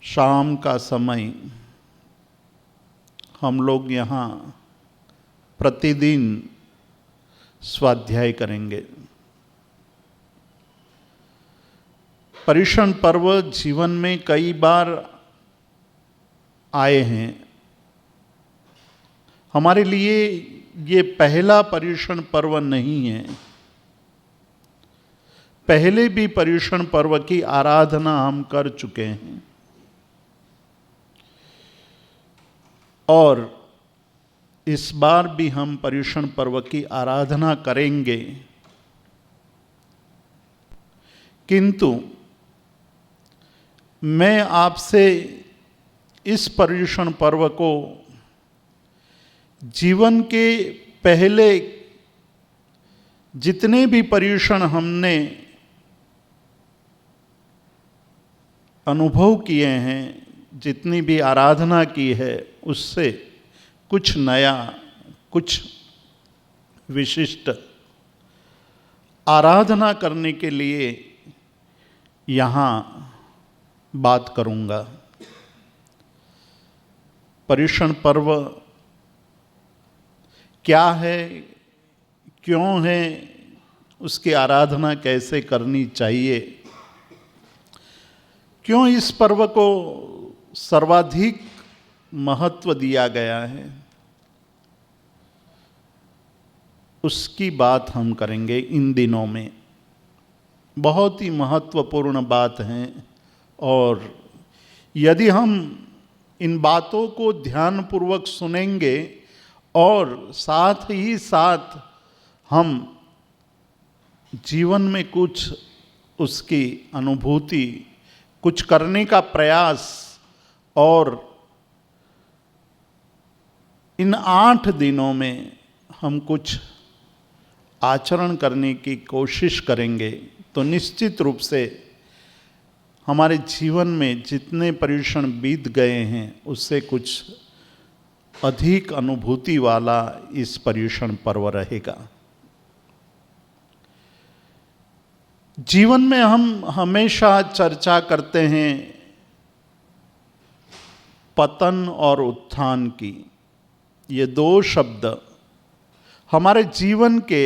शाम का समय हम लोग यहाँ प्रतिदिन स्वाध्याय करेंगे। पर्युषण पर्व जीवन में कई बार आए हैं। हमारे लिए ये पहला पर्युषण पर्व नहीं है। पहले भी पर्युषण पर्व की आराधना हम कर चुके हैं और इस बार भी हम पर्युषण पर्व की आराधना करेंगे। किंतु मैं आपसे इस पर्युषण पर्व को जीवन के पहले जितने भी पर्युषण हमने अनुभव किए हैं, जितनी भी आराधना की है, उससे कुछ नया, कुछ विशिष्ट आराधना करने के लिए यहाँ बात करूँगा। पर्युषण पर्व क्या है, क्यों है, उसकी आराधना कैसे करनी चाहिए, क्यों इस पर्व को सर्वाधिक महत्व दिया गया है, उसकी बात हम करेंगे इन दिनों में। बहुत ही महत्वपूर्ण बात है और यदि हम इन बातों को ध्यानपूर्वक सुनेंगे और साथ ही साथ हम जीवन में कुछ उसकी अनुभूति, कुछ करने का प्रयास और इन 8 दिनों में हम कुछ आचरण करने की कोशिश करेंगे तो निश्चित रूप से हमारे जीवन में जितने पर्युषण बीत गए हैं उससे कुछ अधिक अनुभूति वाला इस पर्युषण पर्व रहेगा। जीवन में हम हमेशा चर्चा करते हैं पतन और उत्थान की। ये 2 शब्द हमारे जीवन के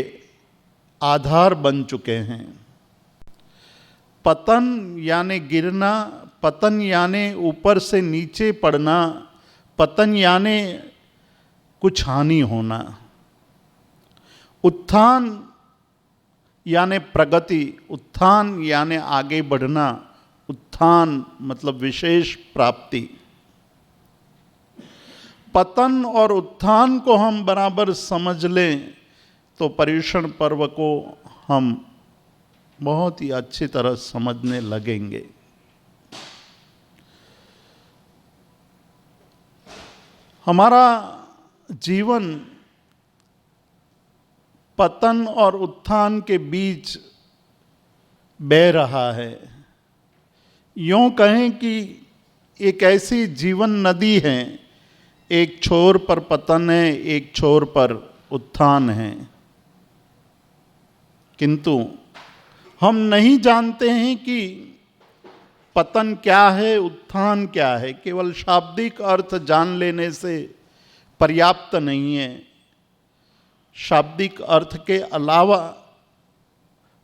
आधार बन चुके हैं। पतन यानी गिरना, पतन यानी ऊपर से नीचे पड़ना, पतन यानी कुछ हानि होना। उत्थान यानी प्रगति, उत्थान यानी आगे बढ़ना, उत्थान मतलब विशेष प्राप्ति। पतन और उत्थान को हम बराबर समझ लें तो पर्युषण पर्व को हम बहुत ही अच्छी तरह समझने लगेंगे। हमारा जीवन पतन और उत्थान के बीच बह रहा है। यूं कहें कि एक ऐसी जीवन नदी है, एक छोर पर पतन है, एक छोर पर उत्थान है। किंतु हम नहीं जानते हैं कि पतन क्या है, उत्थान क्या है। केवल शाब्दिक अर्थ जान लेने से पर्याप्त नहीं है। शाब्दिक अर्थ के अलावा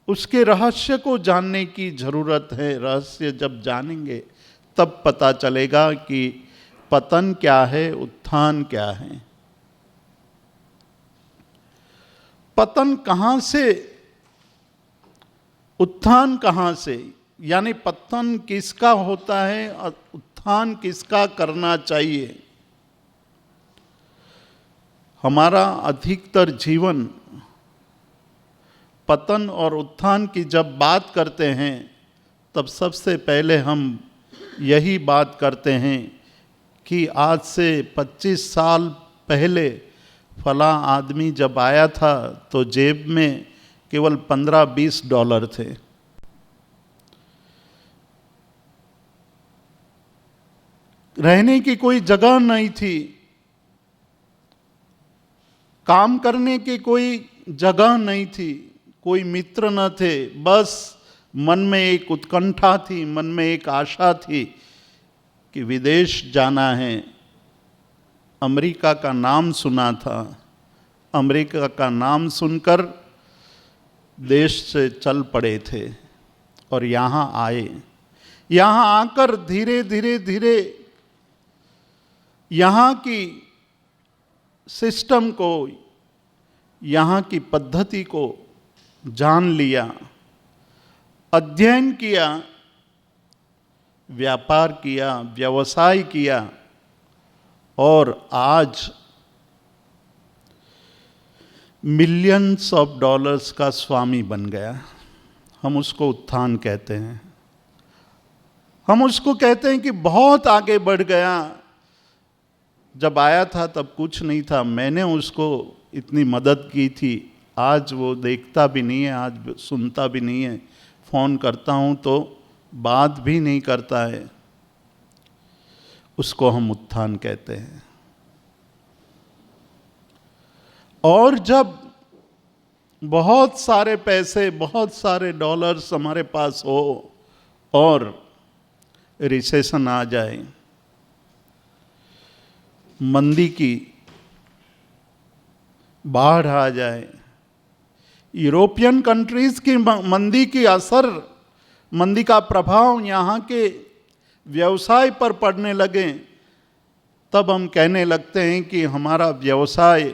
उसके रहस्य को जानने की जरूरत है। रहस्य जब जानेंगे तब पता चलेगा कि पतन क्या है, उत्थान क्या है। पतन कहाँ से, उत्थान कहाँ से, यानी पतन किसका होता है और उत्थान किसका करना चाहिए। हमारा अधिकतर जीवन पतन और उत्थान की जब बात करते हैं तब सबसे पहले हम यही बात करते हैं कि आज से 25 साल पहले फला आदमी जब आया था तो जेब में केवल $15-20 थे। रहने की कोई जगह नहीं थी, काम करने की कोई जगह नहीं थी, कोई मित्र न थे। बस मन में एक उत्कंठा थी, मन में एक आशा थी कि विदेश जाना है, अमेरिका का नाम सुना था, अमेरिका का नाम सुनकर देश से चल पड़े थे और यहाँ आए। यहाँ आकर धीरे धीरे धीरे यहाँ की सिस्टम को, यहाँ की पद्धति को जान लिया, अध्ययन किया, व्यापार किया, व्यवसाय किया और आज मिलियंस ऑफ डॉलर्स का स्वामी बन गया। हम उसको उत्थान कहते हैं। हम उसको कहते हैं कि बहुत आगे बढ़ गया। जब आया था तब कुछ नहीं था, मैंने उसको इतनी मदद की थी, आज वो देखता भी नहीं है, आज सुनता भी नहीं है, फ़ोन करता हूँ तो बात भी नहीं करता है। उसको हम उत्थान कहते हैं। और जब बहुत सारे पैसे, बहुत सारे डॉलर्स हमारे पास हो और रिसेशन आ जाए, मंदी की बाढ़ आ जाए, यूरोपियन कंट्रीज की मंदी की असर, मंदी का प्रभाव यहाँ के व्यवसाय पर पड़ने लगे, तब हम कहने लगते हैं कि हमारा व्यवसाय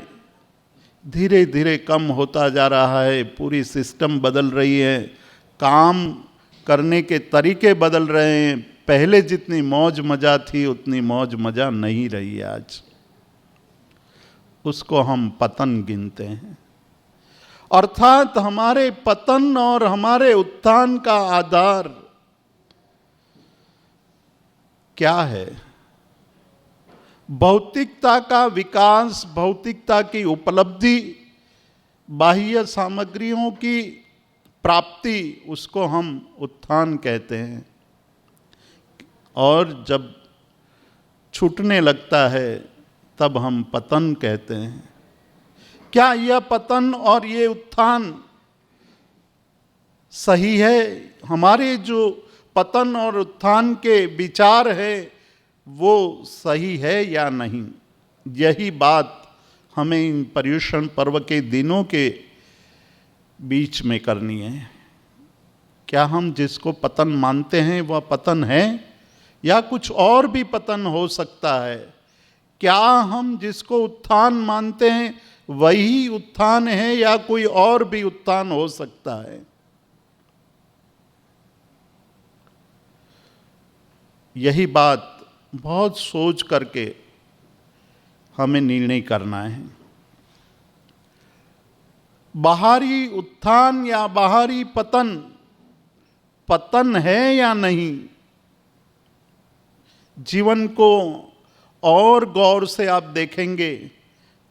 धीरे धीरे कम होता जा रहा है, पूरी सिस्टम बदल रही है, काम करने के तरीके बदल रहे हैं, पहले जितनी मौज मजा थी उतनी मौज मजा नहीं रही आज। उसको हम पतन गिनते हैं। अर्थात हमारे पतन और हमारे उत्थान का आधार क्या है? भौतिकता का विकास, भौतिकता की उपलब्धि, बाह्य सामग्रियों की प्राप्ति, उसको हम उत्थान कहते हैं। और जब छूटने लगता है तब हम पतन कहते हैं। क्या यह पतन और ये उत्थान सही है? हमारे जो पतन और उत्थान के विचार है वो सही है या नहीं? यही बात हमें इन पर्युषण पर्व के दिनों के बीच में करनी है। क्या हम जिसको पतन मानते हैं वह पतन है या कुछ और भी पतन हो सकता है? क्या हम जिसको उत्थान मानते हैं वही उत्थान है या कोई और भी उत्थान हो सकता है? यही बात बहुत सोच करके हमें निर्णय करना है। बाहरी उत्थान या बाहरी पतन, पतन है या नहीं? जीवन को और गौर से आप देखेंगे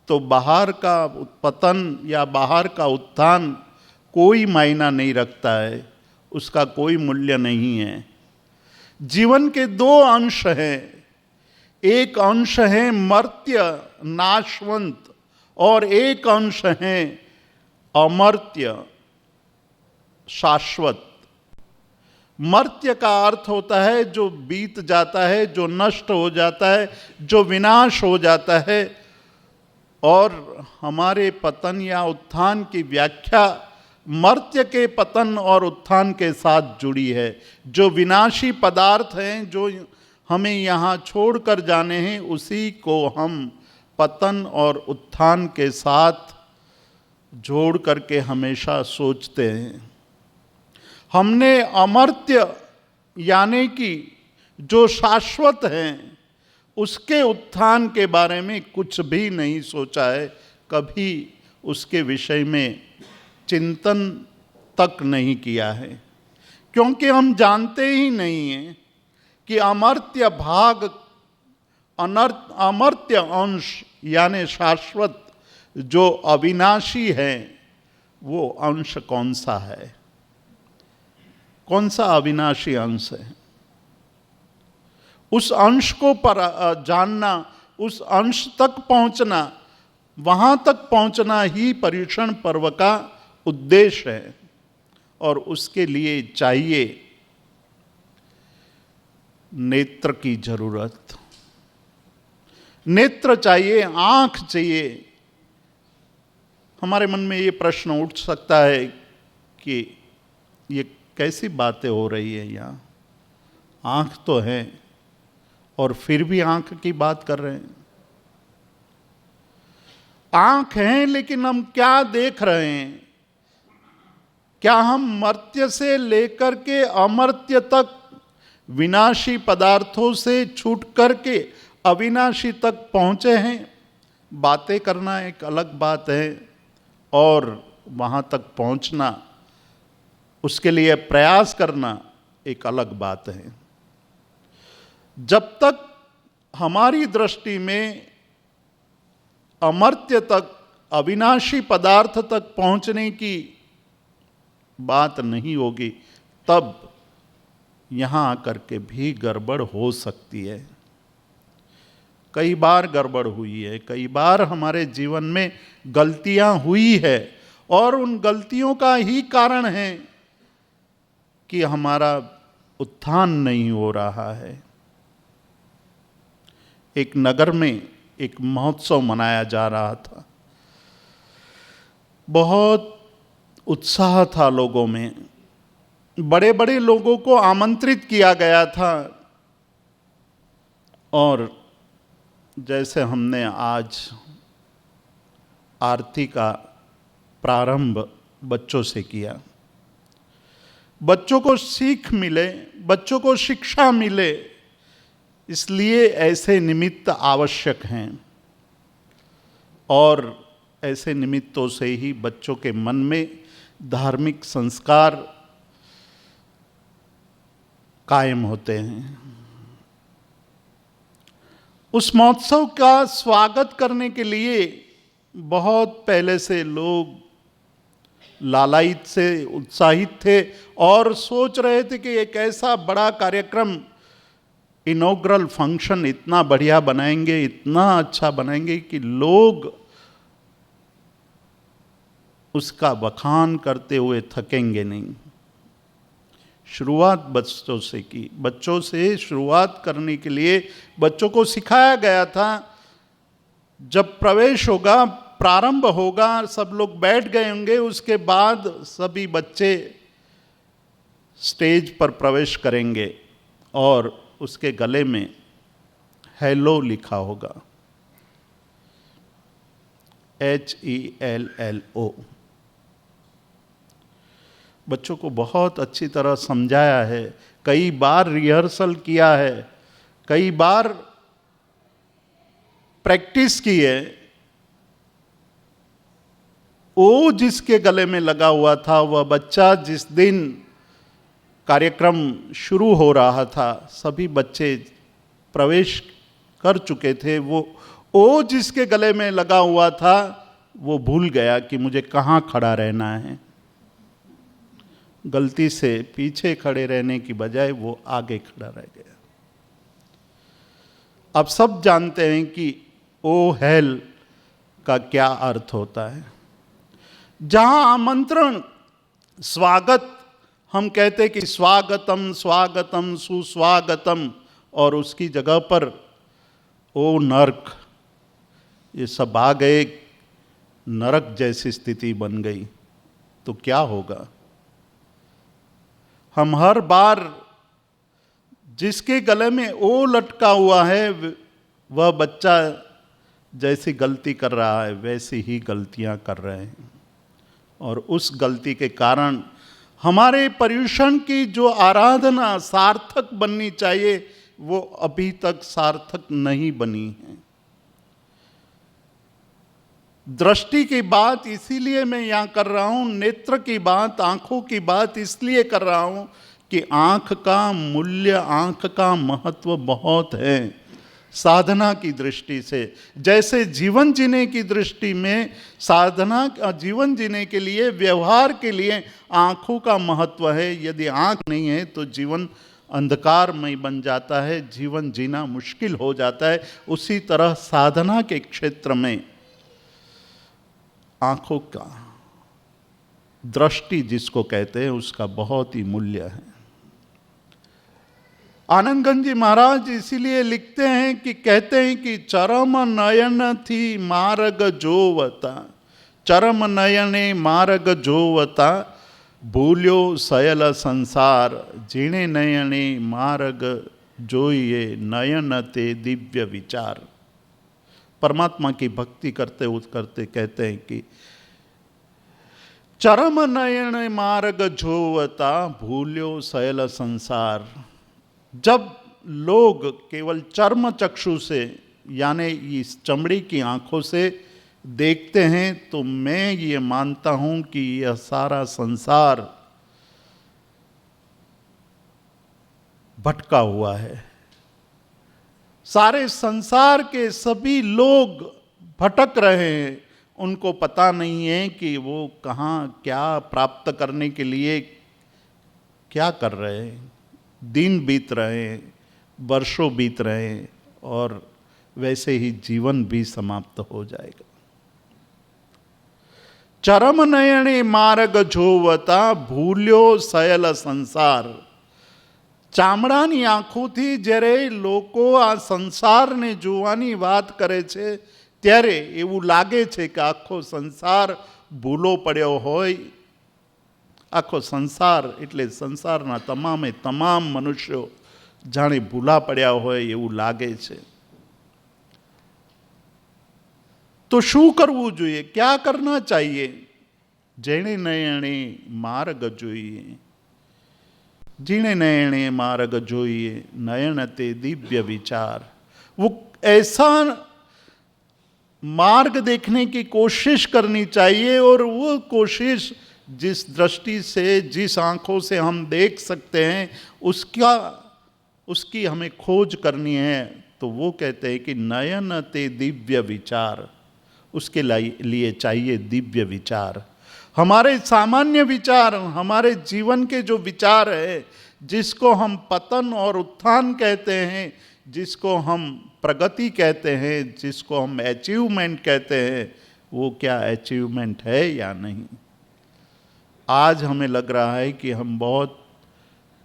तो बाहर का पतन या बाहर का उत्थान कोई मायना नहीं रखता है, उसका कोई मूल्य नहीं है। जीवन के दो अंश हैं। एक अंश है मर्त्य नाशवंत और एक अंश है अमर्त्य शाश्वत। मर्त्य का अर्थ होता है जो बीत जाता है, जो नष्ट हो जाता है, जो विनाश हो जाता है। और हमारे पतन या उत्थान की व्याख्या मर्त्य के पतन और उत्थान के साथ जुड़ी है। जो विनाशी पदार्थ हैं, जो हमें यहाँ छोड़कर जाने हैं, उसी को हम पतन और उत्थान के साथ जोड़ करके हमेशा सोचते हैं। हमने अमर्त्य यानी कि जो शाश्वत हैं उसके उत्थान के बारे में कुछ भी नहीं सोचा है, कभी उसके विषय में चिंतन तक नहीं किया है, क्योंकि हम जानते ही नहीं हैं कि अमर्त्य भाग, अमर्त्य अंश यानी शाश्वत जो अविनाशी है वो अंश कौन सा है, कौन सा अविनाशी अंश है। उस अंश को पर जानना, उस अंश तक पहुंचना, वहां तक पहुंचना ही पर्युषण पर्व का उद्देश्य है। और उसके लिए चाहिए नेत्र की जरूरत। नेत्र चाहिए, आंख चाहिए। हमारे मन में ये प्रश्न उठ सकता है कि ये कैसी बातें हो रही है यहाँ, आंख तो है और फिर भी आंख की बात कर रहे हैं। आंख है लेकिन हम क्या देख रहे हैं? क्या हम मर्त्य से लेकर के अमर्त्य तक विनाशी पदार्थों से छूट करके अविनाशी तक पहुंचे हैं? बातें करना एक अलग बात है और वहां तक पहुंचना, उसके लिए प्रयास करना एक अलग बात है। जब तक हमारी दृष्टि में अमर्त्य तक, अविनाशी पदार्थ तक पहुंचने की बात नहीं होगी, तब यहां आकर के भी गड़बड़ हो सकती है। कई बार गड़बड़ हुई है, कई बार हमारे जीवन में गलतियां हुई है और उन गलतियों का ही कारण है कि हमारा उत्थान नहीं हो रहा है। एक नगर में एक महोत्सव मनाया जा रहा था, बहुत उत्साह था लोगों में, बड़े बड़े लोगों को आमंत्रित किया गया था। और जैसे हमने आज आरती का प्रारंभ बच्चों से किया, बच्चों को सीख मिले, बच्चों को शिक्षा मिले, इसलिए ऐसे निमित्त आवश्यक हैं। और ऐसे निमित्तों से ही बच्चों के मन में धार्मिक संस्कार कायम होते हैं। उस महोत्सव का स्वागत करने के लिए बहुत पहले से लोग लालायित से उत्साहित थे और सोच रहे थे कि एक ऐसा बड़ा कार्यक्रम, इनॉग्रल फंक्शन इतना बढ़िया बनाएंगे, इतना अच्छा बनाएंगे कि लोग उसका बखान करते हुए थकेंगे नहीं। शुरुआत बच्चों से की, बच्चों से शुरुआत करने के लिए बच्चों को सिखाया गया था। जब प्रवेश होगा, प्रारंभ होगा, सब लोग बैठ गए होंगे, उसके बाद सभी बच्चे स्टेज पर प्रवेश करेंगे और उसके गले में हेलो लिखा होगा, HELLO। बच्चों को बहुत अच्छी तरह समझाया है, कई बार रिहर्सल किया है, कई बार प्रैक्टिस की है। वो जिसके गले में लगा हुआ था, वह बच्चा जिस दिन कार्यक्रम शुरू हो रहा था, सभी बच्चे प्रवेश कर चुके थे, वो जिसके गले में लगा हुआ था वो भूल गया कि मुझे कहाँ खड़ा रहना है। गलती से पीछे खड़े रहने की बजाय वो आगे खड़ा रह गया। अब सब जानते हैं कि ओ हेल का क्या अर्थ होता है। जहां आमंत्रण, स्वागत, हम कहते कि स्वागतम स्वागतम सुस्वागतम, और उसकी जगह पर ओ नरक, ये सब आ गए, नरक जैसी स्थिति बन गई, तो क्या होगा? हम हर बार जिसके गले में ओ लटका हुआ है, वह बच्चा जैसी गलती कर रहा है वैसी ही गलतियां कर रहे हैं, और उस गलती के कारण हमारे पर्युषण की जो आराधना सार्थक बननी चाहिए वो अभी तक सार्थक नहीं बनी है। दृष्टि की बात इसीलिए मैं यहां कर रहा हूं, नेत्र की बात, आंखों की बात इसलिए कर रहा हूं कि आंख का मूल्य, आंख का महत्व बहुत है साधना की दृष्टि से। जैसे जीवन जीने की दृष्टि में, साधना, जीवन जीने के लिए, व्यवहार के लिए आंखों का महत्व है। यदि आंख नहीं है तो जीवन अंधकारमय बन जाता है, जीवन जीना मुश्किल हो जाता है। उसी तरह साधना के क्षेत्र में आंखों का, दृष्टि जिसको कहते हैं, उसका बहुत ही मूल्य है। आनंदगंज जी महाराज इसीलिए लिखते हैं कि कहते हैं कि चरम नयन थी मार्ग जोवता, चरम नयने मार्ग जोवता, भूल्यो सयल संसार, जीणे नयने मार्ग जोइए नयन ते दिव्य विचार। परमात्मा की भक्ति करते करते कहते हैं कि चरम नयन मार्ग जोवता, भूल्यो सयल संसार। जब लोग केवल चर्म चक्षु से यानी इस चमड़ी की आंखों से देखते हैं तो मैं ये मानता हूं कि यह सारा संसार भटका हुआ है। सारे संसार के सभी लोग भटक रहे हैं, उनको पता नहीं है कि वो कहाँ क्या प्राप्त करने के लिए क्या कर रहे हैं। दिन बीत रहे हैं, वर्षों बीत रहे हैं और वैसे ही जीवन भी समाप्त हो जाएगा। चरम नयने मार्ग जोवता, भूल्यो सयल संसार। ચામડાની આંખોથી જ્યારે લોકો આ સંસારને જોવાની વાત કરે છે ત્યારે એવું લાગે છે કે આખો સંસાર ભૂલો પડ્યો હોય। આખો સંસાર એટલે સંસારના તમામે તમામ મનુષ્યો જાણે ભૂલા પડ્યા હોય એવું લાગે છે। તો શું કરવું જોઈએ, क्या करना चाहिए? જેણે નયણે માર્ગ જોઈએ, जीणे नयने मार्ग जोइए नयन ते दिव्य विचार। वो ऐसा मार्ग देखने की कोशिश करनी चाहिए और वो कोशिश जिस दृष्टि से जिस आंखों से हम देख सकते हैं उसकी हमें खोज करनी है। तो वो कहते हैं कि नयन ते दिव्य विचार, उसके लिए चाहिए दिव्य विचार। हमारे सामान्य विचार, हमारे जीवन के जो विचार है, जिसको हम पतन और उत्थान कहते हैं, जिसको हम प्रगति कहते हैं, जिसको हम अचीवमेंट कहते हैं, वो क्या अचीवमेंट है या नहीं। आज हमें लग रहा है कि हम बहुत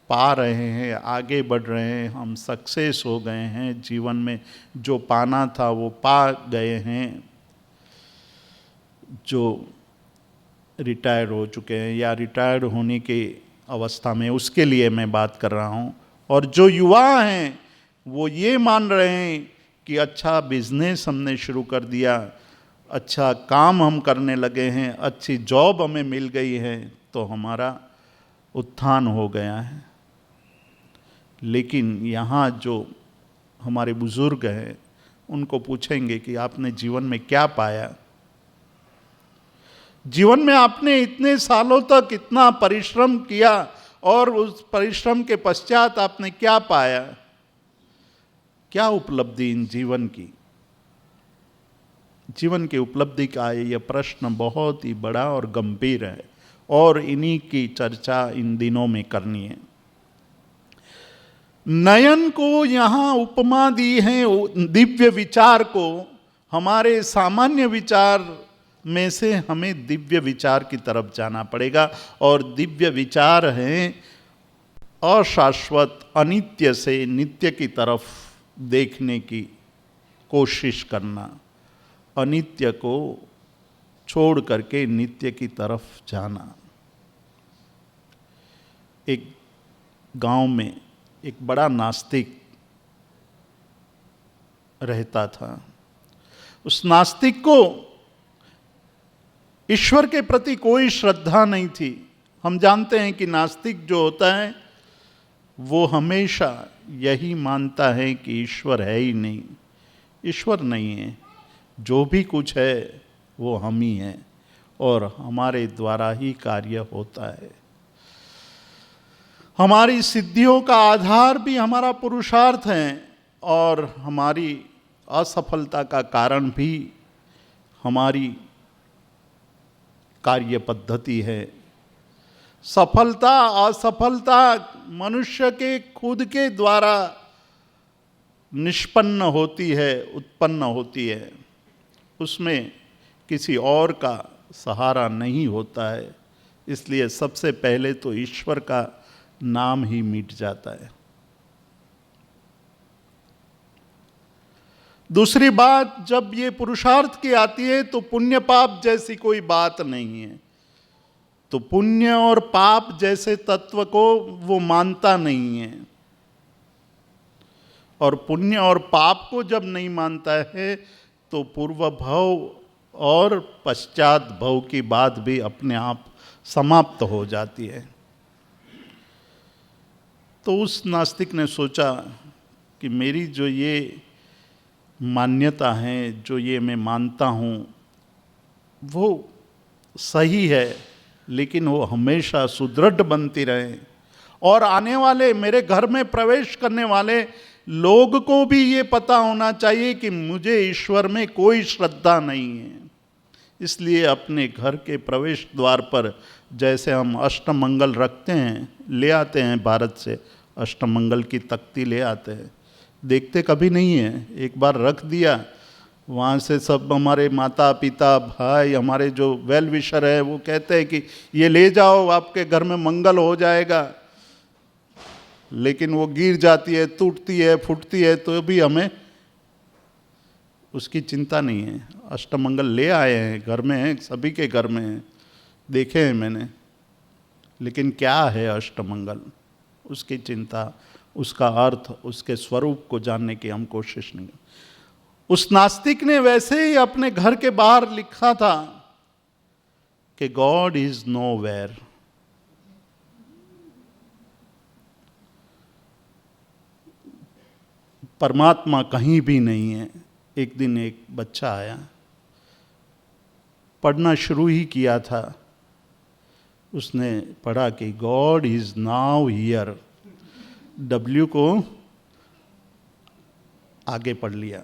पा रहे हैं, आगे बढ़ रहे हैं, हम सक्सेस हो गए हैं, जीवन में जो पाना था वो पा गए हैं। जो रिटायर हो चुके हैं या रिटायर्ड होने की अवस्था में, उसके लिए मैं बात कर रहा हूँ। और जो युवा हैं वो ये मान रहे हैं कि अच्छा बिजनेस हमने शुरू कर दिया, अच्छा काम हम करने लगे हैं, अच्छी जॉब हमें मिल गई है तो हमारा उत्थान हो गया है। लेकिन यहाँ जो हमारे बुजुर्ग हैं उनको पूछेंगे कि आपने जीवन में क्या पाया, जीवन में आपने इतने सालों तक इतना परिश्रम किया और उस परिश्रम के पश्चात आपने क्या पाया, क्या उपलब्धि इन जीवन की। जीवन की उपलब्धि का यह प्रश्न बहुत ही बड़ा और गंभीर है और इन्हीं की चर्चा इन दिनों में करनी है। नयन को यहाँ उपमा दी है दिव्य विचार को। हमारे सामान्य विचार में से हमें दिव्य विचार की तरफ जाना पड़ेगा और दिव्य विचार हैं अशाश्वत अनित्य से नित्य की तरफ देखने की कोशिश करना, अनित्य को छोड़ करके नित्य की तरफ जाना। एक गांव में एक बड़ा नास्तिक रहता था। उस नास्तिक को ईश्वर के प्रति कोई श्रद्धा नहीं थी। हम जानते हैं कि नास्तिक जो होता है वो हमेशा यही मानता है कि ईश्वर है ही नहीं, ईश्वर नहीं है, जो भी कुछ है वो हम ही हैं और हमारे द्वारा ही कार्य होता है। हमारी सिद्धियों का आधार भी हमारा पुरुषार्थ है और हमारी असफलता का कारण भी हमारी कार्य पद्धति है। सफलता असफलता मनुष्य के खुद के द्वारा निष्पन्न होती है, उत्पन्न होती है, उसमें किसी और का सहारा नहीं होता है। इसलिए सबसे पहले तो ईश्वर का नाम ही मिट जाता है। दूसरी बात, जब ये पुरुषार्थ की आती है तो पुण्य पाप जैसी कोई बात नहीं है। तो पुण्य और पाप जैसे तत्व को वो मानता नहीं है, और पुण्य और पाप को जब नहीं मानता है तो पूर्व भव और पश्चात भव की बात भी अपने आप समाप्त हो जाती है। तो उस नास्तिक ने सोचा कि मेरी जो ये मान्यता है, जो ये मैं मानता हूँ, वो सही है, लेकिन वो हमेशा सुदृढ़ बनती रहे, और आने वाले मेरे घर में प्रवेश करने वाले लोग को भी ये पता होना चाहिए कि मुझे ईश्वर में कोई श्रद्धा नहीं है। इसलिए अपने घर के प्रवेश द्वार पर जैसे हम अष्टमंगल रखते हैं, ले आते हैं भारत से, अष्टमंगल की तख्ती ले आते हैं, देखते कभी नहीं है, एक बार रख दिया, वहाँ से सब हमारे माता पिता भाई, हमारे जो वेल विशर है, वो कहते हैं कि ये ले जाओ, आपके घर में मंगल हो जाएगा, लेकिन वो गिर जाती है, टूटती है, फूटती है, तो भी हमें उसकी चिंता नहीं है। अष्टमंगल ले आए हैं, घर में हैं, सभी के घर में हैं, देखे हैं मैंने, लेकिन क्या है अष्टमंगल, उसकी चिंता, उसका अर्थ, उसके स्वरूप को जानने की हम कोशिश नहीं। उस नास्तिक ने वैसे ही अपने घर के बाहर लिखा था कि गॉड इज नोवेयर। परमात्मा कहीं भी नहीं है। एक दिन एक बच्चा आया, पढ़ना शुरू ही किया था, उसने पढ़ा कि God is now here, W को आगे पढ़ लिया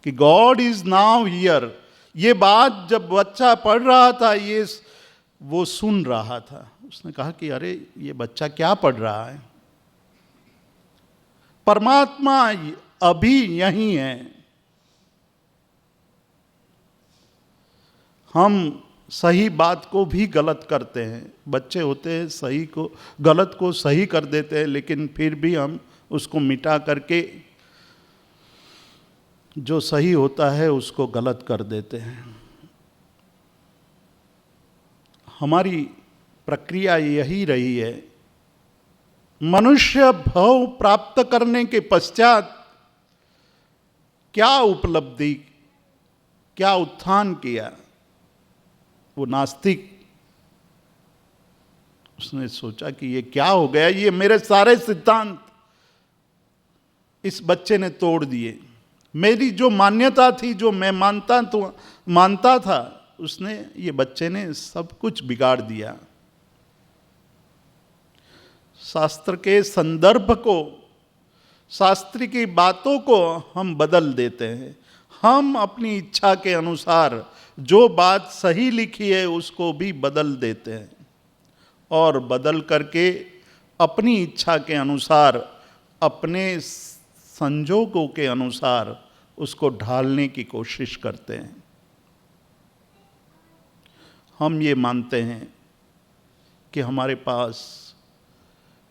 कि गॉड इज नाउ हियर। ये बात जब बच्चा पढ़ रहा था, ये वो सुन रहा था, उसने कहा कि अरे ये बच्चा क्या पढ़ रहा है, परमात्मा अभी यहीं है। हम सही बात को भी गलत करते हैं, बच्चे होते हैं, सही को गलत को सही कर देते हैं, लेकिन फिर भी हम उसको मिटा करके जो सही होता है उसको गलत कर देते हैं। हमारी प्रक्रिया यही रही है। मनुष्य भव प्राप्त करने के पश्चात क्या उपलब्धि, क्या उत्थान किया, वो नास्तिक, उसने सोचा कि ये क्या हो गया, ये मेरे सारे सिद्धांत इस बच्चे ने तोड़ दिए। मेरी जो मान्यता थी, जो मैं मानता था, उसने, ये बच्चे ने सब कुछ बिगाड़ दिया। शास्त्र के संदर्भ को, शास्त्र की बातों को हम बदल देते हैं। हम अपनी इच्छा के अनुसार जो बात सही लिखी है उसको भी बदल देते हैं, और बदल करके अपनी इच्छा के अनुसार, अपने संजोगों के अनुसार उसको ढालने की कोशिश करते हैं। हम ये मानते हैं कि हमारे पास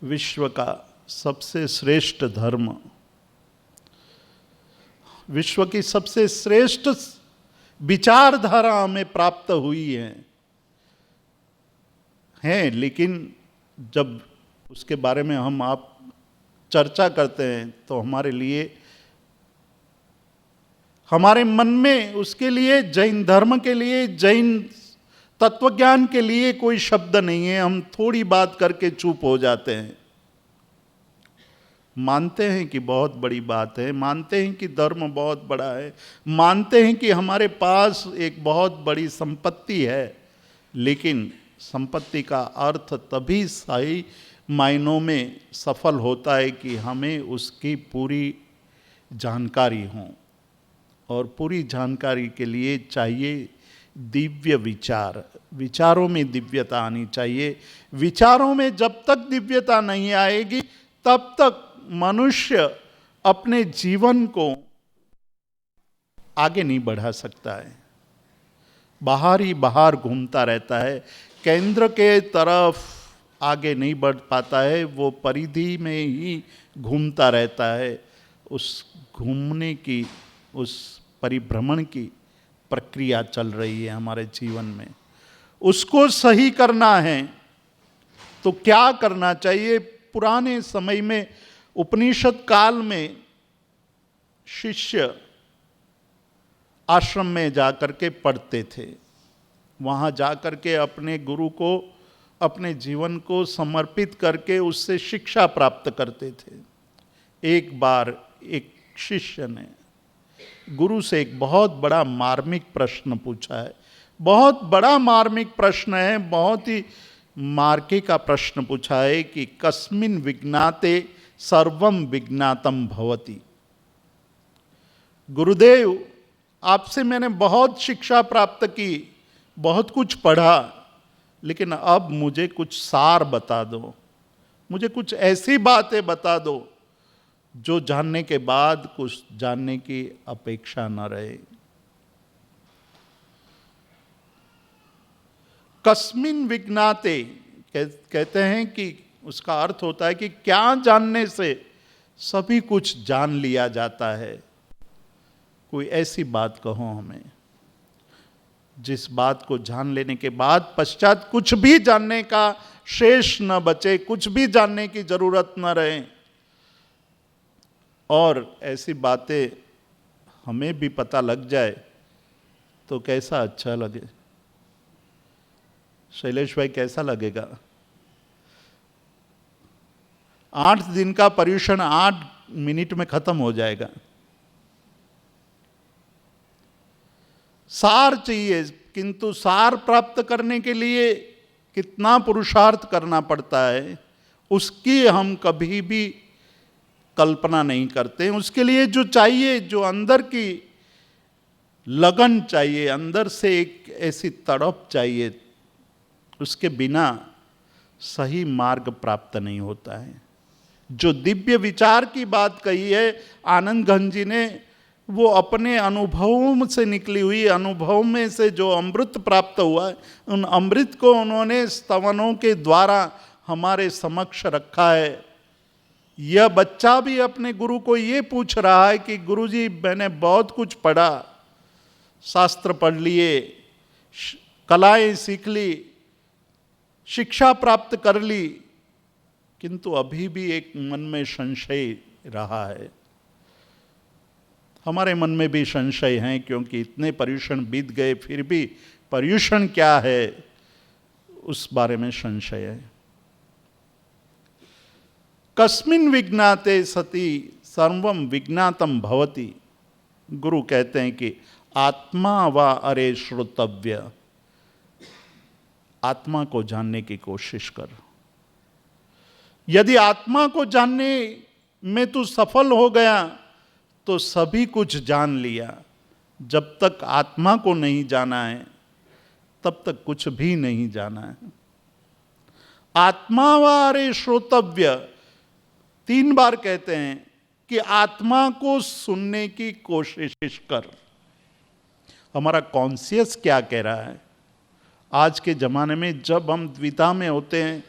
विश्व का सबसे श्रेष्ठ धर्म, विश्व की सबसे श्रेष्ठ विचारधारा हमें प्राप्त हुई है, लेकिन जब उसके बारे में हम आप चर्चा करते हैं तो हमारे लिए, हमारे मन में उसके लिए, जैन धर्म के लिए, जैन तत्वज्ञान के लिए कोई शब्द नहीं है। हम थोड़ी बात करके चुप हो जाते हैं। मानते हैं कि बहुत बड़ी बात है, मानते हैं कि धर्म बहुत बड़ा है, मानते हैं कि हमारे पास एक बहुत बड़ी संपत्ति है, लेकिन संपत्ति का अर्थ तभी सही मायनों में सफल होता है कि हमें उसकी पूरी जानकारी हो, और पूरी जानकारी के लिए चाहिए दिव्य विचार। विचारों में दिव्यता आनी चाहिए। विचारों में जब तक दिव्यता नहीं आएगी तब तक मनुष्य अपने जीवन को आगे नहीं बढ़ा सकता है। बाहर ही बाहर घूमता रहता है, केंद्र के तरफ आगे नहीं बढ़ पाता है, वो परिधि में ही घूमता रहता है। उस घूमने की उस परिभ्रमण की प्रक्रिया चल रही है हमारे जीवन में, उसको सही करना है तो क्या करना चाहिए? पुराने समय में उपनिषद काल में शिष्य आश्रम में जाकर के पढ़ते थे, वहाँ जाकर के अपने गुरु को, अपने जीवन को समर्पित करके उससे शिक्षा प्राप्त करते थे। एक बार एक शिष्य ने गुरु से एक बहुत बड़ा मार्मिक प्रश्न पूछा है, बहुत बड़ा मार्मिक प्रश्न है, बहुत ही मार्के का प्रश्न पूछा है कि कस्मिन् विज्ञाते सर्वम विज्ञातम भवति। गुरुदेव, आपसे मैंने बहुत शिक्षा प्राप्त की, बहुत कुछ पढ़ा, लेकिन अब मुझे कुछ सार बता दो, मुझे कुछ ऐसी बातें बता दो जो जानने के बाद कुछ जानने की अपेक्षा न रहे। कस्मिन् विज्ञाते कहते हैं कि उसका अर्थ होता है कि क्या जानने से सभी कुछ जान लिया जाता है। कोई ऐसी बात कहो हमें जिस बात को जान लेने के बाद पश्चात कुछ भी जानने का शेष न बचे, कुछ भी जानने की जरूरत न रहे। और ऐसी बातें हमें भी पता लग जाए तो कैसा अच्छा लगे। शैलेश भाई, कैसा लगेगा? 8 दिन का पर्यूषण 8 मिनट में खत्म हो जाएगा। सार चाहिए, किंतु सार प्राप्त करने के लिए कितना पुरुषार्थ करना पड़ता है उसकी हम कभी भी कल्पना नहीं करते। उसके लिए जो चाहिए, जो अंदर की लगन चाहिए, अंदर से एक ऐसी तड़प चाहिए, उसके बिना सही मार्ग प्राप्त नहीं होता है। जो दिव्य विचार की बात कही है आनंद घन जी ने, वो अपने अनुभवों से निकली हुई, अनुभव में से जो अमृत प्राप्त हुआ है, उन अमृत को उन्होंने स्तवनों के द्वारा हमारे समक्ष रखा है। यह बच्चा भी अपने गुरु को ये पूछ रहा है कि गुरुजी, मैंने बहुत कुछ पढ़ा, शास्त्र पढ़ लिए, कलाएं सीख ली, शिक्षा प्राप्त कर ली, किंतु अभी भी एक मन में संशय रहा है। हमारे मन में भी संशय है, क्योंकि इतने पर्यूषण बीत गए फिर भी पर्यूषण क्या है उस बारे में संशय है। कस्मिन् विज्ञाते सति सर्वम विज्ञातम भवति। गुरु कहते हैं कि आत्मा व अरे श्रोतव्य, आत्मा को जानने की कोशिश कर। यदि आत्मा को जानने में तू सफल हो गया तो सभी कुछ जान लिया। जब तक आत्मा को नहीं जाना है तब तक कुछ भी नहीं जाना है। आत्मा वारे श्रोतव्य 3 बार कहते हैं कि आत्मा को सुनने की कोशिश कर। हमारा कॉन्शियस क्या कह रहा है? आज के ज़माने में जब हम द्विधा में होते हैं,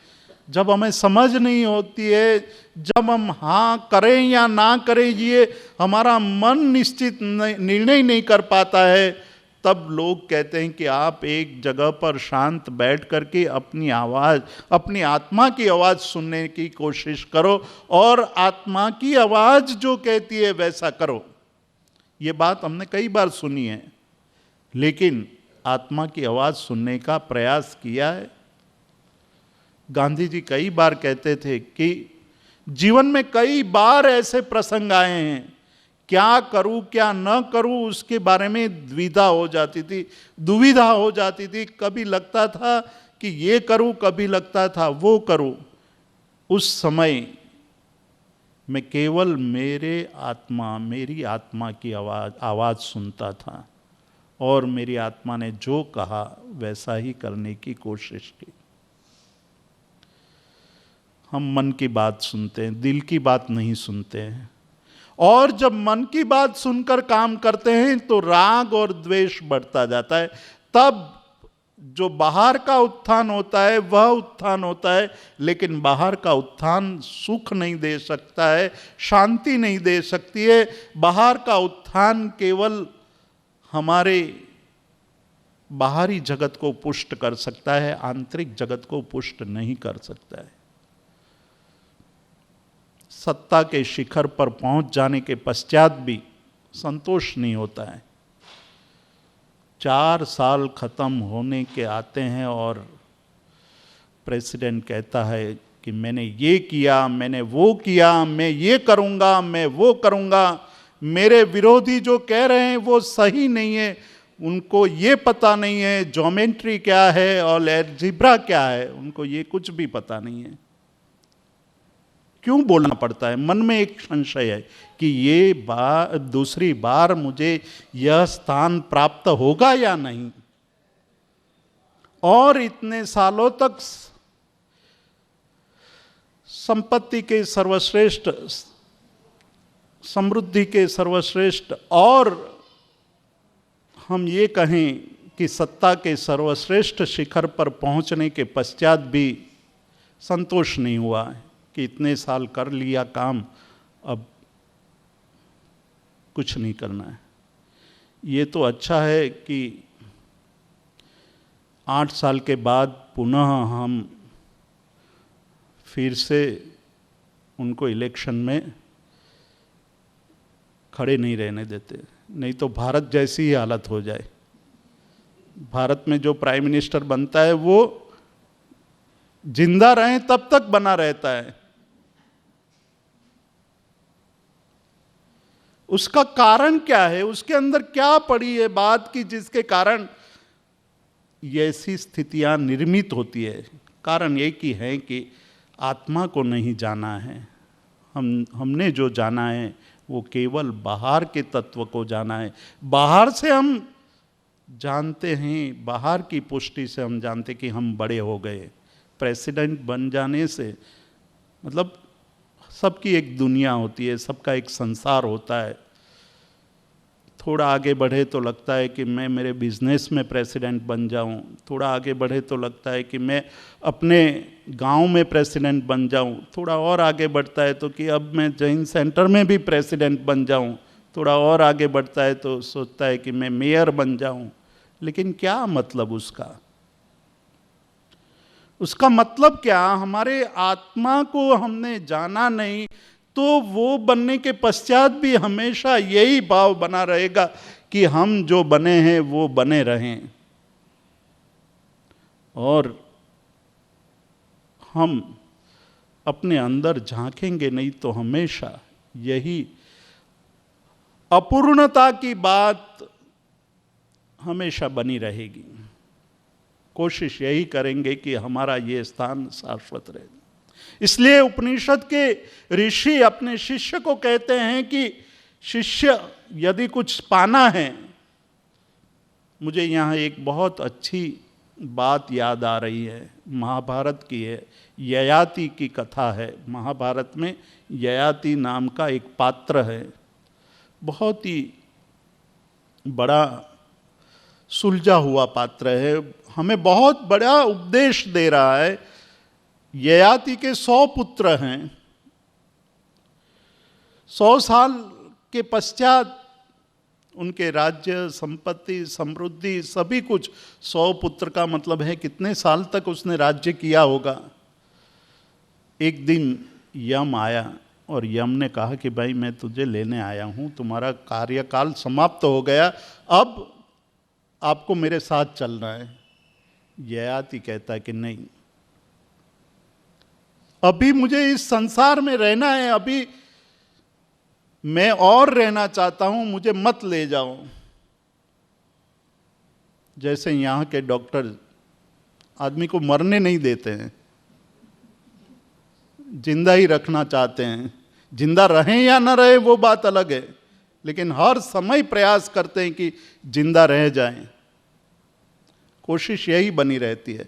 जब हमें समझ नहीं होती है, जब हम हाँ करें या ना करें, ये हमारा मन निश्चित निर्णय नहीं कर पाता है, तब लोग कहते हैं कि आप एक जगह पर शांत बैठ करके अपनी आवाज़, अपनी आत्मा की आवाज़ सुनने की कोशिश करो और आत्मा की आवाज़ जो कहती है वैसा करो। ये बात हमने कई बार सुनी है, लेकिन आत्मा की आवाज़ सुनने का प्रयास किया है? गांधी जी कई बार कहते थे कि जीवन में कई बार ऐसे प्रसंग आए हैं, क्या करूं क्या न करूं उसके बारे में द्विधा हो जाती थी, दुविधा हो जाती थी। कभी लगता था कि ये करूं, कभी लगता था वो करूं। उस समय मैं केवल मेरी आत्मा की आवाज़ सुनता था और मेरी आत्मा ने जो कहा वैसा ही करने की कोशिश की। हम मन की बात सुनते हैं, दिल की बात नहीं सुनते हैं। और जब मन की बात सुनकर काम करते हैं तो राग और द्वेष बढ़ता जाता है। तब जो बाहर का उत्थान होता है वह उत्थान होता है, लेकिन बाहर का उत्थान सुख नहीं दे सकता है, शांति नहीं दे सकती है। बाहर का उत्थान केवल हमारे बाहरी जगत को पुष्ट कर सकता है, आंतरिक जगत को पुष्ट नहीं कर सकता है। सत्ता के शिखर पर पहुंच जाने के पश्चात भी संतोष नहीं होता है। 4 साल खत्म होने के आते हैं और प्रेसिडेंट कहता है कि मैंने ये किया, मैंने वो किया, मैं ये करूंगा, मैं वो करूंगा। मेरे विरोधी जो कह रहे हैं वो सही नहीं है, उनको ये पता नहीं है ज्योमेट्री क्या है और अलजेब्रा क्या है, उनको ये कुछ भी पता नहीं है। क्यों बोलना पड़ता है? मन में एक संशय है कि ये दूसरी बार मुझे यह स्थान प्राप्त होगा या नहीं। और इतने सालों तक संपत्ति के सर्वश्रेष्ठ, समृद्धि के सर्वश्रेष्ठ, और हम ये कहें कि सत्ता के सर्वश्रेष्ठ शिखर पर पहुंचने के पश्चात भी संतोष नहीं हुआ कि इतने साल कर लिया काम, अब कुछ नहीं करना है। ये तो अच्छा है कि 8 साल के बाद पुनः हम फिर से उनको इलेक्शन में खड़े नहीं रहने देते, नहीं तो भारत जैसी ही हालत हो जाए। भारत में जो प्राइम मिनिस्टर बनता है वो जिंदा रहे तब तक बना रहता है। उसका कारण क्या है? उसके अंदर क्या पड़ी है बात की जिसके कारण ये ऐसी स्थितियां निर्मित होती है? कारण एक ही है कि आत्मा को नहीं जाना है। हमने जो जाना है वो केवल बाहर के तत्व को जाना है। बाहर से हम जानते हैं, बाहर की पुष्टि से हम जानते कि हम बड़े हो गए। प्रेसिडेंट बन जाने से मतलब सबकी एक दुनिया होती है, सबका एक संसार होता है। थोड़ा आगे बढ़े तो लगता है कि मैं मेरे बिजनेस में प्रेसिडेंट बन जाऊं, थोड़ा आगे बढ़े तो लगता है कि मैं अपने गांव में प्रेसिडेंट बन जाऊं, थोड़ा और आगे बढ़ता है तो कि अब मैं जैन सेंटर में भी प्रेसिडेंट बन जाऊं, थोड़ा और आगे बढ़ता है तो सोचता है कि मैं मेयर बन जाऊं। लेकिन क्या मतलब उसका? उसका मतलब क्या? हमारे आत्मा को हमने जाना नहीं तो वो बनने के पश्चात भी हमेशा यही भाव बना रहेगा कि हम जो बने हैं वो बने रहें, और हम अपने अंदर झांकेंगे नहीं तो हमेशा यही अपूर्णता की बात हमेशा बनी रहेगी। कोशिश यही करेंगे कि हमारा ये स्थान शाश्वत रहे। इसलिए उपनिषद के ऋषि अपने शिष्य को कहते हैं कि शिष्य यदि कुछ पाना है, मुझे यहाँ एक बहुत अच्छी बात याद आ रही है, महाभारत की है, ययाति की कथा है। महाभारत में ययाति नाम का एक पात्र है, बहुत ही बड़ा सुलझा हुआ पात्र है, हमें बहुत बड़ा उपदेश दे रहा है। ययाति के 100 पुत्र हैं। 100 साल के पश्चात उनके राज्य, संपत्ति, समृद्धि, सभी कुछ, 100 पुत्र का मतलब है कितने साल तक उसने राज्य किया होगा। एक दिन यम आया और यम ने कहा कि भाई मैं तुझे लेने आया हूं, तुम्हारा कार्यकाल समाप्त हो गया, अब आपको मेरे साथ चलना है। ययाति कहता है कि नहीं, अभी मुझे इस संसार में रहना है, अभी मैं और रहना चाहता हूं, मुझे मत ले जाओ। जैसे यहां के डॉक्टर आदमी को मरने नहीं देते हैं, जिंदा ही रखना चाहते हैं। जिंदा रहें या ना रहे वो बात अलग है, लेकिन हर समय प्रयास करते हैं कि जिंदा रह जाएं। कोशिश यही बनी रहती है।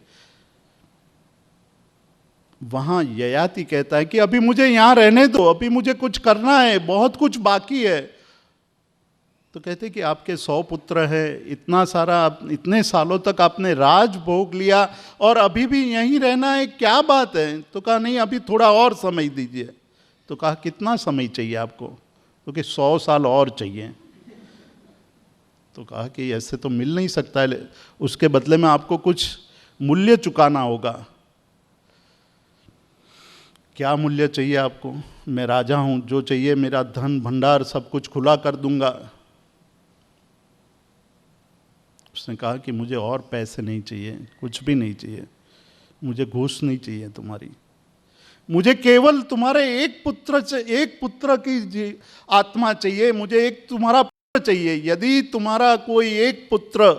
वहां ययाति कहता है कि अभी मुझे यहां रहने दो, अभी मुझे कुछ करना है, बहुत कुछ बाकी है। तो कहते कि आपके 100 पुत्र हैं, इतना सारा, इतने सालों तक आपने राज भोग लिया और अभी भी यहीं रहना है, क्या बात है? तो कहा नहीं, अभी थोड़ा और समय दीजिए। तो कहा कितना समय चाहिए आपको? तो कि 100 साल और चाहिए। तो कहा कि ऐसे तो मिल नहीं सकता है, उसके बदले में आपको कुछ मूल्य चुकाना होगा। क्या मूल्य चाहिए आपको? मैं राजा हूं, जो चाहिए मेरा धन भंडार सब कुछ खुला कर दूंगा। उसने कहा कि मुझे और पैसे नहीं चाहिए, कुछ भी नहीं चाहिए, मुझे घूस नहीं चाहिए तुम्हारी, मुझे केवल तुम्हारे एक पुत्र की आत्मा चाहिए, मुझे एक तुम्हारा पुत्र चाहिए। यदि तुम्हारा कोई एक पुत्र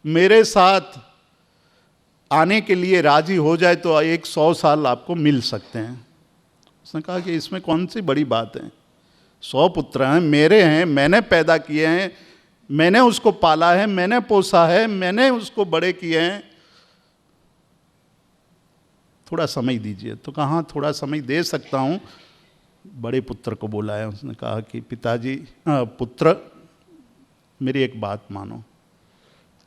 मेरे साथ आने के लिए राजी हो जाए तो 100 साल आपको मिल सकते हैं। उसने कहा कि इसमें कौन सी बड़ी बात है, 100 पुत्र हैं, मेरे हैं, मैंने पैदा किए हैं, मैंने उसको पाला है, मैंने पोसा है, मैंने उसको बड़े किए हैं, थोड़ा समय दीजिए। तो कहा थोड़ा समय दे सकता हूँ। बड़े पुत्र को बोला है, उसने कहा कि पिताजी, पुत्र मेरी एक बात मानो।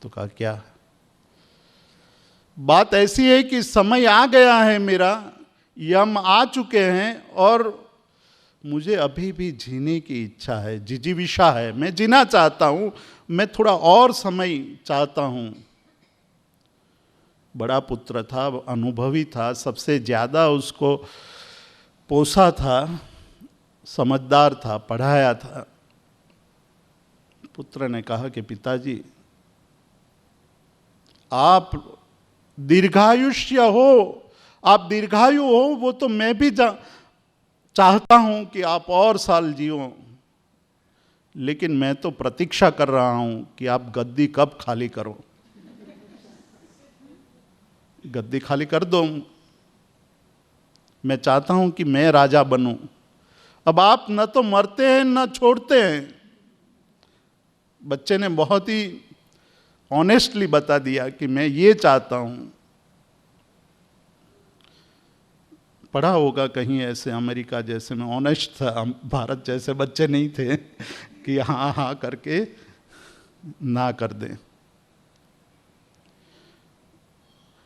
तो कहा क्या? बात ऐसी है कि समय आ गया है, मेरा यम आ चुके हैं और मुझे अभी भी जीने की इच्छा है, जिजीविषा है, मैं जीना चाहता हूं, मैं थोड़ा और समय चाहता हूं। बड़ा पुत्र था, अनुभवी था, सबसे ज्यादा उसको पोसा था, समझदार था, पढ़ाया था। पुत्र ने कहा कि पिताजी, आप दीर्घायुष्य हो, आप दीर्घायु हो, वो तो मैं भी चाहता हूं कि आप और साल जियो, लेकिन मैं तो प्रतीक्षा कर रहा हूं कि आप गद्दी कब खाली करो। गद्दी खाली कर दो, मैं चाहता हूं कि मैं राजा बनूं। अब आप न तो मरते हैं न छोड़ते हैं। बच्चे ने बहुत ही ऑनेस्टली बता दिया कि मैं ये चाहता हूं। पढ़ा होगा कहीं ऐसे अमेरिका जैसे में ऑनेस्ट था, भारत जैसे बच्चे नहीं थे कि हाँ हाँ करके ना कर दें।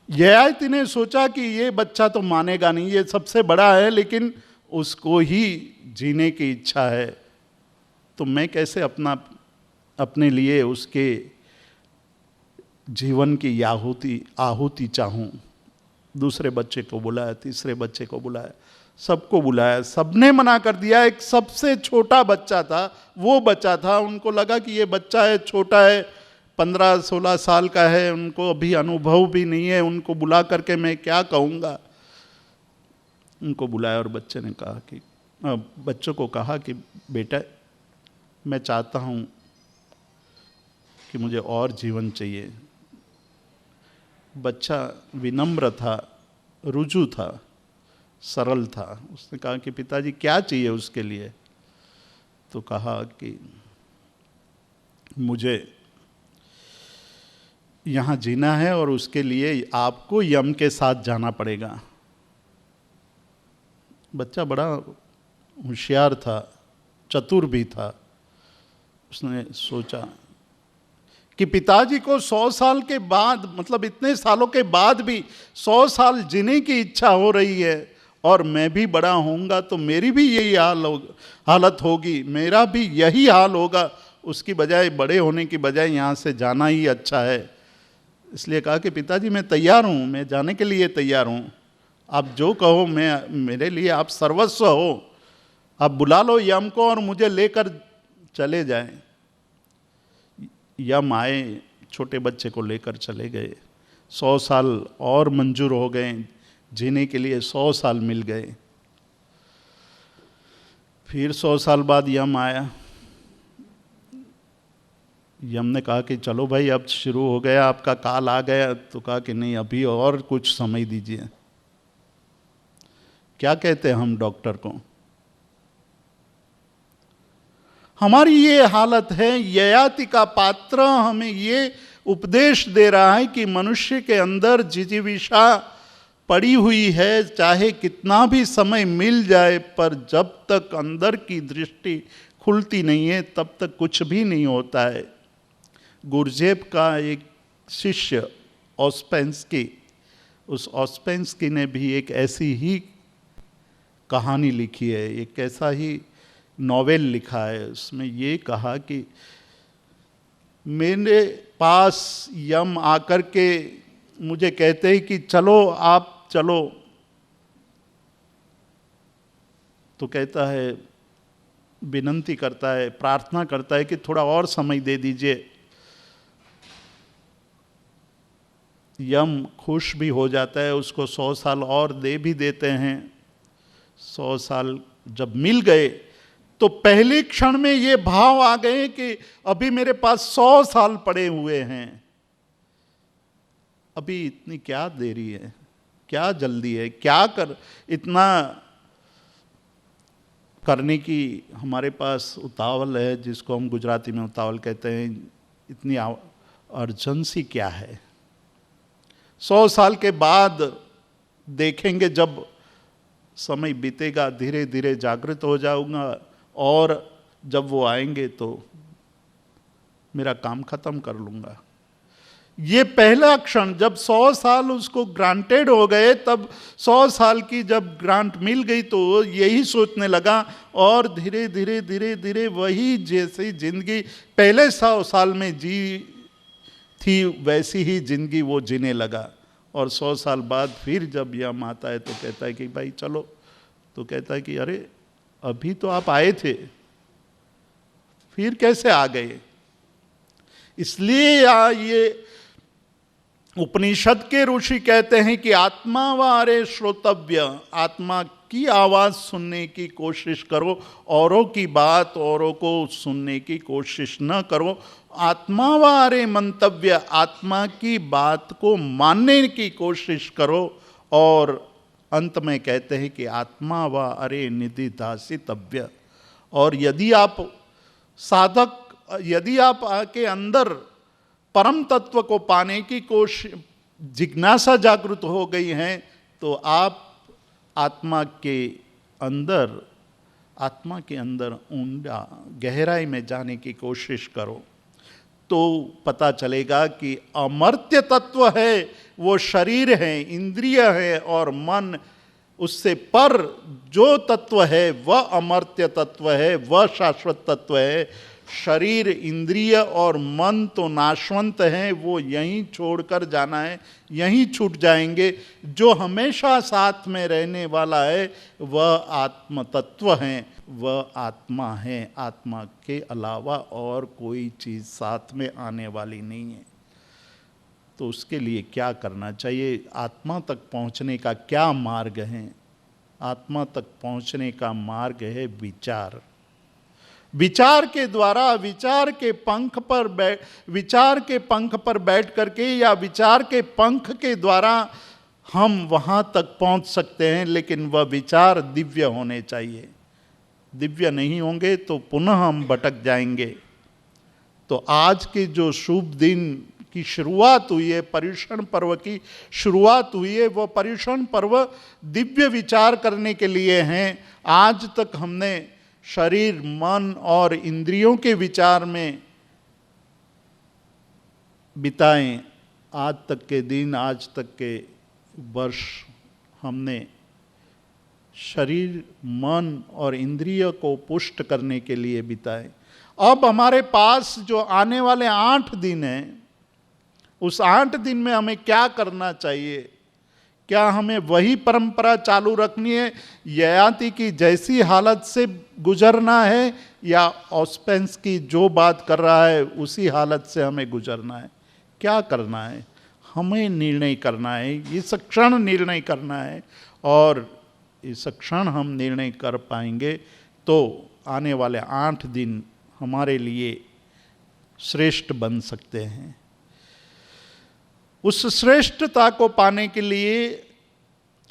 ययाति ने सोचा कि ये बच्चा तो मानेगा नहीं, ये सबसे बड़ा है, लेकिन उसको ही जीने की इच्छा है, तो मैं कैसे अपने लिए उसके जीवन की आहुति चाहूं। दूसरे बच्चे को बुलाया, तीसरे बच्चे को बुलाया, सबको बुलाया, सबने मना कर दिया। एक सबसे छोटा बच्चा था, वो बच्चा था, उनको लगा कि ये बच्चा है, छोटा है, 15-16 साल का है, उनको अभी अनुभव भी नहीं है, उनको बुला करके मैं क्या कहूँगा। उनको बुलाया और बच्चे ने कहा कि बच्चों को कहा कि बेटा, मैं चाहता हूँ कि मुझे और जीवन चाहिए। बच्चा विनम्र था, रुजु था, सरल था। उसने कहा कि पिताजी क्या चाहिए उसके लिए? तो कहा कि मुझे यहाँ जीना है और उसके लिए आपको यम के साथ जाना पड़ेगा। बच्चा बड़ा होशियार था, चतुर भी था। उसने सोचा कि पिताजी को 100 साल के बाद, मतलब इतने सालों के बाद भी 100 साल जीने की इच्छा हो रही है और मैं भी बड़ा होऊंगा तो मेरी भी यही हालत होगी, मेरा भी यही हाल होगा। उसकी बजाय, बड़े होने की बजाय यहाँ से जाना ही अच्छा है। इसलिए कहा कि पिताजी मैं तैयार हूँ, मैं जाने के लिए तैयार हूँ, आप जो कहो, मेरे लिए आप सर्वस्व हो, आप बुला लो यम को और मुझे लेकर चले जाएं। यम आए, छोटे बच्चे को लेकर चले गए। 100 साल और मंजूर हो गए, जीने के लिए 100 साल मिल गए। फिर 100 साल बाद यम आया। यम ने कहा कि चलो भाई, अब शुरू हो गया, आपका काल आ गया। तो कहा कि नहीं, अभी और कुछ समय दीजिए। क्या कहते हैं हम डॉक्टर को? हमारी ये हालत है। ययाति का पात्र हमें ये उपदेश दे रहा है कि मनुष्य के अंदर जिजीविषा पड़ी हुई है, चाहे कितना भी समय मिल जाए, पर जब तक अंदर की दृष्टि खुलती नहीं है तब तक कुछ भी नहीं होता है। गुरजेब का एक शिष्य ऑस्पेंस्की, उस ऑस्पेंस्की ने भी एक ऐसी ही कहानी लिखी है, एक ऐसा ही नॉवेल लिखा है। उसमें ये कहा कि मेरे पास यम आकर के मुझे कहते हैं कि चलो आप चलो, तो कहता है, विनंती करता है, प्रार्थना करता है कि थोड़ा और समय दे दीजिए। यम खुश भी हो जाता है, उसको 100 साल और दे भी देते हैं। 100 साल जब मिल गए तो पहले क्षण में ये भाव आ गए कि अभी मेरे पास 100 साल पड़े हुए हैं, अभी इतनी क्या देरी है, क्या जल्दी है, क्या कर इतना करने की हमारे पास उतावल है, जिसको हम गुजराती में उतावल कहते हैं। इतनी अर्जेंसी क्या है? 100 साल के बाद देखेंगे, जब समय बीतेगा धीरे धीरे जागृत हो जाऊंगा, और जब वो आएंगे तो मेरा काम खत्म कर लूंगा। ये पहला क्षण जब 100 साल उसको ग्रांटेड हो गए, तब 100 साल की जब ग्रांट मिल गई तो यही सोचने लगा, और धीरे धीरे धीरे धीरे वही जैसी जिंदगी पहले 100 साल में जी थी वैसी ही जिंदगी वो जीने लगा। और 100 साल बाद फिर जब यम आता है तो कहता है कि भाई चलो, तो कहता है कि अरे अभी तो आप आए थे, फिर कैसे आ गए? इसलिए ये उपनिषद के ऋषि कहते हैं कि आत्मा वारे श्रोतव्य, आत्मा की आवाज सुनने की कोशिश करो, औरों की बात औरों को सुनने की कोशिश न करो। आत्मा वारे मंतव्य, आत्मा की बात को मानने की कोशिश करो। और अंत में कहते हैं कि आत्मा व अरे निधि दासितव्य। और यदि आप साधक, यदि आप आके अंदर परम तत्व को पाने की कोशिश, जिज्ञासा जागृत हो गई है, तो आप आत्मा के अंदर ऊंडा गहराई में जाने की कोशिश करो, तो पता चलेगा कि अमर्त्य तत्व है वो शरीर है, इंद्रिय है और मन, उससे पर जो तत्व है वह अमर्त्य तत्व है, वह शाश्वत तत्व है। शरीर, इंद्रिय और मन तो नाशवंत हैं, वो यहीं छोड़कर जाना है, यहीं छूट जाएंगे। जो हमेशा साथ में रहने वाला है वह आत्म तत्व है, वह आत्मा है। आत्मा के अलावा और कोई चीज़ साथ में आने वाली नहीं है। तो उसके लिए क्या करना चाहिए? आत्मा तक पहुंचने का क्या मार्ग है? आत्मा तक पहुंचने का मार्ग है विचार। विचार के द्वारा, विचार के पंख पर बैठ करके या विचार के पंख के द्वारा हम वहाँ तक पहुँच सकते हैं, लेकिन वह विचार दिव्य होने चाहिए। दिव्य नहीं होंगे तो पुनः हम भटक जाएंगे। तो आज के जो शुभ दिन की शुरुआत हुई है, पर्युषण पर्व की शुरुआत हुई है, वह पर्युषण पर्व दिव्य विचार करने के लिए हैं। आज तक हमने शरीर, मन और इंद्रियों के विचार में बिताएं। आज तक के दिन, आज तक के वर्ष हमने शरीर, मन और इंद्रिय को पुष्ट करने के लिए बिताए। अब हमारे पास जो आने वाले 8 दिन हैं, उस 8 दिन में हमें क्या करना चाहिए? क्या हमें वही परंपरा चालू रखनी है, ययाति की जैसी हालत से गुजरना है, या ऑस्पेंस्की जो बात कर रहा है उसी हालत से हमें गुजरना है? क्या करना है? हमें निर्णय करना है, इस क्षण निर्णय करना है। और इस क्षण हम निर्णय कर पाएंगे तो आने वाले 8 दिन हमारे लिए श्रेष्ठ बन सकते हैं। उस श्रेष्ठता को पाने के लिए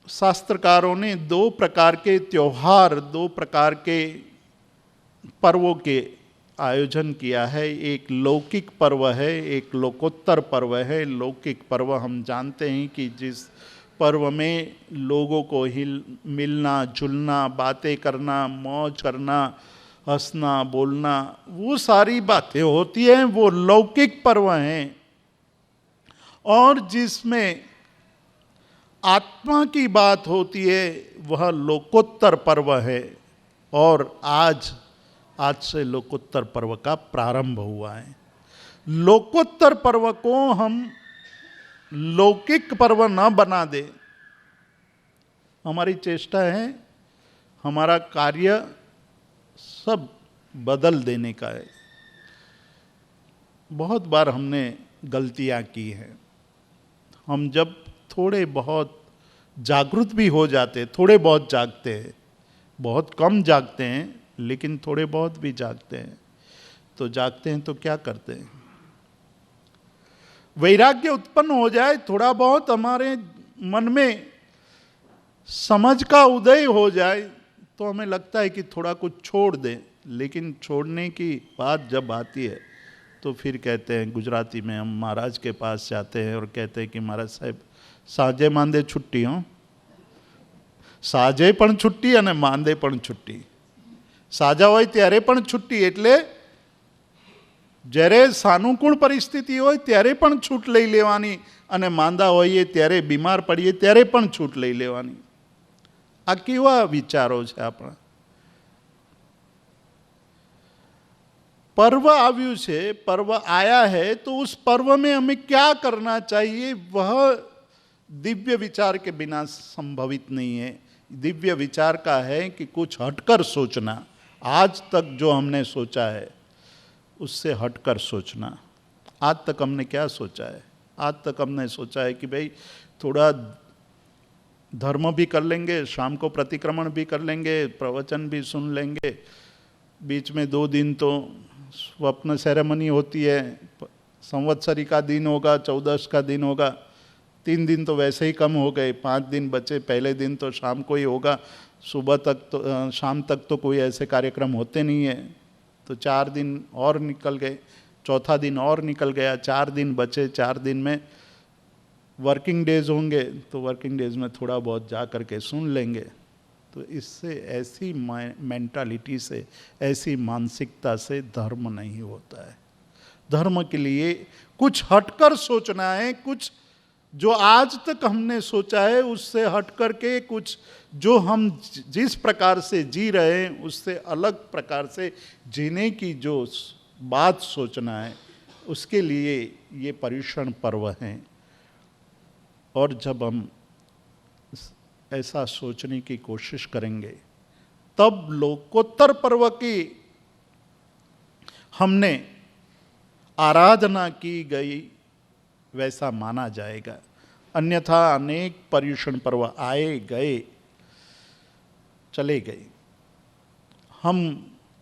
शास्त्रकारों ने 2 प्रकार के त्योहार, 2 प्रकार के पर्वों के आयोजन किया है। एक लौकिक पर्व है, एक लोकोत्तर पर्व है। लौकिक पर्व हम जानते हैं कि जिस पर्व में लोगों को मिलना जुलना, बातें करना, मौज करना हंसना बोलना, वो सारी बातें होती हैं, वो लौकिक पर्व हैं। और जिसमें आत्मा की बात होती है वह लोकोत्तर पर्व है। और आज से लोकोत्तर पर्व का प्रारंभ हुआ है। लोकोत्तर पर्व को हम लौकिक पर्व न बना दे, हमारी चेष्टा है, हमारा कार्य सब बदल देने का है। बहुत बार हमने गलतियां की हैं। हम जब थोड़े बहुत जागृत भी हो जाते, थोड़े बहुत जागते हैं, बहुत कम जागते हैं लेकिन थोड़े बहुत भी जागते हैं, तो जागते हैं तो क्या करते हैं, वैराग्य उत्पन्न हो जाए, थोड़ा बहुत हमारे मन में समझ का उदय हो जाए, तो हमें लगता है कि थोड़ा कुछ छोड़ दें। लेकिन छोड़ने की बात जब आती है तो फिर कहते हैं, गुजराती में हम महाराज के पास जाते हैं और कहते हैं कि महाराज साहब साजे मांदे छुट्टी हो, साजे पण छुट्टी અને માંદે પણ छुट्टी। સાજા હોય ત્યારે પણ છૂટી, એટલે જ્યારે સાનુકૂળ પરિસ્થિતિ હોય ત્યારે પણ છૂટ લઈ લેવાની, અને માંદા હોઈએ ત્યારે, બીમાર પડીએ ત્યારે પણ છૂટ લઈ લેવાની। આ કેવા વિચારો છે આપણા? पर्व આવ્યું છે, पर्व आया है, तो उस पर्व में हमें क्या करना चाहिए वह दिव्य विचार के बिना संभवित नहीं है। दिव्य विचार का है कि कुछ हटकर सोचना, आज तक जो हमने सोचा है उससे हटकर सोचना। आज तक हमने क्या सोचा है? आज तक हमने सोचा है कि भाई थोड़ा धर्म भी कर लेंगे, शाम को प्रतिक्रमण भी कर लेंगे, प्रवचन भी सुन लेंगे, बीच में 2 दिन तो स्वप्न सेरेमनी होती है, संवत्सरी का दिन होगा, 14 का दिन होगा, 3 दिन तो वैसे ही कम हो गए, 5 दिन बचे। पहले दिन तो शाम को ही होगा, सुबह तक तो शाम तक तो कोई ऐसे कार्यक्रम होते नहीं है, तो 4 दिन और निकल गए, चौथा दिन और निकल गया, 4 दिन बचे। 4 दिन में वर्किंग डेज होंगे, तो वर्किंग डेज में थोड़ा बहुत जा कर के सुन लेंगे। तो इससे, ऐसी मेंटालिटी से, ऐसी मानसिकता से धर्म नहीं होता है। धर्म के लिए कुछ हटकर सोचना है, कुछ जो आज तक हमने सोचा है उससे हट करके, कुछ जो हम जिस प्रकार से जी रहे हैं उससे अलग प्रकार से जीने की जो बात सोचना है, उसके लिए ये पर्युषण पर्व हैं। और जब हम ऐसा सोचने की कोशिश करेंगे तब लोकोत्तर पर्व की हमने आराधना की गई वैसा माना जाएगा। अन्यथा अनेक पर्युषण पर्व आए गए, चले गए। हम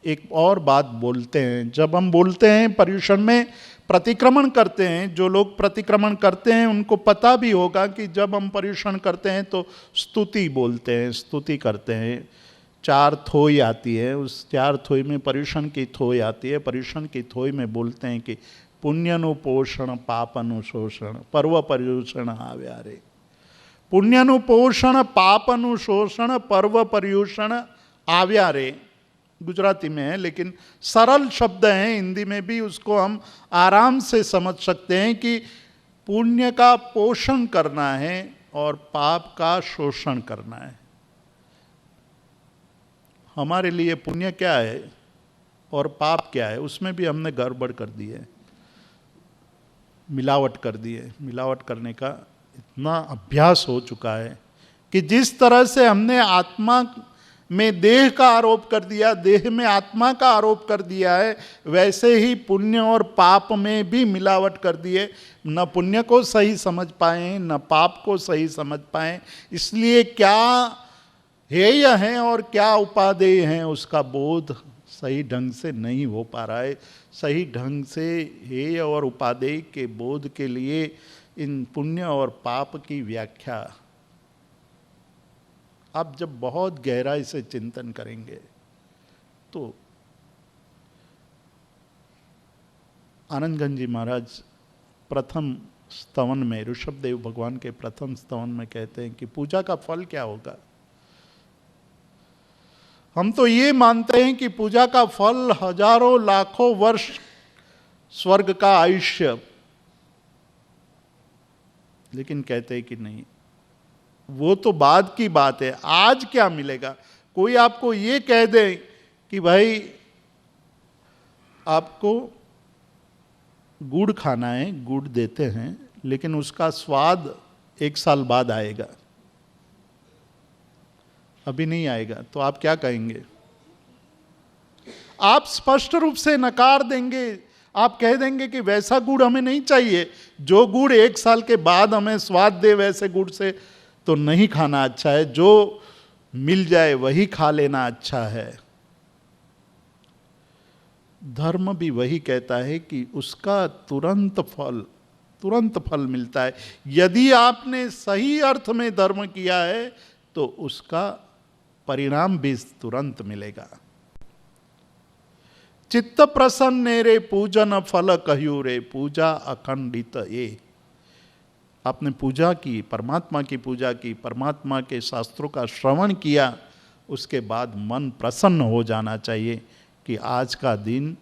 एक और बात बोलते हैं, जब हम बोलते हैं पर्युषण में प्रतिक्रमण करते हैं, जो लोग प्रतिक्रमण करते हैं उनको पता भी होगा कि जब हम पर्युषण करते हैं तो स्तुति बोलते हैं, स्तुति करते हैं। 4 थोई आती है, उस 4 थोई में पर्युषण की थोई आती है। पर्युषण की थोई में बोलते हैं कि पुण्यनुपोषण पापनुशोषण पर्व पर्युषण आव्या रे। पुण्यनुपोषण पापनुशोषण पर्व पर्युषण आव्या रे, गुजराती में है लेकिन सरल शब्द हैं, हिंदी में भी उसको हम आराम से समझ सकते हैं कि पुण्य का पोषण करना है और पाप का शोषण करना है। हमारे लिए पुण्य क्या है और पाप क्या है, उसमें भी हमने गड़बड़ कर दी है, मिलावट कर दी है। मिलावट करने का इतना अभ्यास हो चुका है कि जिस तरह से हमने आत्मा में देह का आरोप कर दिया, देह में आत्मा का आरोप कर दिया है, वैसे ही पुण्य और पाप में भी मिलावट कर दिए। न पुण्य को सही समझ पाए, न पाप को सही समझ पाए। इसलिए क्या हेय है और क्या उपादेय हैं उसका बोध सही ढंग से नहीं हो पा रहा है। सही ढंग से हेय और उपादेय के बोध के लिए इन पुण्य और पाप की व्याख्या आप जब बहुत गहराई से चिंतन करेंगे तो आनंदगंज जी महाराज प्रथम स्तवन में, ऋषभदेव भगवान के प्रथम स्तवन में कहते हैं कि पूजा का फल क्या होगा। हम तो ये मानते हैं कि पूजा का फल हजारों लाखों वर्ष स्वर्ग का आयुष्य, लेकिन कहते हैं कि नहीं, वो तो बाद की बात है, आज क्या मिलेगा। कोई आपको ये कह दे कि भाई आपको गुड़ खाना है, गुड़ देते हैं, लेकिन उसका स्वाद 1 साल बाद आएगा, अभी नहीं आएगा, तो आप क्या कहेंगे? आप स्पष्ट रूप से नकार देंगे। आप कह देंगे कि वैसा गुड़ हमें नहीं चाहिए, जो गुड़ 1 साल के बाद हमें स्वाद दे वैसे गुड़ से तो नहीं खाना अच्छा है, जो मिल जाए वही खा लेना अच्छा है। धर्म भी वही कहता है कि उसका तुरंत फल मिलता है। यदि आपने सही अर्थ में धर्म किया है तो उसका परिणाम भी तुरंत मिलेगा। चित्त प्रसन्न रे पूजन फल कहू रे, पूजा अखंडित ये। आपने पूजा की, परमात्मा की पूजा की, परमात्मा के शास्त्रों का श्रवण किया, उसके बाद मन प्रसन्न हो जाना चाहिए कि आज का दिन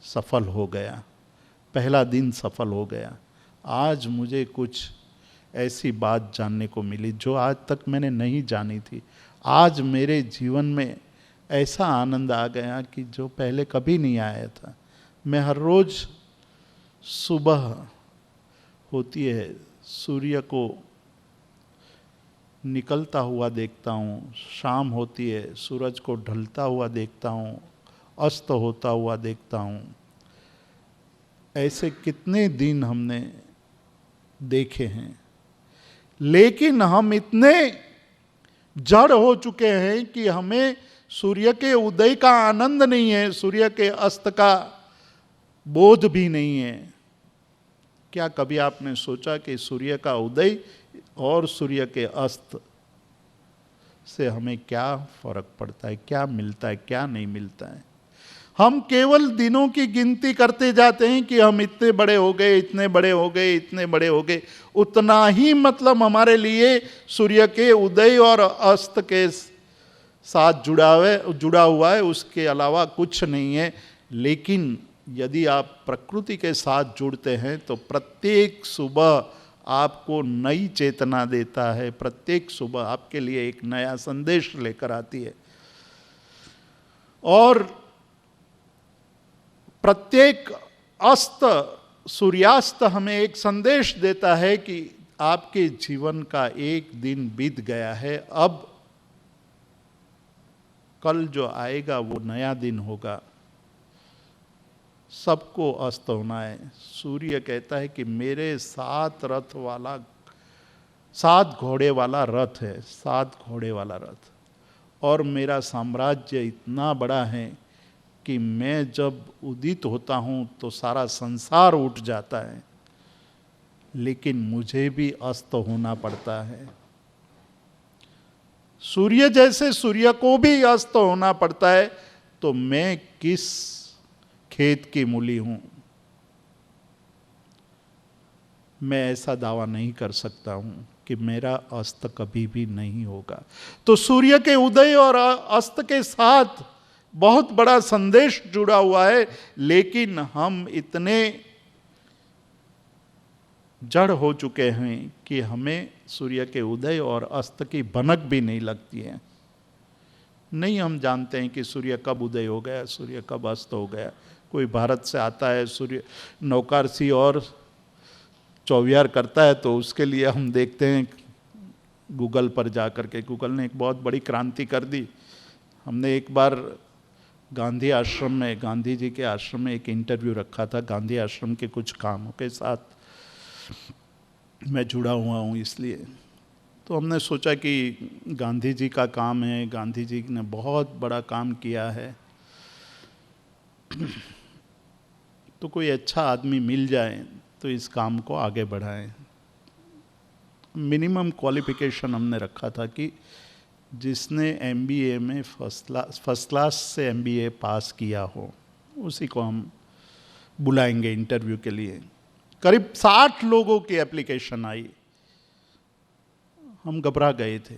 सफल हो गया, पहला दिन सफल हो गया। आज मुझे कुछ ऐसी बात जानने को मिली जो आज तक मैंने नहीं जानी थी। आज मेरे जीवन में ऐसा आनंद आ गया कि जो पहले कभी नहीं आया था। मैं हर रोज सुबह होती है, सूर्य को निकलता हुआ देखता हूँ, शाम होती है, सूरज को ढलता हुआ देखता हूँ, अस्त होता हुआ देखता हूँ। ऐसे कितने दिन हमने देखे हैं, लेकिन हम इतने जड़ हो चुके हैं कि हमें सूर्य के उदय का आनंद नहीं है, सूर्य के अस्त का बोध भी नहीं है। क्या कभी आपने सोचा कि सूर्य का उदय और सूर्य के अस्त से हमें क्या फर्क पड़ता है, क्या मिलता है, क्या नहीं मिलता है? हम केवल दिनों की गिनती करते जाते हैं कि हम इतने बड़े हो गए, इतने बड़े हो गए, इतने बड़े हो गए। उतना ही मतलब हमारे लिए सूर्य के उदय और अस्त के साथ जुड़ा हुआ है, उसके अलावा कुछ नहीं है। लेकिन यदि आप प्रकृति के साथ जुड़ते हैं तो प्रत्येक सुबह आपको नई चेतना देता है, प्रत्येक सुबह आपके लिए एक नया संदेश लेकर आती है, और प्रत्येक अस्त सूर्यास्त हमें एक संदेश देता है कि आपके जीवन का एक दिन बीत गया है, अब कल जो आएगा वो नया दिन होगा। सबको अस्त होना है। सूर्य कहता है कि मेरे 7 घोड़े वाला रथ है, 7 घोड़े वाला रथ, और मेरा साम्राज्य इतना बड़ा है कि मैं जब उदित होता हूँ तो सारा संसार उठ जाता है, लेकिन मुझे भी अस्त होना पड़ता है। सूर्य जैसे सूर्य को भी अस्त होना पड़ता है, तो मैं किस खेत की मूली हूं? मैं ऐसा दावा नहीं कर सकता हूं कि मेरा अस्त कभी भी नहीं होगा। तो सूर्य के उदय और अस्त के साथ बहुत बड़ा संदेश जुड़ा हुआ है, लेकिन हम इतने जड़ हो चुके हैं कि हमें सूर्य के उदय और अस्त की भनक भी नहीं लगती है। नहीं हम जानते हैं कि सूर्य कब उदय हो गया, सूर्य कब अस्त हो गया। कोई भारत से आता है, सूर्य नौकारसी और चौवियार करता है, तो उसके लिए हम देखते हैं गूगल पर जा कर के। गूगल ने एक बहुत बड़ी क्रांति कर दी। हमने एक बार गांधी आश्रम में, गांधी जी के आश्रम में एक इंटरव्यू रखा था। गांधी आश्रम के कुछ कामों के साथ मैं जुड़ा हुआ हूँ, इसलिए तो हमने सोचा कि गांधी जी का काम है, गांधी जी ने बहुत बड़ा काम किया है, तो कोई अच्छा आदमी मिल जाए तो इस काम को आगे बढ़ाएं। मिनिमम क्वालिफिकेशन हमने रखा था कि जिसने एमबीए में फर्स्ट क्लास से एमबीए पास किया हो, उसी को हम बुलाएंगे इंटरव्यू के लिए। करीब 60 लोगों की एप्लीकेशन आई। हम घबरा गए थे,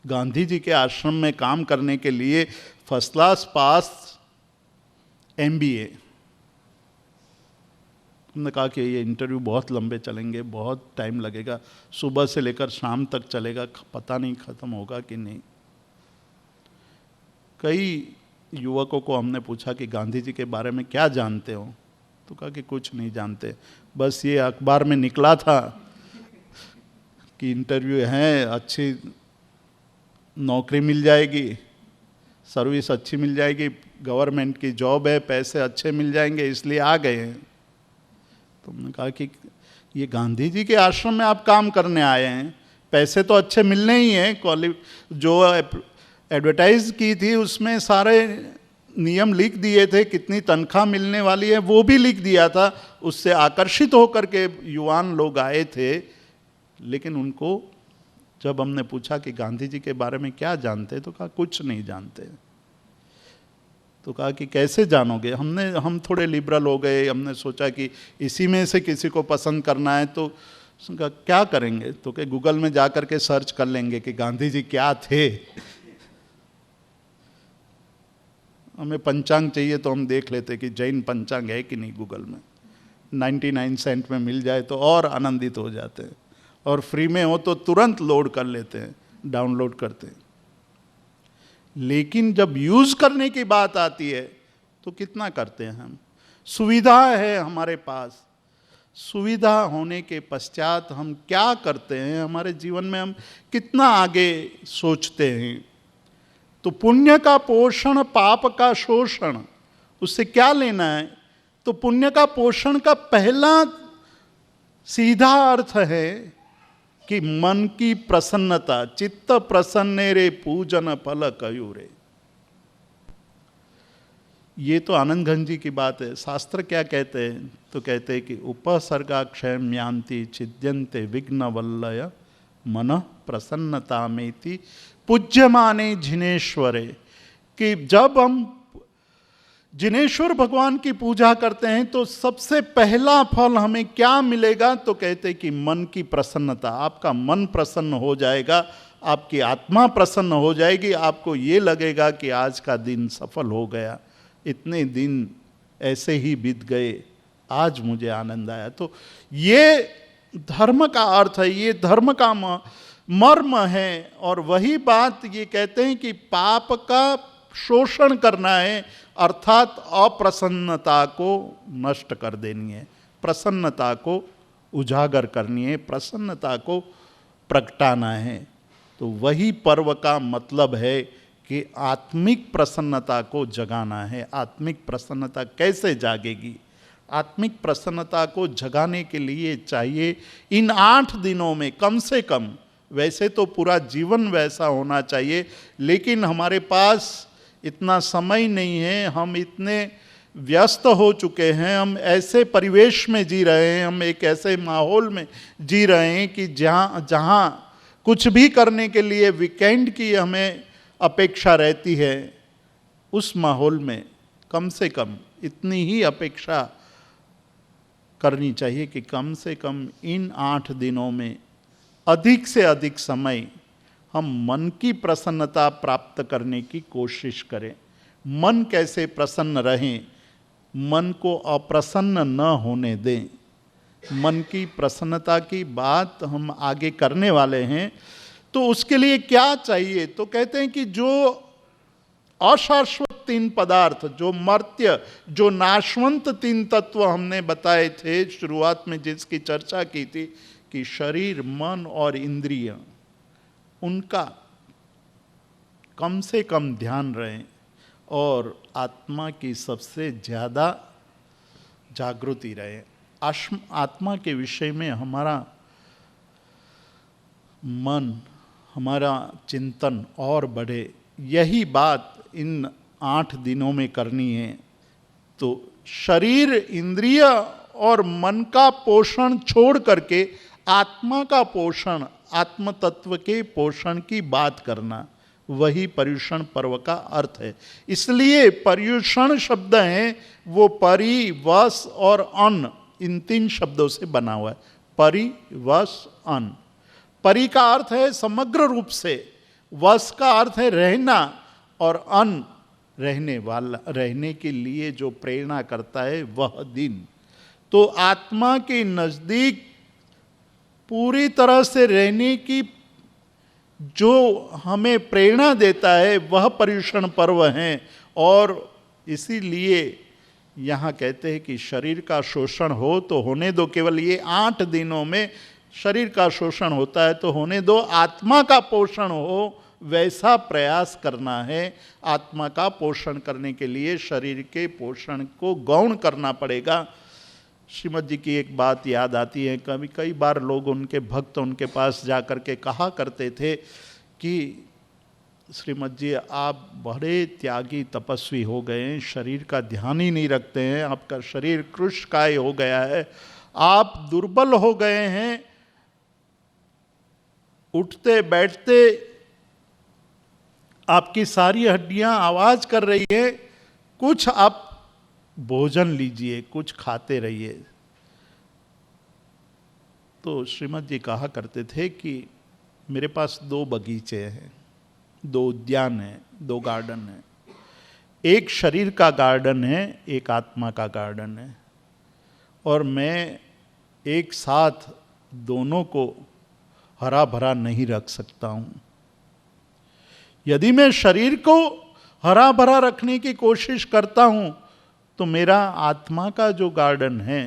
गांधी जी के आश्रम में काम करने के लिए फर्स्ट क्लास पास MBA। हमने कहा कि ये इंटरव्यू बहुत लंबे चलेंगे, बहुत टाइम लगेगा, सुबह से लेकर शाम तक चलेगा, पता नहीं खत्म होगा कि नहीं। कई युवकों को हमने पूछा कि गांधी जी के बारे में क्या जानते हो, तो कहा कि कुछ नहीं जानते, बस ये अखबार में निकला था कि इंटरव्यू है, अच्छी नौकरी मिल जाएगी, सर्विस अच्छी मिल जाएगी, गवर्नमेंट की जॉब है, पैसे अच्छे मिल जाएंगे, इसलिए आ गए हैं। तो हमने कहा कि ये गांधी जी के आश्रम में आप काम करने आए हैं, पैसे तो अच्छे मिलने ही हैं, जो एडवर्टाइज की थी उसमें सारे नियम लिख दिए थे, कितनी तनख्वाह मिलने वाली है वो भी लिख दिया था, उससे आकर्षित होकर के युवान लोग आए थे। लेकिन उनको जब हमने पूछा कि गांधी जी के बारे में क्या जानते, तो कहा कुछ नहीं जानते। तो कहा कि कैसे जानोगे, हम थोड़े लिबरल हो गए, हमने सोचा कि इसी में से किसी को पसंद करना है, तो कहा क्या करेंगे, तो कि गूगल में जा कर के सर्च कर लेंगे कि गांधी जी क्या थे। हमें पंचांग चाहिए तो हम देख लेते कि जैन पंचांग है कि नहीं गूगल में, 99 सेंट में मिल जाए तो और आनंदित हो जाते हैं, और फ्री में हो तो तुरंत लोड कर लेते हैं, डाउनलोड करते हैं। लेकिन जब यूज करने की बात आती है तो कितना करते हैं हम। सुविधा है हमारे पास, सुविधा होने के पश्चात हम क्या करते हैं, हमारे जीवन में हम कितना आगे सोचते हैं। तो पुण्य का पोषण पाप का शोषण, उससे क्या लेना है। तो पुण्य का पोषण का पहला सीधा अर्थ है कि मन की प्रसन्नता, चित्त प्रसन्ने रे पूजन फल कयूरे। ये तो आनंद घन जी की बात है। शास्त्र क्या कहते हैं, तो कहते हैं कि उपसर्गाक्षयम यान्ति छिद्यन्ते विघ्न वल्लय मन प्रसन्नता मेति पूज्यमाने जिनेश्वरे। कि जब हम जिनेश्वर भगवान की पूजा करते हैं तो सबसे पहला फल हमें क्या मिलेगा, तो कहते हैं कि मन की प्रसन्नता। आपका मन प्रसन्न हो जाएगा, आपकी आत्मा प्रसन्न हो जाएगी, आपको ये लगेगा कि आज का दिन सफल हो गया, इतने दिन ऐसे ही बीत गए, आज मुझे आनंद आया। तो ये धर्म का अर्थ है, ये धर्म का मर्म है। और वही बात ये कहते हैं कि पाप का शोषण करना है, अर्थात अप्रसन्नता को नष्ट कर देनी है, प्रसन्नता को उजागर करनी है, प्रसन्नता को प्रगटाना है। तो वही पर्व का मतलब है कि आत्मिक प्रसन्नता को जगाना है। आत्मिक प्रसन्नता कैसे जागेगी, आत्मिक प्रसन्नता को जगाने के लिए चाहिए इन 8 दिनों में कम से कम, वैसे तो पूरा जीवन वैसा होना चाहिए, लेकिन हमारे पास इतना समय नहीं है, हम इतने व्यस्त हो चुके हैं, हम ऐसे परिवेश में जी रहे हैं, हम एक ऐसे माहौल में जी रहे हैं कि जहाँ कुछ भी करने के लिए वीकेंड की हमें अपेक्षा रहती है। उस माहौल में कम से कम इतनी ही अपेक्षा करनी चाहिए कि कम से कम इन 8 दिनों में अधिक से अधिक समय हम मन की प्रसन्नता प्राप्त करने की कोशिश करें। मन कैसे प्रसन्न रहे, मन को अप्रसन्न न होने दें। मन की प्रसन्नता की बात हम आगे करने वाले हैं। तो उसके लिए क्या चाहिए, तो कहते हैं कि जो अशाश्वत 3 पदार्थ, जो मर्त्य, जो नाशवंत 3 तत्व हमने बताए थे शुरुआत में, जिसकी चर्चा की थी कि शरीर, मन और इंद्रिय, उनका कम से कम ध्यान रहे और आत्मा की सबसे ज़्यादा जागृति रहे। आत्मा के विषय में हमारा मन, हमारा चिंतन और बढ़े, यही बात इन 8 दिनों में करनी है। तो शरीर, इंद्रिय और मन का पोषण छोड़ करके आत्मा का पोषण, आत्म तत्व के पोषण की बात करना, वही पर्युषण पर्व का अर्थ है। इसलिए पर्युषण शब्द है वो परि, वस और अन्न, इन 3 शब्दों से बना हुआ है। परि, वस, अन्न। परि का अर्थ है समग्र रूप से, वस का अर्थ है रहना, और अन रहने वाला, रहने के लिए जो प्रेरणा करता है वह दिन। तो आत्मा के नजदीक पूरी तरह से रहने की जो हमें प्रेरणा देता है वह पर्युषण पर्व है। और इसीलिए यहाँ कहते हैं कि शरीर का शोषण हो तो होने दो, केवल ये 8 दिनों में शरीर का शोषण होता है तो होने दो, आत्मा का पोषण हो वैसा प्रयास करना है। आत्मा का पोषण करने के लिए शरीर के पोषण को गौण करना पड़ेगा। श्रीमद जी की एक बात याद आती है, कई बार लोग, उनके भक्त उनके पास जा कर के कहा करते थे कि श्रीमद जी आप बड़े त्यागी तपस्वी हो गए हैं, शरीर का ध्यान ही नहीं रखते हैं, आपका शरीर कृशकाय हो गया है, आप दुर्बल हो गए हैं, उठते बैठते आपकी सारी हड्डियां आवाज कर रही है, कुछ आप भोजन लीजिए, कुछ खाते रहिए। तो श्रीमद जी कहा करते थे कि मेरे पास 2 बगीचे हैं, 2 उद्यान हैं, 2 गार्डन हैं, एक शरीर का गार्डन है, एक आत्मा का गार्डन है, और मैं एक साथ दोनों को हरा भरा नहीं रख सकता हूं। यदि मैं शरीर को हरा भरा रखने की कोशिश करता हूं तो मेरा आत्मा का जो गार्डन है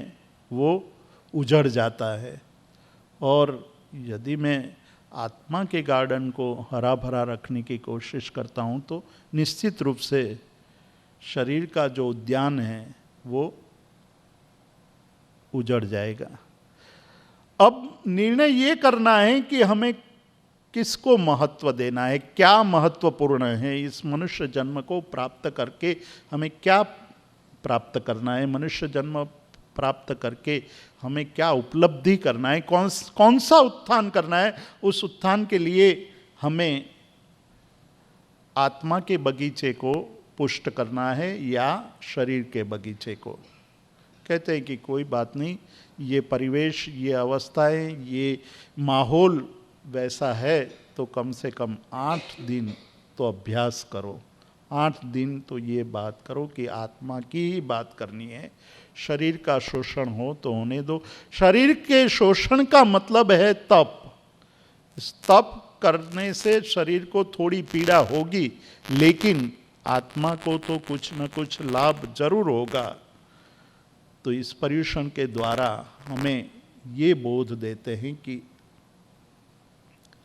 वो उजड़ जाता है, और यदि मैं आत्मा के गार्डन को हरा भरा रखने की कोशिश करता हूं तो निश्चित रूप से शरीर का जो उद्यान है वो उजड़ जाएगा। अब निर्णय ये करना है कि हमें किसको महत्व देना है, क्या महत्वपूर्ण है, इस मनुष्य जन्म को प्राप्त करके हमें क्या प्राप्त करना है, मनुष्य जन्म प्राप्त करके हमें क्या उपलब्धि करना है, कौन सा उत्थान करना है। उस उत्थान के लिए हमें आत्मा के बगीचे को पुष्ट करना है या शरीर के बगीचे को। कहते हैं कि कोई बात नहीं, ये परिवेश, ये अवस्थाएं, ये माहौल वैसा है तो कम से कम 8 दिन तो अभ्यास करो, 8 दिन तो ये बात करो कि आत्मा की ही बात करनी है। शरीर का शोषण हो तो होने दो। शरीर के शोषण का मतलब है तप। इस तप करने से शरीर को थोड़ी पीड़ा होगी, लेकिन आत्मा को तो कुछ न कुछ लाभ जरूर होगा। तो इस पर्युषण के द्वारा हमें ये बोध देते हैं कि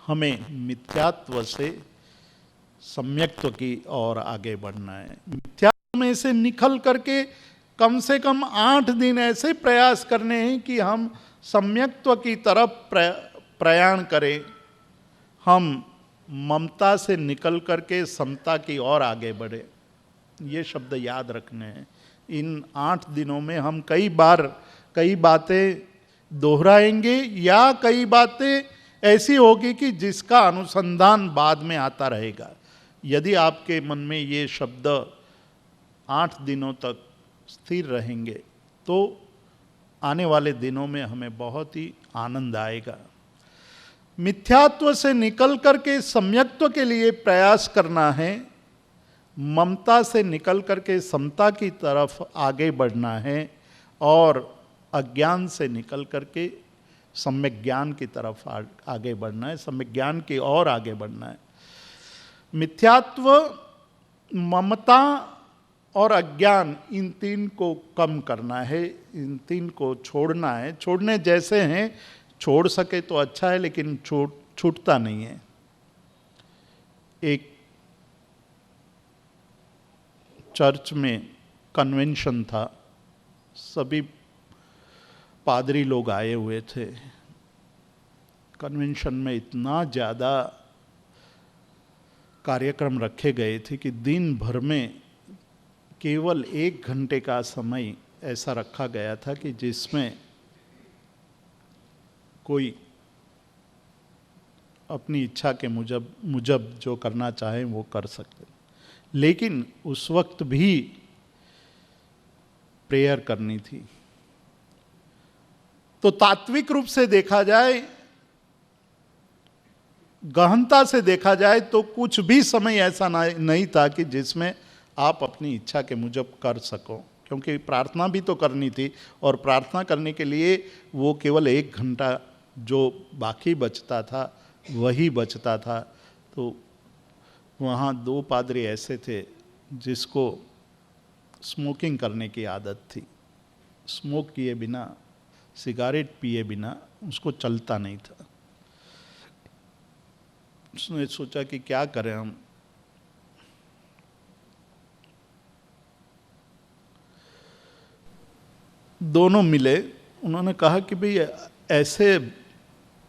हमें मिथ्यात्व से सम्यक्त्व की ओर आगे बढ़ना है। मिथ्यात्व में से निकल करके कम से कम 8 दिन ऐसे प्रयास करने हैं कि हम सम्यक्त्व की तरफ प्रयाण करें, हम ममता से निकल करके समता की ओर आगे बढ़े। ये शब्द याद रखने हैं। इन 8 दिनों में हम कई बातें दोहराएंगे या कई बातें ऐसी होगी कि जिसका अनुसंधान बाद में आता रहेगा। यदि आपके मन में ये शब्द 8 दिनों तक स्थिर रहेंगे तो आने वाले दिनों में हमें बहुत ही आनंद आएगा। मिथ्यात्व से निकल करके सम्यक्त्व के लिए प्रयास करना है, ममता से निकल करके समता की तरफ आगे बढ़ना है, और अज्ञान से निकल करके सम्यक ज्ञान की तरफ आगे बढ़ना है, सम्यक ज्ञान की ओर आगे बढ़ना है। मिथ्यात्व, ममता और अज्ञान, इन 3 को कम करना है, इन 3 को छोड़ना है। छोड़ने जैसे हैं, छोड़ सके तो अच्छा है, लेकिन छूटता नहीं है। एक चर्च में कन्वेंशन था, सभी पादरी लोग आए हुए थे। कन्वेंशन में इतना ज़्यादा कार्यक्रम रखे गए थे कि दिन भर में केवल 1 घंटे का समय ऐसा रखा गया था कि जिसमें कोई अपनी इच्छा के मुजब जो करना चाहे वो कर सकते। लेकिन उस वक्त भी प्रेयर करनी थी। तो तात्विक रूप से देखा जाए, गहनता से देखा जाए तो कुछ भी समय ऐसा नहीं था कि जिसमें आप अपनी इच्छा के मुजब कर सको, क्योंकि प्रार्थना भी तो करनी थी, और प्रार्थना करने के लिए वो केवल 1 घंटा जो बाकी बचता था वही बचता था। तो वहाँ 2 पादरी ऐसे थे जिसको स्मोकिंग करने की आदत थी। स्मोक किए बिना, सिगारेट पिए बिना उसको चलता नहीं था। उसने सोचा कि क्या करें हम। दोनों मिले, उन्होंने कहा कि भाई ऐसे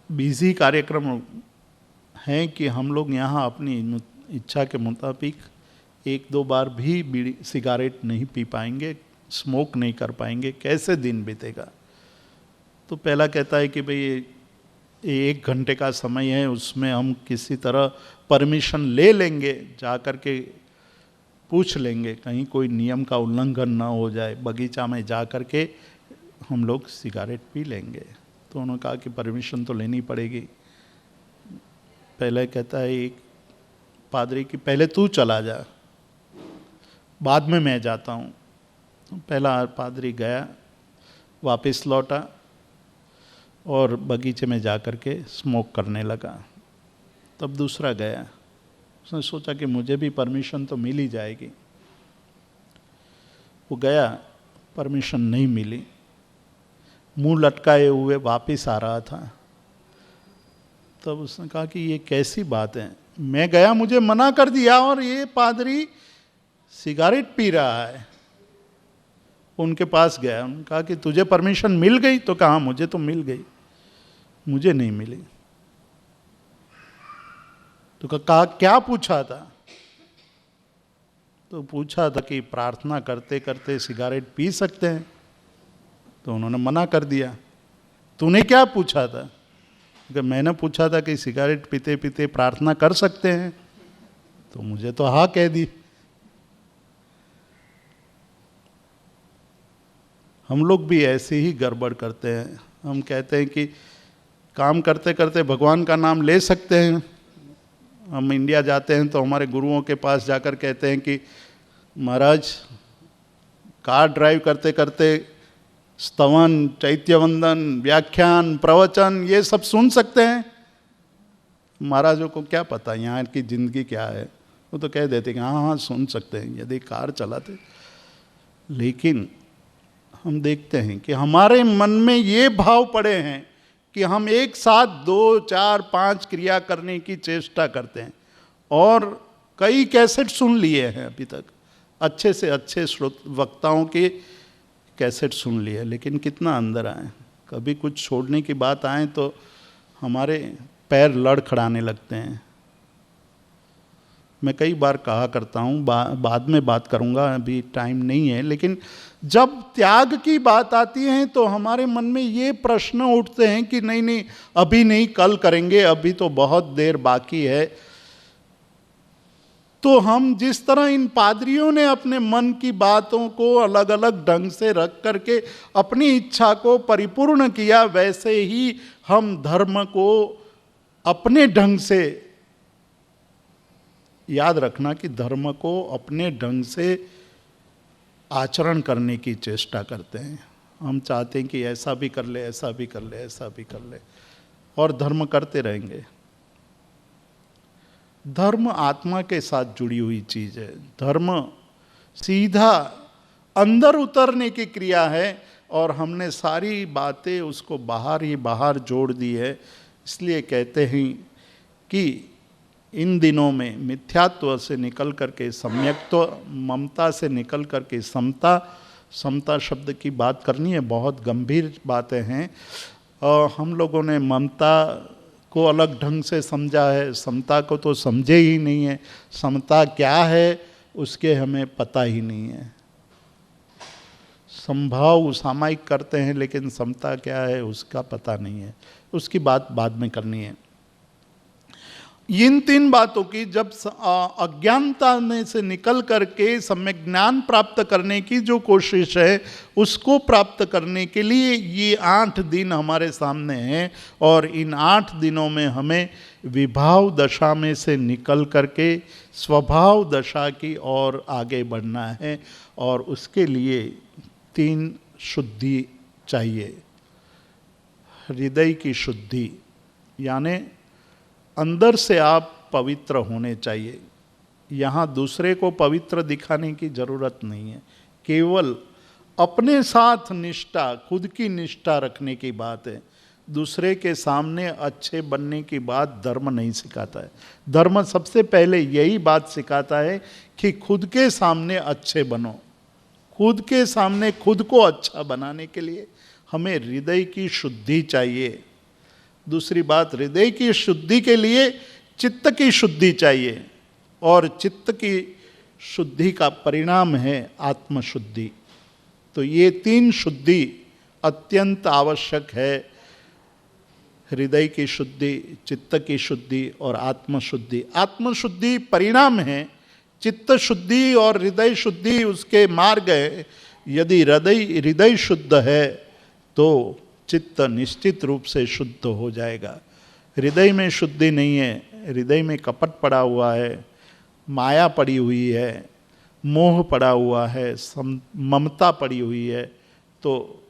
बिजी कार्यक्रम हैं कि हम लोग यहाँ अपनी इच्छा के मुताबिक 1-2 बार भी बीड़ी सिगारेट नहीं पी पाएंगे, स्मोक नहीं कर पाएंगे, कैसे दिन बीतेगा। तो पहला कहता है कि भाई ये 1 घंटे का समय है, उसमें हम किसी तरह परमिशन ले लेंगे, जा कर के पूछ लेंगे कहीं कोई नियम का उल्लंघन ना हो जाए, बगीचा में जा कर के हम लोग सिगारेट पी लेंगे। तो उन्होंने कहा कि परमिशन तो लेनी पड़ेगी। पहले कहता है एक पादरी कि पहले तू चला जा, बाद में मैं जाता हूँ। तो पहला पादरी गया, वापस लौटा और बगीचे में जा कर के स्मोक करने लगा। तब दूसरा गया, उसने सोचा कि मुझे भी परमिशन तो मिल ही जाएगी। वो गया, परमिशन नहीं मिली, मुंह लटकाए हुए वापस आ रहा था। तब उसने कहा कि ये कैसी बात है, मैं गया, मुझे मना कर दिया और ये पादरी सिगारेट पी रहा है। उनके पास गया, उन्होंने कहा कि तुझे परमिशन मिल गई? तो कहा मुझे तो मिल गई, मुझे नहीं मिली। तो कहा क्या पूछा था? तो पूछा था कि प्रार्थना करते करते सिगारेट पी सकते हैं? तो उन्होंने मना कर दिया। तूने क्या पूछा था? कि मैंने पूछा था कि सिगारेट पीते पीते प्रार्थना कर सकते हैं, तो मुझे तो हाँ कह दी। हम लोग भी ऐसे ही गड़बड़ करते हैं। हम कहते हैं कि काम करते करते भगवान का नाम ले सकते हैं। हम इंडिया जाते हैं तो हमारे गुरुओं के पास जाकर कहते हैं कि महाराज कार ड्राइव करते करते स्तवन, चैत्यवंदन, व्याख्यान, प्रवचन ये सब सुन सकते हैं। महाराजों को क्या पता यहाँ की ज़िंदगी क्या है, वो तो कह देते कि हाँ हाँ सुन सकते हैं यदि कार चलाते। लेकिन हम देखते हैं कि हमारे मन में ये भाव पड़े हैं कि हम एक साथ 2, 4, 5 क्रिया करने की चेष्टा करते हैं, और कई कैसेट सुन लिए हैं अभी तक, अच्छे से अच्छे वक्ताओं के कैसेट सुन लिए, लेकिन कितना अंदर आए। कभी कुछ छोड़ने की बात आए तो हमारे पैर लड़खड़ाने लगते हैं। मैं कई बार कहा करता हूँ, बाद में बात करूँगा, अभी टाइम नहीं है, लेकिन जब त्याग की बात आती है तो हमारे मन में ये प्रश्न उठते हैं कि नहीं नहीं अभी नहीं, कल करेंगे, अभी तो बहुत देर बाकी है। तो हम जिस तरह इन पादरियों ने अपने मन की बातों को अलग अलग ढंग से रख करके अपनी इच्छा को परिपूर्ण किया, वैसे ही हम धर्म को अपने ढंग से, याद रखना कि धर्म को अपने ढंग से आचरण करने की चेष्टा करते हैं। हम चाहते हैं कि ऐसा भी कर ले, ऐसा भी कर ले, ऐसा भी कर ले, और धर्म करते रहेंगे। धर्म आत्मा के साथ जुड़ी हुई चीज है। धर्म सीधा अंदर उतरने की क्रिया है, और हमने सारी बातें उसको बाहर ही बाहर जोड़ दी है। इसलिए कहते हैं कि इन दिनों में मिथ्यात्व से निकल करके सम्यक्त्व, ममता से निकल करके समता, समता शब्द की बात करनी है, बहुत गंभीर बातें हैं। और हम लोगों ने ममता को अलग ढंग से समझा है, समता को तो समझे ही नहीं है। समता क्या है उसके हमें पता ही नहीं है। संभाव सामायिक करते हैं, लेकिन समता क्या है उसका पता नहीं है। उसकी बात बाद में करनी है। इन तीन बातों की जब अज्ञानता में से निकल करके सम्यक ज्ञान प्राप्त करने की जो कोशिश है, उसको प्राप्त करने के लिए ये 8 दिन हमारे सामने हैं। और इन 8 दिनों में हमें विभाव दशा में से निकल करके स्वभाव दशा की ओर आगे बढ़ना है। और उसके लिए 3 शुद्धि चाहिए। हृदय की शुद्धि, यानी अंदर से आप पवित्र होने चाहिए। यहाँ दूसरे को पवित्र दिखाने की जरूरत नहीं है, केवल अपने साथ निष्ठा, खुद की निष्ठा रखने की बात है। दूसरे के सामने अच्छे बनने की बात धर्म नहीं सिखाता है। धर्म सबसे पहले यही बात सिखाता है कि खुद के सामने अच्छे बनो। खुद के सामने खुद को अच्छा बनाने के लिए हमें हृदय की शुद्धि चाहिए। दूसरी बात, हृदय की शुद्धि के लिए चित्त की शुद्धि चाहिए, और चित्त की शुद्धि का परिणाम है आत्मशुद्धि। तो ये 3 शुद्धि अत्यंत आवश्यक है। हृदय की शुद्धि, चित्त की शुद्धि और आत्मशुद्धि। आत्मशुद्धि परिणाम है, चित्त शुद्धि और हृदय शुद्धि उसके मार्ग है। यदि हृदय शुद्ध है तो चित्त निश्चित रूप से शुद्ध हो जाएगा। हृदय में शुद्धि नहीं है, हृदय में कपट पड़ा हुआ है, माया पड़ी हुई है, मोह पड़ा हुआ है, ममता पड़ी हुई है, तो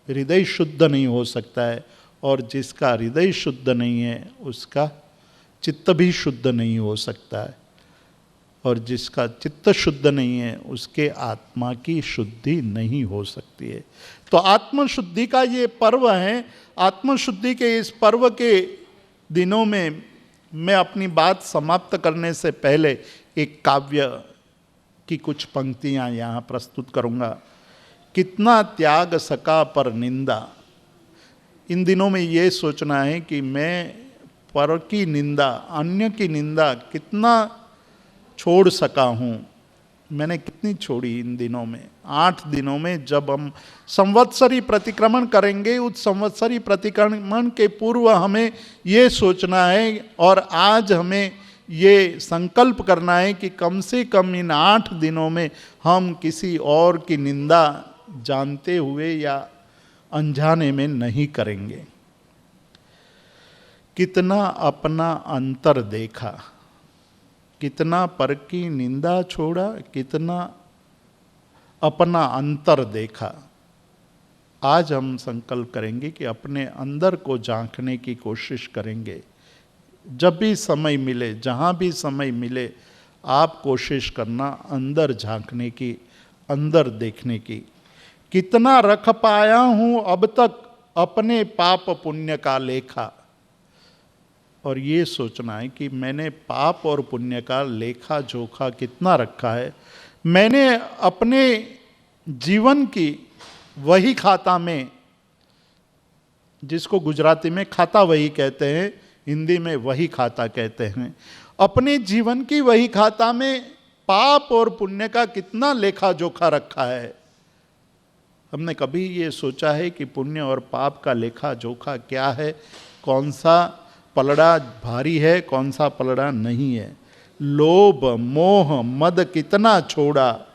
हृदय शुद्ध नहीं हो सकता है। और जिसका हृदय शुद्ध नहीं है उसका चित्त भी शुद्ध नहीं हो सकता है, और जिसका चित्त शुद्ध नहीं है उसके आत्मा की शुद्धि नहीं हो सकती है। तो आत्मशुद्धि का ये पर्व है। आत्मशुद्धि के इस पर्व के दिनों में मैं अपनी बात समाप्त करने से पहले एक काव्य की कुछ पंक्तियां यहाँ प्रस्तुत करूँगा। कितना त्याग सका पर निंदा। इन दिनों में ये सोचना है कि मैं पर की निंदा, अन्य की निंदा कितना छोड़ सका हूँ। मैंने कितनी छोड़ी इन दिनों में। 8 दिनों में जब हम संवत्सरी प्रतिक्रमण करेंगे, उस संवत्सरी प्रतिक्रमण के पूर्व हमें ये सोचना है और आज हमें ये संकल्प करना है कि कम से कम इन 8 दिनों में हम किसी और की निंदा जानते हुए या अनजाने में नहीं करेंगे। कितना अपना अंतर देखा, कितना पर की निंदा छोड़ा, कितना अपना अंतर देखा। आज हम संकल्प करेंगे कि अपने अंदर को झांकने की कोशिश करेंगे। जब भी समय मिले, जहाँ भी समय मिले, आप कोशिश करना अंदर झांकने की, अंदर देखने की। कितना रख पाया हूँ अब तक अपने पाप पुण्य का लेखा। और ये सोचना है कि मैंने पाप और पुण्य का लेखा जोखा कितना रखा है। मैंने अपने जीवन की वही खाता में, जिसको गुजराती में खाता वही कहते हैं, हिंदी में वही खाता कहते हैं, अपने जीवन की वही खाता में पाप और पुण्य का कितना लेखा जोखा रखा है। हमने कभी ये सोचा है कि पुण्य और पाप का लेखा जोखा क्या है, कौन सा पलड़ा भारी है, कौन सा पलड़ा नहीं है। लोभ मोह मद कितना छोड़ा,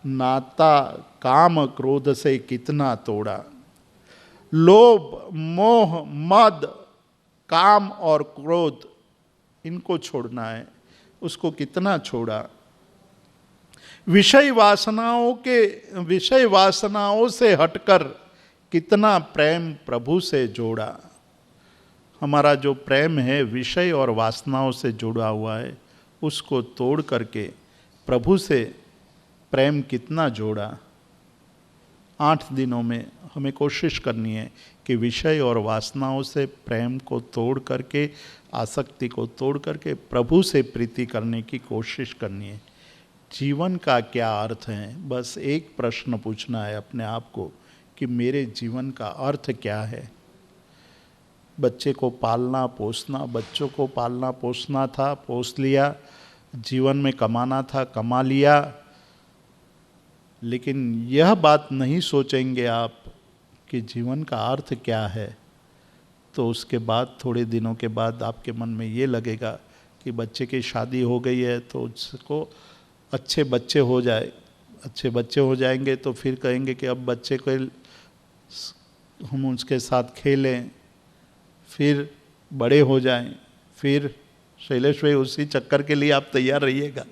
नाता काम क्रोध से कितना तोड़ा। लोभ मोह मद काम और क्रोध, इनको छोड़ना है, उसको कितना छोड़ा। विषय वासनाओं से हटकर कितना प्रेम प्रभु से जोड़ा। हमारा जो प्रेम है विषय और वासनाओं से जुड़ा हुआ है, उसको तोड़ करके प्रभु से प्रेम कितना जोड़ा। 8 दिनों में हमें कोशिश करनी है कि विषय और वासनाओं से प्रेम को तोड़ करके, आसक्ति को तोड़ करके प्रभु से प्रीति करने की कोशिश करनी है। जीवन का क्या अर्थ है, बस एक प्रश्न पूछना है अपने आप को कि मेरे जीवन का अर्थ क्या है। बच्चे को पालना पोसना, बच्चों को पालना पोसना था, पोस लिया। जीवन में कमाना था, कमा लिया। लेकिन यह बात नहीं सोचेंगे आप कि जीवन का अर्थ क्या है। तो उसके बाद थोड़े दिनों के बाद आपके मन में ये लगेगा कि बच्चे की शादी हो गई है तो उसको अच्छे बच्चे हो जाए, अच्छे बच्चे हो जाएंगे तो फिर कहेंगे कि अब बच्चे को हम उसके साथ खेलें, फिर बड़े हो जाएं, फिर शैलेश भाई उसी चक्कर के लिए आप तैयार रहिएगा।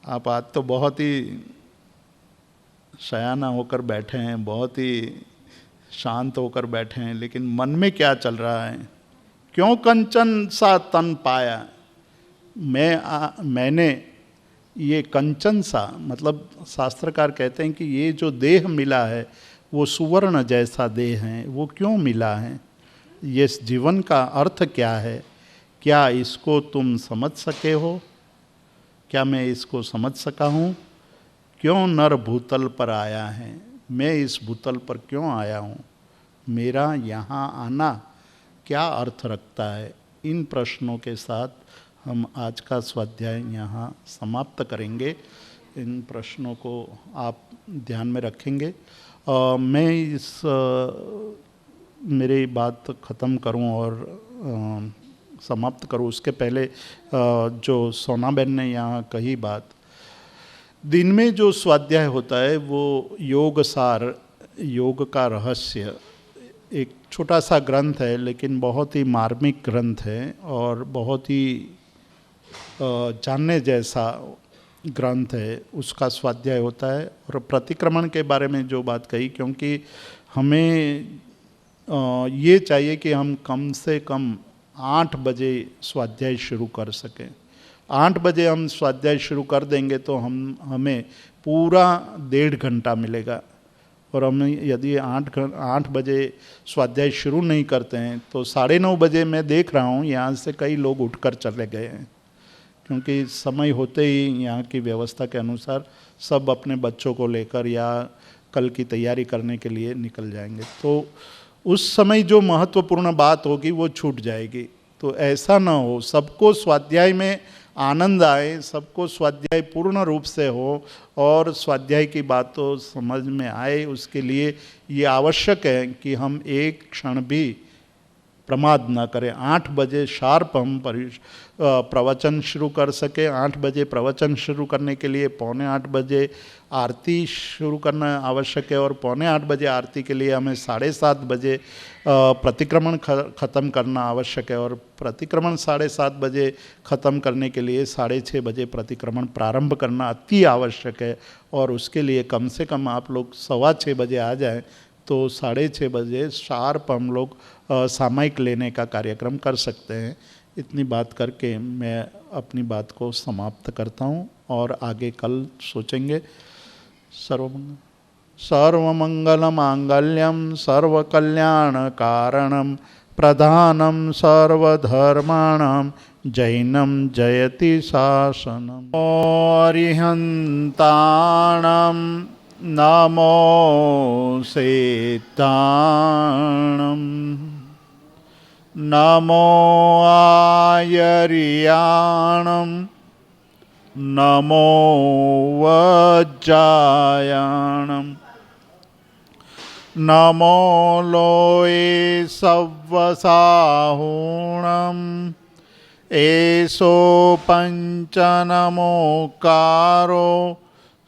आप आज तो बहुत ही शयाना होकर बैठे हैं, बहुत ही शांत होकर बैठे हैं, लेकिन मन में क्या चल रहा है? क्यों कंचन सा तन पाया? मैंने ये कंचन सा, मतलब शास्त्रकार कहते हैं कि ये जो देह मिला है वो सुवर्ण जैसा देह है, वो क्यों मिला है? ये जीवन का अर्थ क्या है? क्या इसको तुम समझ सके हो? क्या मैं इसको समझ सका हूँ? क्यों नर भूतल पर आया है? मैं इस भूतल पर क्यों आया हूँ? मेरा यहाँ आना क्या अर्थ रखता है? इन प्रश्नों के साथ हम आज का स्वाध्याय यहाँ समाप्त करेंगे। इन प्रश्नों को आप ध्यान में रखेंगे। मैं इस मेरी बात ख़त्म करूं और समाप्त करूं उसके पहले जो सोनाबेन ने यहाँ कही बात, दिन में जो स्वाध्याय होता है वो योग सार, योग का रहस्य, एक छोटा सा ग्रंथ है लेकिन बहुत ही मार्मिक ग्रंथ है और बहुत ही जानने जैसा ग्रंथ है, उसका स्वाध्याय होता है। और प्रतिक्रमण के बारे में जो बात कही, क्योंकि हमें ये चाहिए कि हम कम से कम 8 बजे स्वाध्याय शुरू कर सकें। 8 बजे हम स्वाध्याय शुरू कर देंगे तो हमें पूरा 1.5 घंटा मिलेगा। और हम यदि 8 बजे स्वाध्याय शुरू नहीं करते हैं तो 9:30 बजे मैं देख रहा हूँ यहाँ से कई लोग उठकर चले गए हैं, क्योंकि समय होते ही यहाँ की व्यवस्था के अनुसार सब अपने बच्चों को लेकर या कल की तैयारी करने के लिए निकल जाएंगे, तो उस समय जो महत्वपूर्ण बात होगी वो छूट जाएगी। तो ऐसा ना हो, सबको स्वाध्याय में आनंद आए, सबको स्वाध्याय पूर्ण रूप से हो और स्वाध्याय की बातों समझ में आए, उसके लिए ये आवश्यक है कि हम एक क्षण भी प्रमाद न करें। 8 बजे शार्प हम प्रवचन शुरू कर सके। 8 बजे प्रवचन शुरू करने के लिए 7:45 बजे आरती शुरू करना आवश्यक है और 7:45 बजे आरती के लिए हमें 7:30 बजे प्रतिक्रमण ख़त्म करना आवश्यक है और प्रतिक्रमण 7:30 बजे ख़त्म करने के लिए 6:30 बजे प्रतिक्रमण प्रारंभ करना अति आवश्यक है। और उसके लिए कम से कम आप लोग 6:15 बजे आ जाएं तो 6:30 बजे शार्प हम लोग सामयिक लेने का कार्यक्रम कर सकते हैं। इतनी बात करके मैं अपनी बात को समाप्त करता हूँ और आगे कल सोचेंगे। सर्वमंगलमांगल्यम सर्वकल्याणकारणम प्रधानम सर्वधर्माणां जैनम जयति शासनम। अरिहन्ताणं नमो सेताणं नमो आयर्याणं नमो वज्रायाणं नमो लोये सव्वसाहूणं एषो पञ्चनमोकारो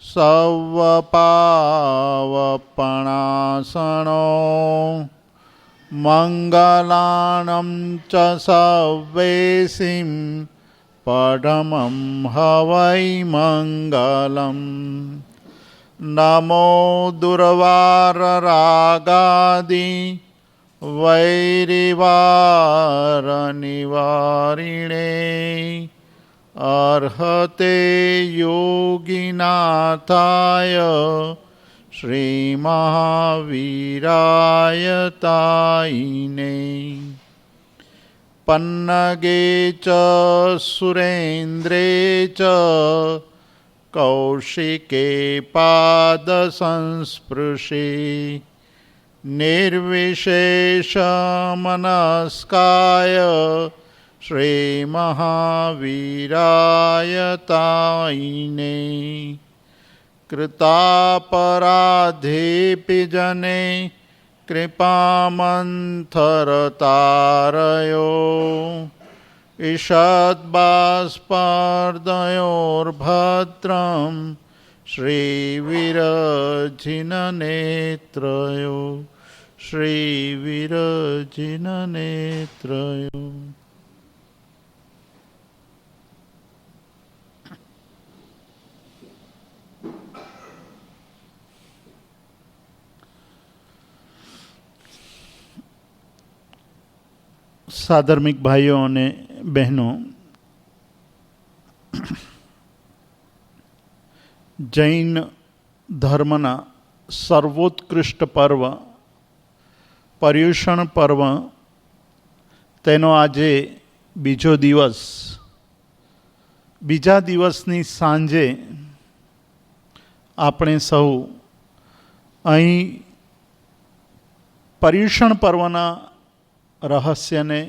सव्वपावपणासनो मंगलानं च सव्वेसिं परमं हवै मंगलम्। नमो दुर्वाररागादि वैरिवारनिवारिणे अर्हते योगिनाथाय श्रीमहावीराय तायिने। पन्नगे च सुरेन्द्रे च कौशिके पादसंस्पृशे निर्विशेषमनस्काय श्रीमहावीराय तायिने। कृतापराधेऽपि जने कृपामन्थरतारयो ईषद्बाष्पार्दयोर्भद्रं श्रीविरजिननेत्रयो श्रीविरजिननेत्रयो। साधर्मिक भाइयों ने बहनों, जैन धर्मना सर्वोत्कृष्ट पर्व पर्युषण पर्व तेनो आजे बीजो दिवस। बीजा दिवसनी सांजे આપણે સૌ અહીં पर्युषण पर्वना રહસ્યને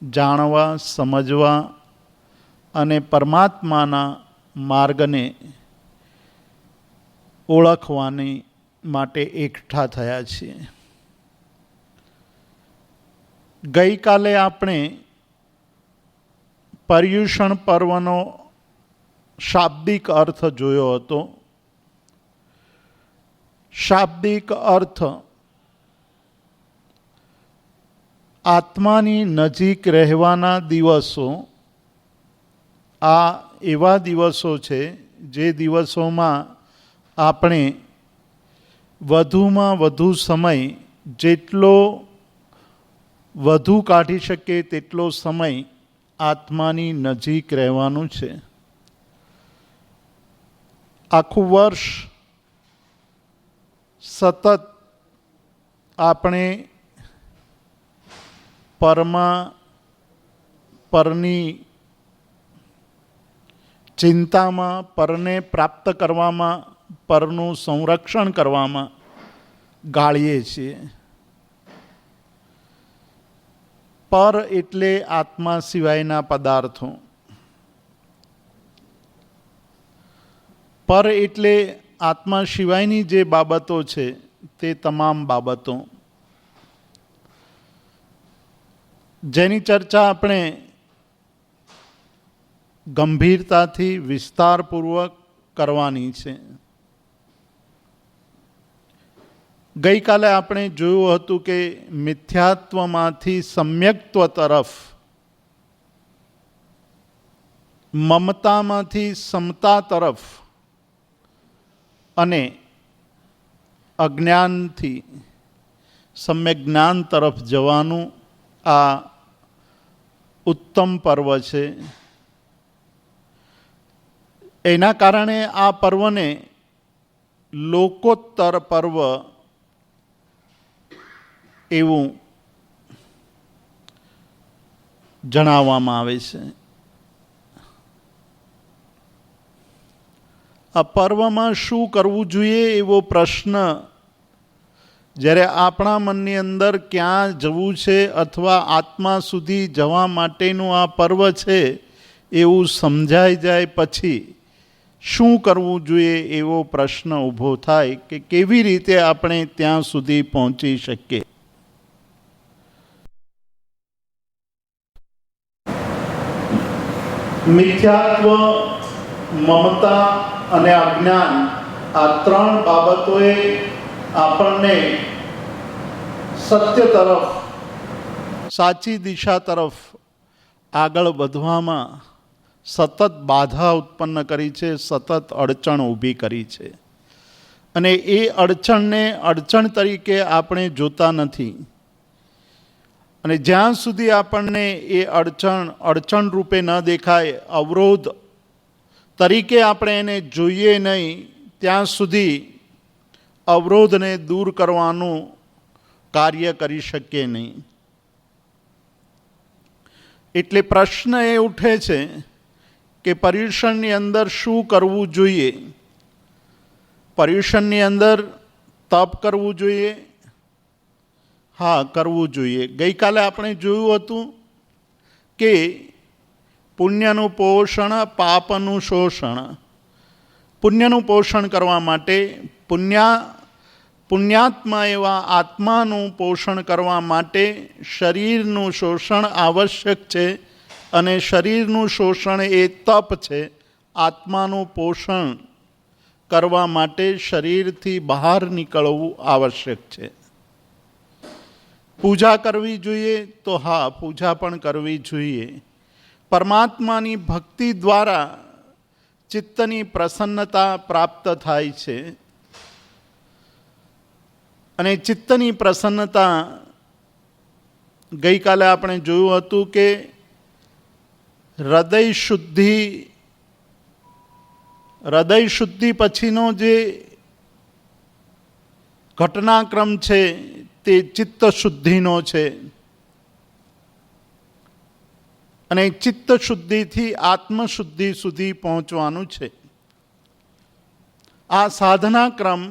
જાણવા, સમજવા અને પરમાત્માના માર્ગને ઓળખવાની માટે એકઠા થયા છીએ. ગઈકાલે આપણે પર્યુષણ પર્વનો શાબ્દિક અર્થ જોયો હતો. શાબ્દિક અર્થ આત્માની નજીક રહેવાના દિવસો. આ એવા દિવસો છે જે દિવસોમાં આપણે વધુમાં વધુ સમય, જેટલો વધુ કાઢી શકીએ તેટલો સમય આત્માની નજીક રહેવાનું છે. આખું વર્ષ સતત આપણે પરની ચિંતામાં, પરને પ્રાપ્ત કરવામાં, પરનું સંરક્ષણ કરવામાં ગાળીએ છીએ. પર એટલે આત્મા સિવાયના પદાર્થો. પર એટલે આત્મા સિવાયની જે બાબતો છે તે તમામ બાબતો, જેની ચર્ચા આપણે ગંભીરતાથી વિસ્તારપૂર્વક કરવાની છે. ગઈકાલે આપણે જોયું હતું કે મિથ્યાત્વમાંથી સમ્યક્ત્વ તરફ, મમતામાંથી સમતા તરફ અને અજ્ઞાનથી સમ્યક જ્ઞાન તરફ જવાનું આ ઉત્તમ પર્વ છે. એના કારણે આ પર્વને લોકોત્તર પર્વ એવું જણાવવામાં આવે છે. આ પર્વમાં શું કરવું જોઈએ એવો પ્રશ્ન જ્યારે આપણા મનની અંદર ક્યાં જવું છે અથવા આત્મા સુધી જવા માટેનું આ પર્વ છે એવું સમજાઈ જાય પછી શું કરવું જોઈએ એવો પ્રશ્ન ઊભો થાય કે કેવી રીતે આપણે ત્યાં સુધી પહોંચી શકીએ. મિથ્યાત્વ, મમતા અને અજ્ઞાન, આ ત્રણ બાબતોએ આપણને સત્ય તરફ, સાચી દિશા તરફ આગળ વધવામાં સતત બાધા ઉત્પન્ન કરી છે, સતત અડચણ ઊભી કરી છે. અને એ અડચણને અડચણ તરીકે આપણે જોતા નથી. અને જ્યાં સુધી આપણને એ અડચણ રૂપે ન દેખાય, અવરોધ તરીકે આપણે એને જોઈએ નહીં, ત્યાં સુધી અવરોધને દૂર કરવાનું કાર્ય કરી શકીએ નહીં. એટલે પ્રશ્ન એ ઉઠે છે કે પર્યુષણની અંદર શું કરવું જોઈએ. પર્યુષણની અંદર તપ કરવું જોઈએ? હા, કરવું જોઈએ. ગઈકાલે આપણે જોયું હતું કે પુણ્યનું પોષણ, પાપનું શોષણ. પુણ્યનું પોષણ કરવા માટે પુણ્યાત્મા એવા આત્માનું પોષણ કરવા માટે શરીરનું શોષણ આવશ્યક છે, અને શરીરનું શોષણ એ તપ છે. આત્માનું પોષણ કરવા માટે શરીરથી બહાર નીકળવું આવશ્યક છે. પૂજા કરવી જોઈએ તો હા, પૂજા પણ કરવી જોઈએ. પરમાત્માની ભક્તિ દ્વારા ચિત્તની પ્રસન્નતા પ્રાપ્ત થાય છે, અને ચિત્તની પ્રસન્નતા ગઈકાલે આપણે જોયું હતું કે હૃદય શુદ્ધિ પછીનો જે ઘટનાક્રમ છે તે ચિત્ત શુદ્ધિનો છે, અને ચિત્ત શુદ્ધિથી આત્મશુદ્ધિ સુધી પહોંચવાનું છે. આ સાધનાક્રમ,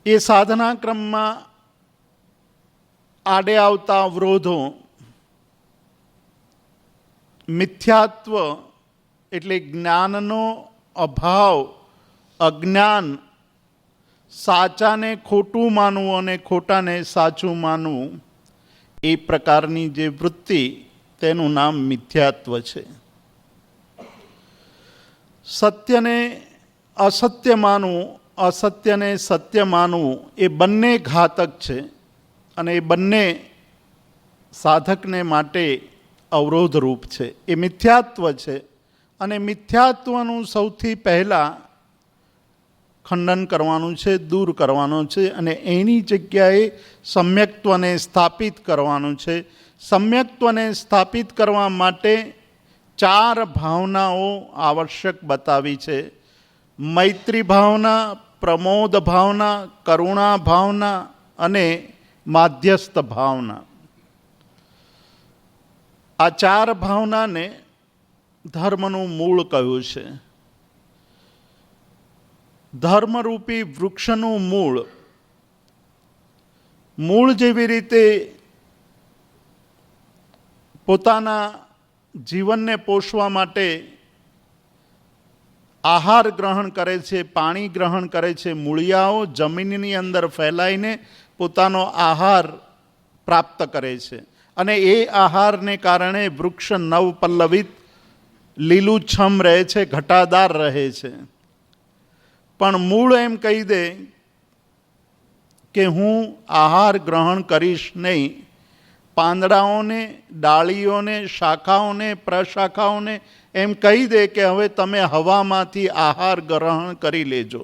એ સાધનાક્રમમાં આડે આવતા અવરોધો, મિથ્યાત્વ એટલે જ્ઞાનનો અભાવ, અજ્ઞાન, સાચાને ખોટું માનવું અને ખોટાને સાચું માનવું, એ પ્રકારની જે વૃત્તિ, તેનું નામ મિથ્યાત્વ છે. સત્યને અસત્ય માનવું, અસત્યને સત્ય માનવું, એ બંને ઘાતક છે, અને એ બંને સાધકને માટે અવરોધરૂપ છે. એ મિથ્યાત્વ છે, અને મિથ્યાત્વનું સૌથી પહેલાં ખંડન કરવાનું છે, દૂર કરવાનું છે, અને એની જગ્યાએ સમ્યક્ત્વને સ્થાપિત કરવાનું છે. સમ્યક્ત્વને સ્થાપિત કરવા માટે 4 ભાવનાઓ આવશ્યક બતાવી છે: મૈત્રી ભાવના, પ્રમોદ ભાવના, કરુણા ભાવના અને માધ્યસ્થ ભાવના. આ 4 ભાવનાને ધર્મનું મૂળ કહ્યું છે. ધર્મરૂપી વૃક્ષનું મૂળ જેવી રીતે પોતાના જીવનને પોષવા માટે આહાર ગ્રહણ કરે છે, પાણી ગ્રહણ કરે છે, મૂળિયાઓ જમીનની અંદર ફેલાઈને પોતાનો આહાર પ્રાપ્ત કરે છે, અને એ આહારને કારણે વૃક્ષ નવપલ્લવિત, લીલુંછમ રહે છે, ઘટાદાર રહે છે. પણ મૂળ એમ કહી દે કે હું આહાર ગ્રહણ કરીશ નહીં. પાંદડાઓને, ડાળીઓને, શાખાઓને, પ્રશાખાઓને એમ કહી દે કે હવે તમે હવામાંથી આહાર ગ્રહણ કરી લેજો.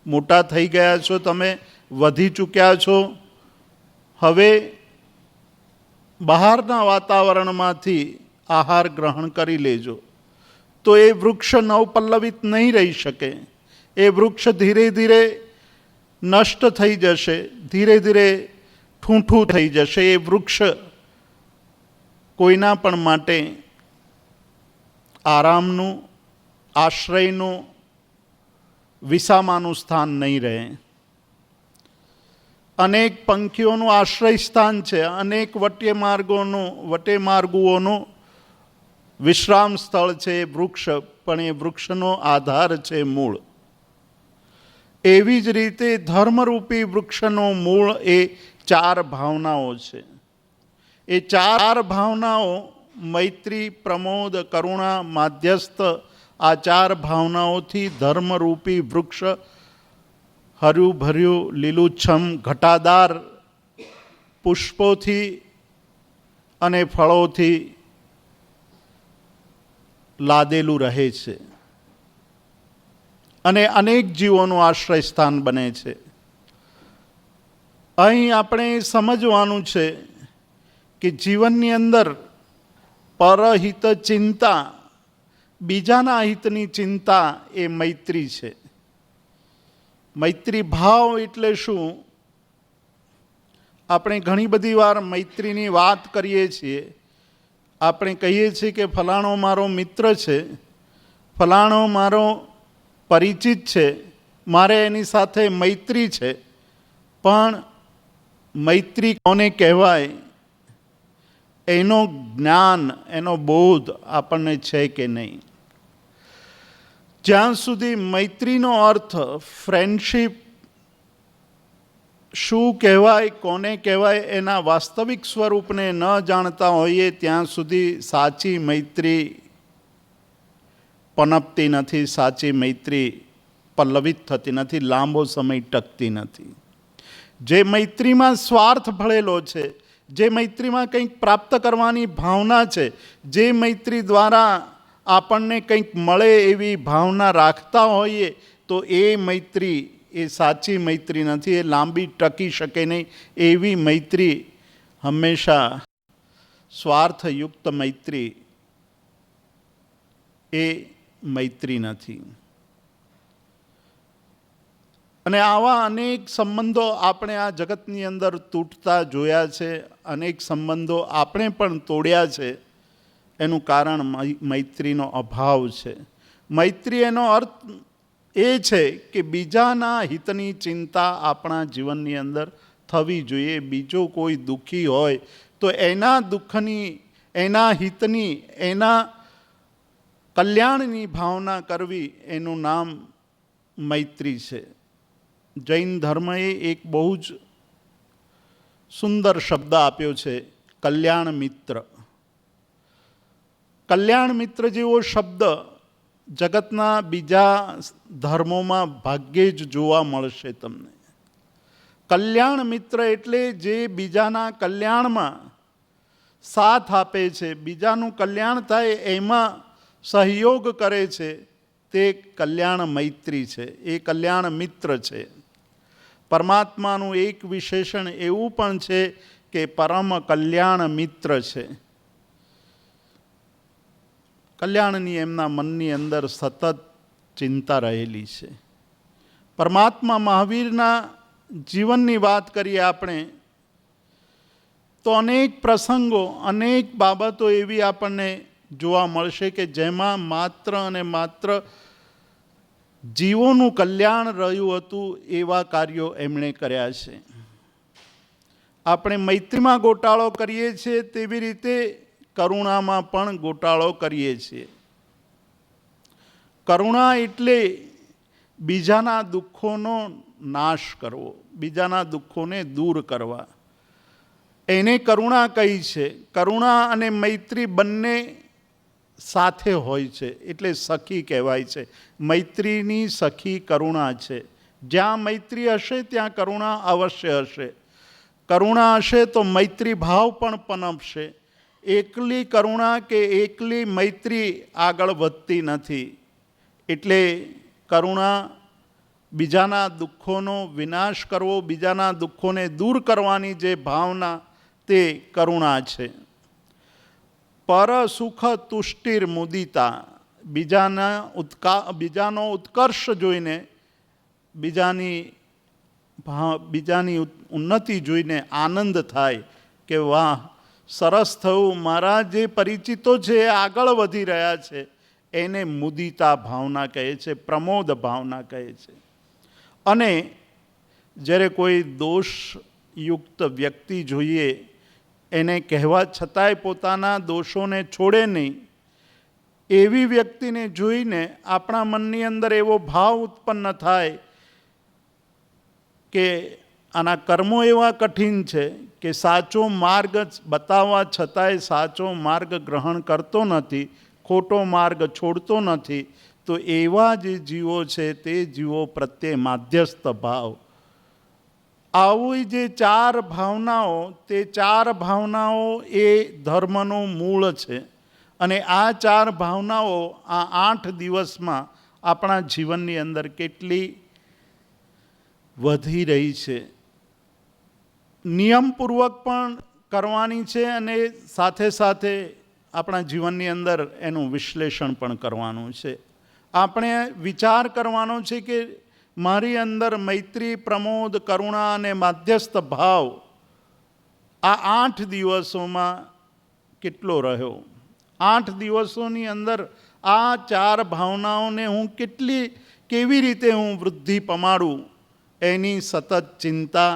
મોટા થઈ ગયા છો, તમે વધી ચૂક્યા છો, હવે બહારના વાતાવરણમાંથી આહાર ગ્રહણ કરી લેજો. તો એ વૃક્ષ નવપલ્લવિત નહીં રહી શકે. એ વૃક્ષ ધીરે ધીરે નષ્ટ થઈ જશે, ધીરે ધીરે ઠૂંઠું થઈ જશે. એ વૃક્ષ કોઈના પણ માટે આરામનું, આશ્રયનું, વિસામાનું સ્થાન નહીં રહે. અનેક પંખીઓનું આશ્રય સ્થાન છે, અનેક વટેમાર્ગુઓનું વિશ્રામ સ્થળ છે એ વૃક્ષ, પણ એ વૃક્ષનો આધાર છે મૂળ. એવી જ રીતે ધર્મરૂપી વૃક્ષનું મૂળ એ 4 ભાવનાઓ છે. એ 4 ભાવનાઓ મૈત્રી, પ્રમોદ, કરુણા, માધ્યસ્થ, આ 4 ભાવનાઓથી ધર્મરૂપી વૃક્ષ હર્યું ભર્યું, લીલુંછમ, ઘટાદાર પુષ્પોથી અને ફળોથી લાદેલું રહે છે, અને અનેક જીવોનું આશ્રય સ્થાન બને છે. અહીં આપણે સમજવાનું છે કે જીવનની અંદર પરહિત ચિંતા, બીજાના હિતની ચિંતા, એ મૈત્રી છે. મૈત્રી ભાવ એટલે શું? આપણે ઘણી બધી વાર મૈત્રીની વાત કરીએ છીએ. આપણે કહીએ છીએ કે ફલાણો મારો મિત્ર છે, ફલાણો મારો પરિચિત છે, મારે એની સાથે મૈત્રી છે. પણ મૈત્રી કોને કહેવાય એનો જ્ઞાન, એનો બોધ આપણને છે કે નહીં? જ્યાં સુધી મૈત્રીનો અર્થ ફ્રેન્ડશિપ શું કહેવાય, કોને કહેવાય, એના વાસ્તવિક સ્વરૂપને ન જાણતા હોઈએ ત્યાં સુધી સાચી મૈત્રી પનપતી નથી, સાચી મૈત્રી પલ્લવિત થતી નથી, લાંબો સમય ટકતી નથી. જે મૈત્રીમાં સ્વાર્થ ભળેલો છે, જે મૈત્રીમાં કંઈક પ્રાપ્ત કરવાની ભાવના છે, જે મૈત્રી દ્વારા આપણને કંઈક મળે એવી ભાવના રાખતા હોઈએ, તો એ મૈત્રી એ સાચી મૈત્રી નથી, એ લાંબી ટકી શકે નહીં. એવી મૈત્રી હંમેશા સ્વાર્થયુક્ત મૈત્રી એ મૈત્રી નથી. અને આવા અનેક સંબંધો આપણે આ જગતની અંદર તૂટતા જોયા છે, અનેક સંબંધો આપણે પણ તોડ્યા છે. એનું કારણ મૈત્રીનો અભાવ છે. મૈત્રી એનો અર્થ એ છે કે બીજાના હિતની ચિંતા આપણા જીવનની અંદર થવી જોઈએ. બીજો કોઈ દુઃખી હોય તો એના દુઃખની, એના હિતની, એના કલ્યાણની ભાવના કરવી, એનું નામ મૈત્રી છે. જૈન ધર્મએ એક બહુ જ સુંદર શબ્દ આપ્યો છે, કલ્યાણ મિત્ર. કલ્યાણ મિત્ર જેવો શબ્દ જગતના બીજા ધર્મોમાં ભાગ્યે જ જોવા મળશે તમને. કલ્યાણ મિત્ર એટલે જે બીજાના કલ્યાણમાં સાથ આપે છે, બીજાનું કલ્યાણ થાય એમાં સહયોગ કરે છે, તે કલ્યાણ મૈત્રી છે, એ કલ્યાણ મિત્ર છે. પરમાત્માનું એક વિશેષણ એવું પણ છે કે પરમ કલ્યાણ મિત્ર છે. કલ્યાણની એમના મનની અંદર સતત ચિંતા રહેલી છે. પરમાત્મા મહાવીરના જીવનની વાત કરીએ આપણે તો અનેક પ્રસંગો, અનેક બાબતો એવી આપણને જોવા મળશે કે જેમાં માત્ર અને માત્ર જીવોનું કલ્યાણ રહ્યું હતું એવા કાર્યો એમણે કર્યા છે. આપણે મૈત્રીમાં ગોટાળો કરીએ છીએ તેવી રીતે કરુણામાં પણ ગોટાળો કરીએ છીએ. કરુણા એટલે બીજાના દુઃખોનો નાશ કરવો, બીજાના દુઃખોને દૂર કરવા, એને કરુણા કહી છે. કરુણા અને મૈત્રી બંને સાથે હોય છે એટલે સખી કહેવાય છે. મૈત્રીની સખી કરુણા છે. જ્યાં મૈત્રી હશે ત્યાં કરુણા અવશ્ય હશે. કરુણા હશે તો મૈત્રી ભાવ પણ પનપશે. એકલી કરુણા કે એકલી મૈત્રી આગળ વધતી નથી. એટલે કરુણા બીજાના દુઃખોનો વિનાશ કરવો, બીજાના દુઃખોને દૂર કરવાની જે ભાવના, તે કરુણા છે. પર સુખ તુષ્ટિર મુદિતા, બીજાનો ઉત્કર્ષ જોઈને, બીજાની ઉન્નતિ જોઈને આનંદ થાય કે વાહ, સરસ થયું, મારા જે પરિચિતો છે એ આગળ વધી રહ્યા છે, એને મુદિતા ભાવના કહે છે, પ્રમોદ ભાવના કહે છે. અને જ્યારે કોઈ દોષયુક્ત વ્યક્તિ જોઈએ, એને કહેવા છતાંય પોતાના દોષોને છોડે નહીં, એવી વ્યક્તિને જોઈને આપણા મનની અંદર એવો ભાવ ઉત્પન્ન થાય કે આના કર્મો એવા કઠિન છે કે સાચો માર્ગ બતાવવા છતાંય સાચો માર્ગ ગ્રહણ કરતો નથી, ખોટો માર્ગ છોડતો નથી. તો એવા જે જીવો છે તે જીવો પ્રત્યે માધ્યસ્થ ભાવ, આવી જે ચાર ભાવનાઓ, તે ચાર ભાવનાઓ એ ધર્મનું મૂળ છે. અને આ ચાર ભાવનાઓ આ 8 દિવસમાં આપણા જીવનની અંદર કેટલી વધી રહી છે. નિયમપૂર્વક પણ કરવાની છે અને સાથે સાથે આપણા જીવનની અંદર એનું વિશ્લેષણ પણ કરવાનું છે. આપણે વિચાર કરવાનો છે કે મારી અંદર મૈત્રી, પ્રમોદ, કરુણા અને માધ્યસ્થ ભાવ આ 8 દિવસોમાં કેટલો રહ્યો. 8 દિવસોની અંદર આ ચાર ભાવનાઓને હું કેવી રીતે હું વૃદ્ધિ પમાડું, એની સતત ચિંતા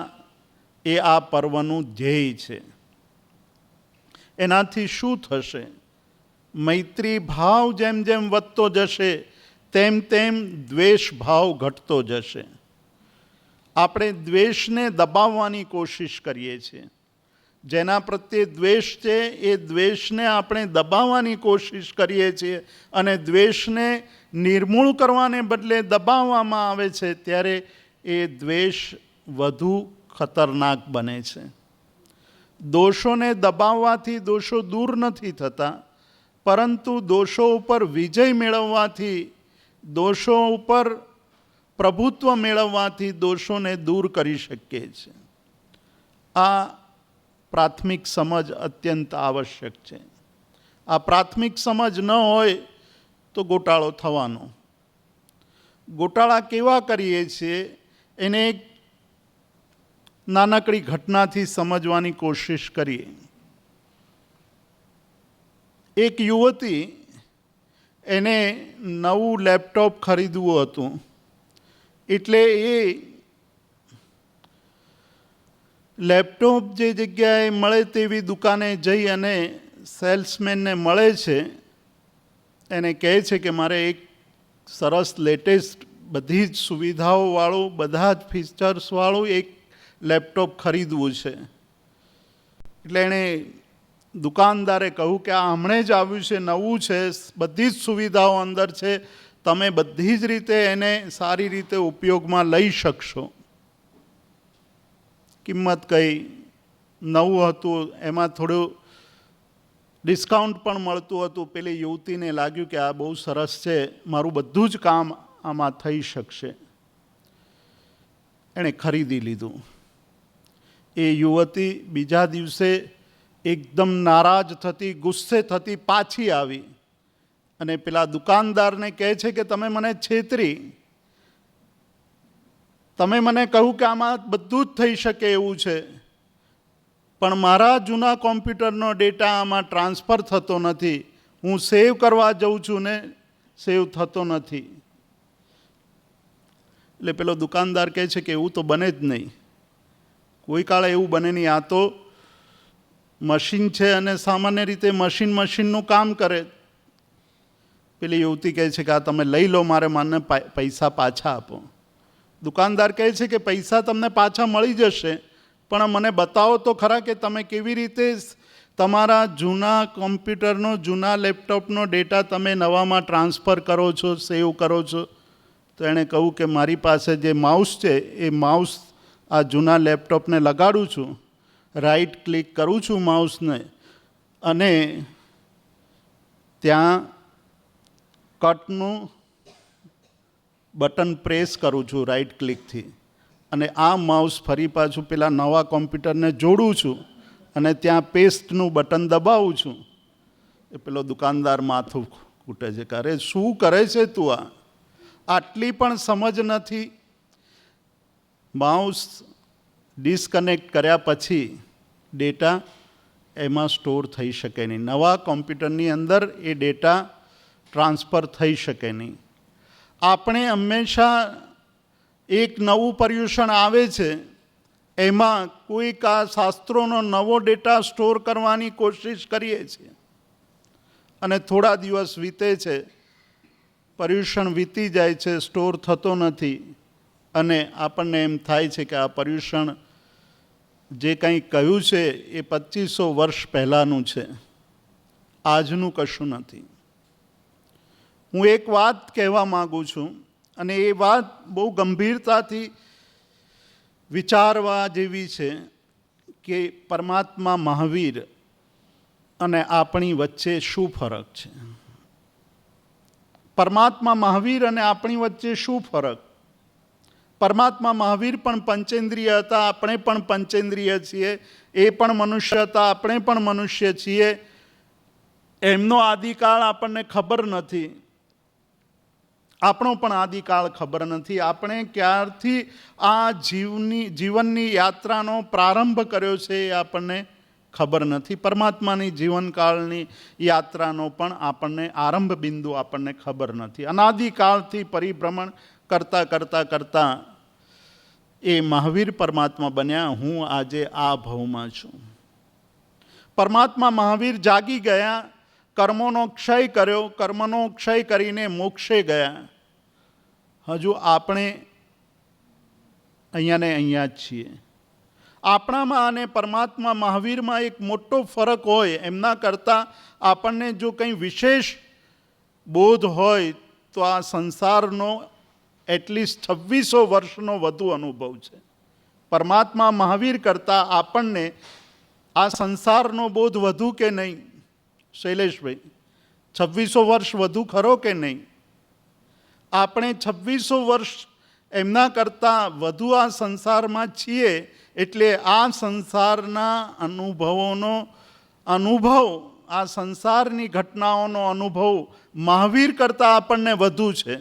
એ આ પર્વનું ધ્યેય છે. એનાથી શું થશે? મૈત્રી ભાવ જેમ જેમ વધતો જશે તેમ તેમ દ્વેષ ભાવ ઘટતો જશે. આપણે દ્વેષને દબાવવાની કોશિશ કરીએ છીએ. જેના પ્રત્યે દ્વેષ છે એ દ્વેષને આપણે દબાવવાની કોશિશ કરીએ છીએ અને દ્વેષને નિર્મૂળ કરવાને બદલે દબાવવામાં આવે છે ત્યારે એ દ્વેષ વધુ ખતરનાક બને છે. દોષોને દબાવવાથી દોષો દૂર નથી થતા, પરંતુ દોષો ઉપર વિજય મેળવવાથી, દોષો ઉપર પ્રભુત્વ મેળવવાથી દોષોને દૂર કરી શકીએ છીએ. આ પ્રાથમિક સમજ અત્યંત આવશ્યક છે. આ પ્રાથમિક સમજ ન હોય તો ગોટાળો થવાનો. ગોટાળા કેવા કરીએ છીએ એને એક નાનકડી ઘટનાથી સમજવાની કોશિશ કરીએ. એક યુવતી, એને નવું લેપટોપ ખરીદવું હતું, એટલે એ લેપટોપ જે જગ્યાએ મળે તેવી દુકાને જઈ અને સેલ્સમેનને મળે છે. એને કહે છે કે મારે એક સરસ લેટેસ્ટ બધી જ સુવિધાઓવાળું, બધા જ ફીચર્સવાળું એક લેપટોપ ખરીદવું છે. એટલે એણે દુકાનદારે કહ્યું કે આ હમણાં જ આવ્યું છે, નવું છે, બધી જ સુવિધાઓ અંદર છે, તમે બધી જ રીતે એને સારી રીતે ઉપયોગમાં લઈ શકશો. કિંમત કઈ, નવું હતું, એમાં થોડું ડિસ્કાઉન્ટ પણ મળતું હતું. પેલી યુવતીને લાગ્યું કે આ બહુ સરસ છે, મારું બધું જ કામ આમાં થઈ શકશે. એણે ખરીદી લીધું. એ યુવતી બીજા દિવસે એકદમ નારાજ થતી, ગુસ્સે થતી પાછી આવી અને પેલા દુકાનદારને કહે છે કે તમે મને છેતરી, તમે મને કહ્યું કે આમાં બધું જ થઈ શકે એવું છે, પણ મારા જૂના કોમ્પ્યુટરનો ડેટા આમાં ટ્રાન્સફર થતો નથી. હું સેવ કરવા જાઉં છું ને સેવ થતો નથી. એટલે પેલો દુકાનદાર કહે છે કે એવું તો બને જ નહીં, કોઈ કાળે એવું બને નહીં. આ તો મશીન છે અને સામાન્ય રીતે મશીનનું કામ કરે. પેલી યુવતી કહે છે કે આ તમે લઈ લો, મારે મને પૈસા પાછા આપો. દુકાનદાર કહે છે કે પૈસા તમને પાછા મળી જશે, પણ મને બતાવો તો ખરા કે તમે કેવી રીતે તમારા જૂના કોમ્પ્યુટરનો, જૂના લેપટોપનો ડેટા તમે નવામાં ટ્રાન્સફર કરો છો, સેવ કરો છો. તો એણે કહ્યું કે મારી પાસે જે માઉસ છે એ માઉસ આ જૂના લેપટોપને લગાડું છું, રાઈટ ક્લિક કરું છું માઉસને અને ત્યાં કટનું બટન પ્રેસ કરું છું રાઈટ ક્લિકથી, અને આ માઉસ ફરી પાછું પેલા નવા કોમ્પ્યુટરને જોડું છું અને ત્યાં પેસ્ટનું બટન દબાવું છું. એ પેલો દુકાનદાર માથું કૂટે છે કે અરે શું કરે છે તું, આ આટલી પણ સમજ નથી. માઉસ ડિસ્કનેક્ટ કર્યા પછી ડેટા એમાં સ્ટોર થઈ શકે નહીં, નવા કોમ્પ્યુટરની અંદર એ ડેટા ટ્રાન્સફર થઈ શકે નહીં. આપણે હંમેશા એક નવું પર્યુષણ આવે છે, એમાં કોઈક આ શાસ્ત્રોનો નવો ડેટા સ્ટોર કરવાની કોશિશ કરીએ છીએ અને થોડા દિવસ વીતે છે, પર્યુષણ વીતી જાય છે, સ્ટોર થતો નથી અને આપણને એમ થાય છે કે આ પર્યુષણ જે કંઈ કહ્યું છે એ 2500 વર્ષ પહેલાંનું છે, આજનું કશું નથી. હું એક વાત કહેવા માગું છું અને એ વાત બહુ ગંભીરતાથી વિચારવા જેવી છે કે પરમાત્મા મહાવીર અને આપણી વચ્ચે શું ફરક છે. પરમાત્મા મહાવીર અને આપણી વચ્ચે શું ફરક? પરમાત્મા મહાવીર પણ પંચેન્દ્રિય હતા, આપણે પણ પંચેન્દ્રિય છીએ. એ પણ મનુષ્ય હતા, આપણે પણ મનુષ્ય છીએ. એમનો આદિકાળ આપણને ખબર નથી, આપણો પણ આદિકાળ ખબર નથી. આપણે ક્યારથી આ જીવનની યાત્રાનો પ્રારંભ કર્યો છે એ આપણને ખબર નથી. પરમાત્માની જીવનકાળની યાત્રાનો પણ આપણને આરંભ બિંદુ આપણને ખબર નથી. અનાદિકાળથી પરિભ્રમણ કરતાં કરતાં કરતાં એ મહાવીર પરમાત્મા બન્યા. હું આજે આ ભવમાં છું. પરમાત્મા મહાવીર જાગી ગયા, કર્મોનો ક્ષય કર્યો, કર્મનો ક્ષય કરીને મોક્ષે ગયા હજુ આપણે અહીંયા ને અહીંયા જ છીએ. આપણામાં અને પરમાત્મા મહાવીરમાં એક મોટો ફરક હોય. એમના કરતાં આપણને જો કંઈ વિશેષ બોધ હોય તો આ સંસારનો એટલીસ્ટ 2600 વર્ષનો વધુ અનુભવ છે. પરમાત્મા મહાવીર કરતાં આપણને આ સંસારનો બોધ વધુ કે નહીં શૈલેષભાઈ? 2600 વર્ષ વધુ ખરો કે નહીં? આપણે 2600 વર્ષ એમના કરતાં વધુ આ સંસારમાં છીએ. એટલે આ સંસારના અનુભવોનો અનુભવ, આ સંસારની ઘટનાઓનો અનુભવ મહાવીર કરતાં આપણને વધુ છે.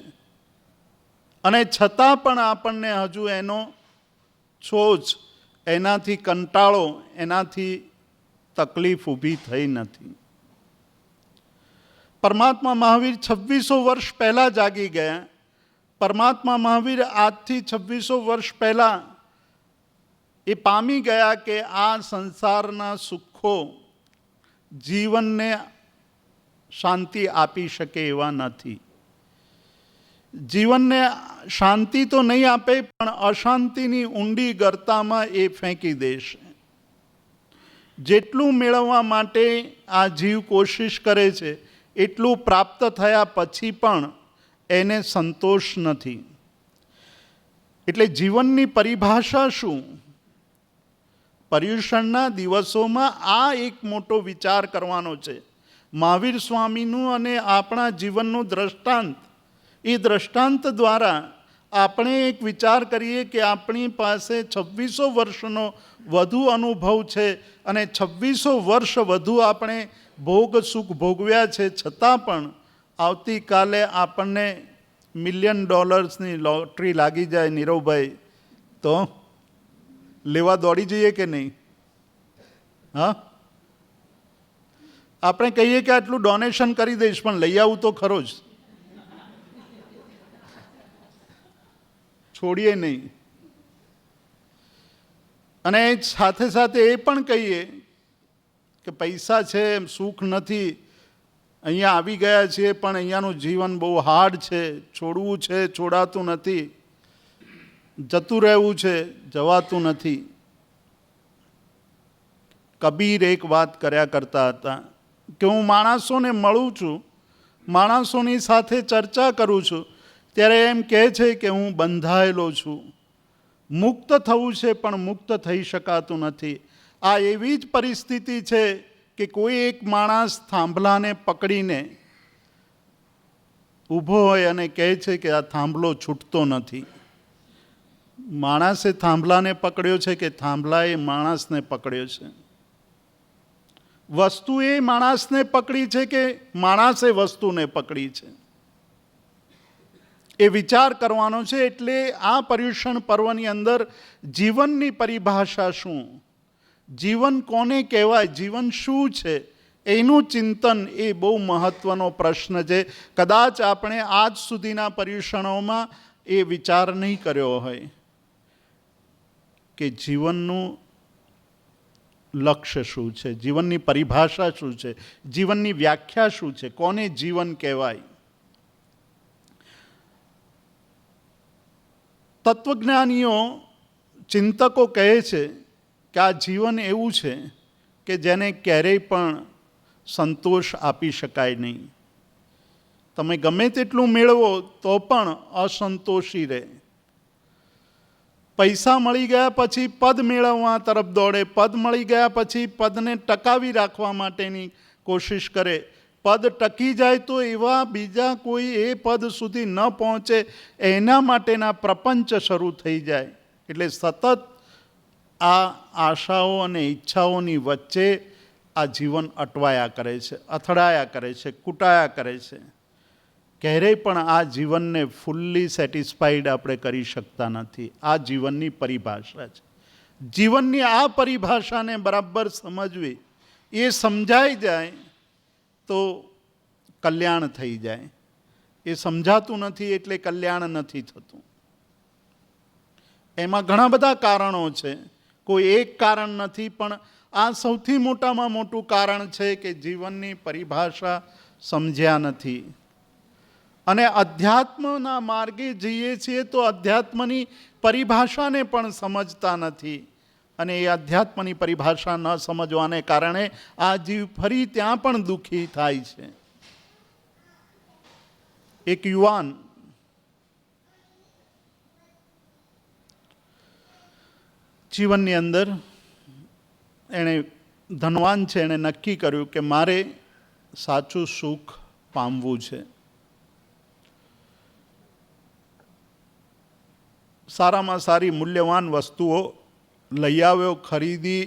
અને છતાં પણ આપણને હજુ એનો છોજ, એનાથી કંટાળો, એનાથી તકલીફ ઊભી થઈ નથી. પરમાત્મા મહાવીર 2600 વર્ષ પહેલાં જાગી ગયા. પરમાત્મા મહાવીર આજથી 2600 વર્ષ પહેલાં એ પામી ગયા કે આ સંસારના સુખો જીવનને શાંતિ આપી શકે એવા નથી. જીવનને શાંતિ તો નહીં આપે, પણ અશાંતિની ઊંડી ગર્તામાં એ ફેંકી દેશે. જેટલું મેળવવા માટે આ જીવ કોશિશ કરે છે એટલું પ્રાપ્ત થયા પછી પણ એને સંતોષ નથી. એટલે જીવનની પરિભાષા શું? પર્યુષણના દિવસોમાં આ એક મોટો વિચાર કરવાનો છે. મહાવીર સ્વામીનું અને આપણા જીવનનું દ્રષ્ટાંત, એ દ્રષ્ટાંત દ્વારા આપણે એક વિચાર કરીએ કે આપણી પાસે 2600 વર્ષનો વધુ અનુભવ છે અને 2600 વર્ષ વધુ આપણે ભોગ સુખ ભોગવ્યા છે. છતાં પણ આવતીકાલે આપણને $1 મિલિયન લોટરી લાગી જાય નીરવભાઈ, તો લેવા દોડી જઈએ કે નહીં? હા, આપણે કહીએ કે આટલું ડોનેશન કરી દઈશ, પણ લઈ આવું તો ખરો જ, છોડીએ નહીં. અને સાથે સાથે એ પણ કહીએ કે પૈસા છે, સુખ નથી, અહીંયા આવી ગયા છીએ પણ અહીંયાનું જીવન બહુ હાર્ડ છે, છોડવું છે, છોડાતું નથી, જતું રહેવું છે, જવાતું નથી. કબીર એક વાત કર્યા કરતા હતા કે હું માણસોને મળું છું, માણસોની સાથે ચર્ચા કરું છું, ત્યારે એમ કહે છે કે હું બંધાયેલો છું, મુક્ત થવું છે પણ મુક્ત થઈ શકાતું નથી. આ એવી જ પરિસ્થિતિ છે કે કોઈ એક માણસ થાંભલાને પકડીને ઊભો હોય અને કહે છે કે આ થાંભલો છૂટતો નથી. માણસે થાંભલાને પકડ્યો છે કે થાંભલાએ માણસને પકડ્યો છે? વસ્તુ એ માણસને પકડી છે કે માણસે વસ્તુને પકડી છે? એ વિચાર કરવાનો છે. એટલે આ પર્યુષણ પર્વની અંદર જીવનની પરિભાષા શું, જીવન કોને કહેવાય, જીવન શું છે, એનું ચિંતન એ બહુ મહત્વનો પ્રશ્ન છે. કદાચ આપણે આજ સુધીના પર્યુષણોમાં એ વિચાર નહીં કર્યો હોય કે જીવનનું લક્ષ્ય શું છે, જીવનની પરિભાષા શું છે, જીવનની વ્યાખ્યા શું છે, કોને જીવન કહેવાય. તત્વજ્ઞાનીઓ, ચિંતકો કહે છે કે આ જીવન એવું છે કે જેને ક્યારેય પણ સંતોષ આપી શકાય નહીં. તમે ગમે તેટલું મેળવો તો પણ અસંતોષી રહે. પૈસા મળી ગયા પછી પદ મેળવવા તરફ દોડે, પદ મળી ગયા પછી પદને ટકાવી રાખવા માટેની કોશિશ કરે. પદ ટકી જાય તો એવા બીજા કોઈ એ પદ સુધી ન પહોંચે એના માટેના પ્રપંચ શરૂ થઈ જાય. એટલે સતત આ આશાઓ અને ઈચ્છાઓની વચ્ચે આ જીવન અટવાયા કરે છે, અથડાયા કરે છે, કૂટાયા કરે છે. ક્યારેય પણ આ જીવનને ફૂલ્લી સેટિસ્ફાઈડ આપણે કરી શકતા નથી. આ જીવનની પરિભાષા છે. જીવનની આ પરિભાષાને બરાબર સમજવી, એ સમજાઈ જાય તો કલ્યાણ થઈ જાય. એ સમજાતું નથી એટલે કલ્યાણ નથી થતું. એમાં ઘણા બધા કારણો છે, કોઈ એક કારણ નથી, પણ આ સૌથી મોટામાં મોટું કારણ છે કે જીવનની પરિભાષા સમજ્યા નથી. અને અધ્યાત્મના માર્ગે જઈએ છીએ તો અધ્યાત્મની પરિભાષાને પણ સમજતા નથી, અને એ અધ્યાત્મની પરિભાષા ન સમજવાને કારણે આ જીવ ફરી ત્યાં પણ દુઃખી થાય છે. એક યુવાન જીવનની અંદર એણે ધનવાન છે, એણે નક્કી કર્યું કે મારે સાચું સુખ પામવું છે. સારામાં સારી મૂલ્યવાન વસ્તુઓ લઈ આવ્યો, ખરીદી,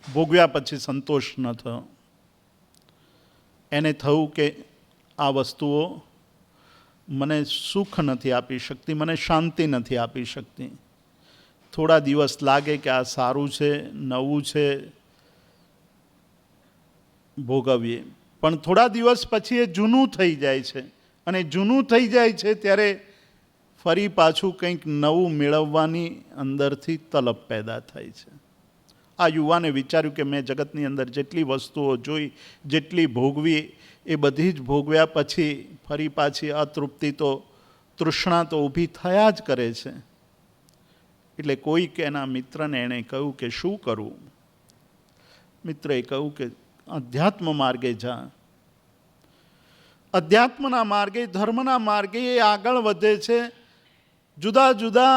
ભોગવ્યા પછી સંતોષ ન થયો. એને થયું કે આ વસ્તુઓ મને સુખ નથી આપી શકતી, મને શાંતિ નથી આપી શકતી. થોડા દિવસ લાગે કે આ સારું છે, નવું છે, ભોગવીએ, પણ થોડા દિવસ પછી એ જૂનું થઈ જાય છે, અને જૂનું થઈ જાય છે ત્યારે ફરી પાછું કંઈક નવું મેળવવાની અંદરથી તલબ પેદા થાય છે. આ યુવાને વિચાર્યું કે મેં જગતની અંદર જેટલી વસ્તુઓ જોઈ, જેટલી ભોગવી, એ બધી જ ભોગવ્યા પછી ફરી પાછી અતૃપ્તિ તો, તૃષ્ણા તો ઊભી થયા જ કરે છે. એટલે કોઈક એના મિત્રને એણે કહ્યું કે શું કરવું? મિત્રએ કહ્યું કે અધ્યાત્મ માર્ગે જા. અધ્યાત્મના માર્ગે, ધર્મના માર્ગે એ આગળ વધે છે. જુદા જુદા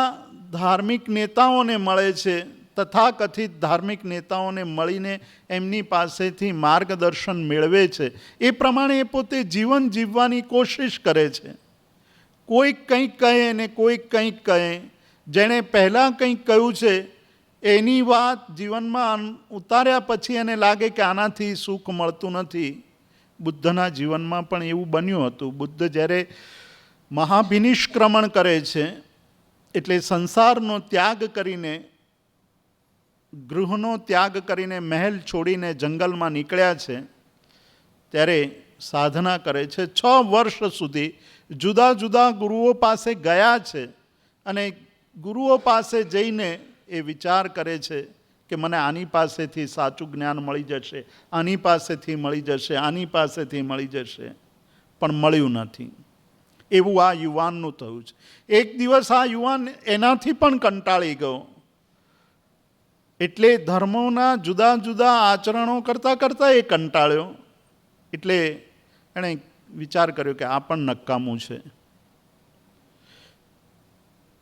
ધાર્મિક નેતાઓને મળે છે, તથાકથિત ધાર્મિક નેતાઓને મળીને એમની પાસેથી માર્ગદર્શન મેળવે છે. એ પ્રમાણે એ પોતે જીવન જીવવાની કોશિશ કરે છે. કોઈક કંઈક કહે અને કોઈક કંઈક કહે. જેણે પહેલાં કંઈક કહ્યું છે એની વાત જીવનમાં ઉતાર્યા પછી એને લાગે કે આનાથી સુખ મળતું નથી. બુદ્ધના જીવનમાં પણ એવું બન્યું હતું. બુદ્ધ જ્યારે મહાભિનિષ્ક્રમણ કરે છે, એટલે સંસારનો ત્યાગ કરીને, ગૃહનો ત્યાગ કરીને, મહેલ છોડીને જંગલમાં નીકળ્યા છે, ત્યારે સાધના કરે છે. 6 વર્ષ સુધી જુદા જુદા ગુરુઓ પાસે ગયા છે, અને ગુરુઓ પાસે જઈને એ વિચાર કરે છે કે મને આની પાસેથી સાચું જ્ઞાન મળી જશે, આની પાસેથી મળી જશે, આની પાસેથી મળી જશે, પણ મળ્યું નથી. એવું આ યુવાનનું થયું છે. એક દિવસ આ યુવાન એનાથી પણ કંટાળી ગયો. એટલે ધર્મોના જુદા જુદા આચરણો કરતાં કરતાં એ કંટાળ્યો. એટલે એણે વિચાર કર્યો કે આ પણ નકામું છે.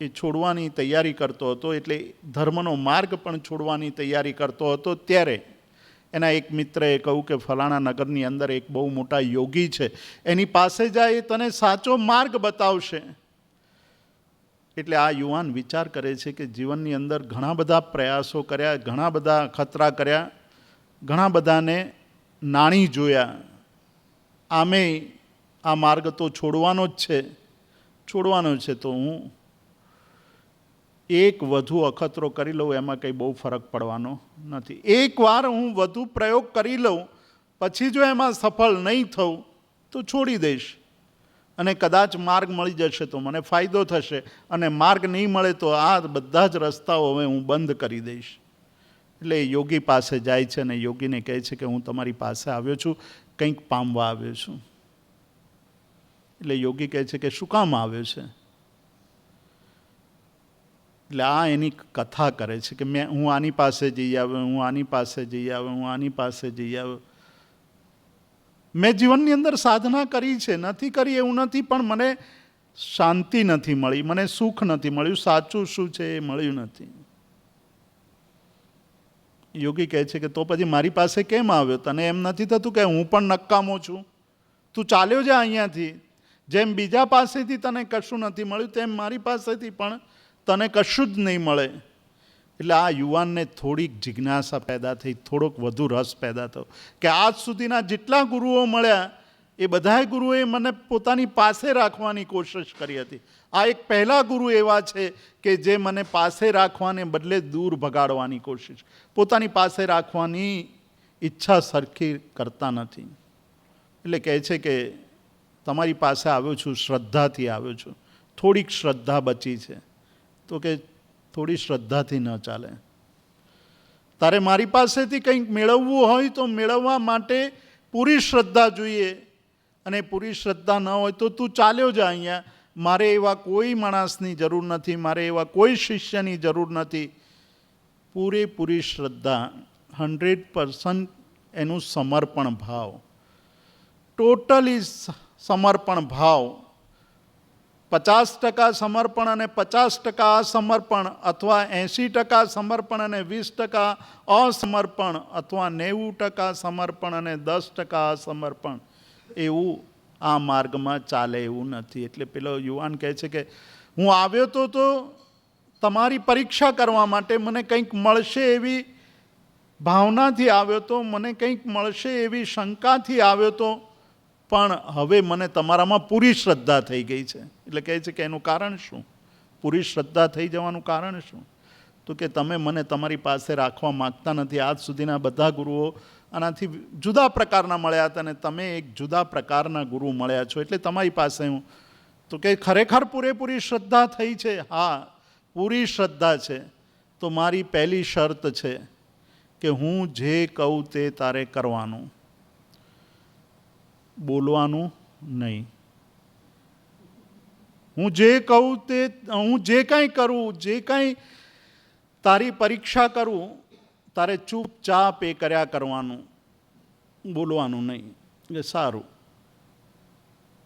એ છોડવાની તૈયારી કરતો હતો, એટલે ધર્મનો માર્ગ પણ છોડવાની તૈયારી કરતો હતો. ત્યારે એના એક મિત્રએ કહ્યું કે ફલાણા નગરની અંદર એક બહુ મોટા યોગી છે, એની પાસે જાય, એ તને સાચો માર્ગ બતાવશે. એટલે આ યુવાન વિચાર કરે છે કે જીવનની અંદર ઘણા બધા પ્રયાસો કર્યા, ઘણા બધા ખતરા કર્યા, ઘણા બધાને નાણી જોયા, આમે આ માર્ગ તો છોડવાનો જ છે, છોડવાનો છે, તો હું એક વધુ અખતરો કરી લઉં, એમાં કંઈ બહુ ફરક પડવાનો નથી. એકવાર હું વધુ પ્રયોગ કરી લઉં, પછી જો એમાં સફળ નહીં થઉં તો છોડી દઈશ, અને કદાચ માર્ગ મળી જશે તો મને ફાયદો થશે, અને માર્ગ નહીં મળે તો આ બધા જ રસ્તાઓ હવે હું બંધ કરી દઈશ. એટલે યોગી પાસે જાય છે, અને યોગીને કહે છે કે હું તમારી પાસે આવ્યો છું, કંઈક પામવા આવ્યો છું. એટલે યોગી કહે છે કે શું કામ આવ્યો છે? એટલે આ એની કથા કરે છે કે હું આની પાસે જઈ આવ્યો, હું આની પાસે જઈ આવ્યો, હું આની પાસે જઈ આવ્યો. મેં જીવનની અંદર સાધના કરી છે, નથી કરી એવું નથી, પણ મને શાંતિ નથી મળી, મને સુખ નથી મળ્યું, સાચું શું છે એ મળ્યું નથી. યોગી કહે છે કે તો પછી મારી પાસે કેમ આવ્યો? તને એમ નથી થતું કે હું પણ નકામો છું? તું ચાલ્યો જા અહીંયાથી. જેમ બીજા પાસેથી તને કશું નથી મળ્યું, તેમ મારી પાસેથી પણ તને કશું જ નહીં મળે. એટલે આ યુવાનને થોડીક જિજ્ઞાસા પેદા થઈ, થોડોક વધુ રસ પેદા થયો કે આજ સુધીના જેટલા ગુરુઓ મળ્યા એ બધાય ગુરુએ મને પોતાની પાસે રાખવાની કોશિશ કરી હતી. આ એક પહેલા ગુરુ એવા છે કે જે મને પાસે રાખવાને બદલે દૂર ભગાડવાની કોશિશ, પોતાની પાસે રાખવાની ઈચ્છા સરખી કરતા નથી. એટલે કહે છે કે તમારી પાસે આવ્યો છું, શ્રદ્ધાથી આવ્યો છું, થોડીક શ્રદ્ધા બચી છે. તો કે થોડી શ્રદ્ધાથી ન ચાલે. તારે મારી પાસેથી કંઈક મેળવવું હોય તો મેળવવા માટે પૂરી શ્રદ્ધા જોઈએ, અને પૂરી શ્રદ્ધા ન હોય તો તું ચાલ્યો જા અહીંયા, મારે એવા કોઈ માણસની જરૂર નથી, મારે એવા કોઈ શિષ્યની જરૂર નથી. પૂરેપૂરી શ્રદ્ધા, 100% એનું સમર્પણ ભાવ, ટોટલી સમર્પણ ભાવ, 50% સમર્પણ અને 50% અસમર્પણ, અથવા 80% સમર્પણ અને 20% અસમર્પણ, અથવા 90% સમર્પણ અને 10% અસમર્પણ, એવું આ માર્ગમાં ચાલે એવું નથી. એટલે પેલો યુવાન કહે છે કે હું આવ્યો તો તમારી પરીક્ષા કરવા માટે, મને કંઈક મળશે એવી ભાવનાથી આવ્યો તો, મને કંઈક મળશે એવી શંકાથી આવ્યો તો, પણ હવે મને તમારામાં પૂરી શ્રદ્ધા થઈ ગઈ છે. એટલે કહે છે કે એનું કારણ શું? પૂરી શ્રદ્ધા થઈ જવાનું કારણ શું? તો કે તમે મને તમારી પાસે રાખવા માગતા નથી. આજ સુધીના બધા ગુરુઓ આનાથી જુદા પ્રકારના મળ્યા હતા અને તમે એક જુદા પ્રકારના ગુરુ મળ્યા છો, એટલે તમારી પાસે હું. તો કે ખરેખર પૂરેપૂરી શ્રદ્ધા થઈ છે? હા, પૂરી શ્રદ્ધા છે. તો મારી પહેલી શરત છે કે હું જે કહું તે તારે કરવાનું, બોલવાનું નહીં. હું જે કહું તે, હું જે કાંઈ કરું, જે કાંઈ તારી પરીક્ષા કરું, તારે ચૂપચાપ એ કર્યા કરવાનું, બોલવાનું નહીં. એટલે સારું,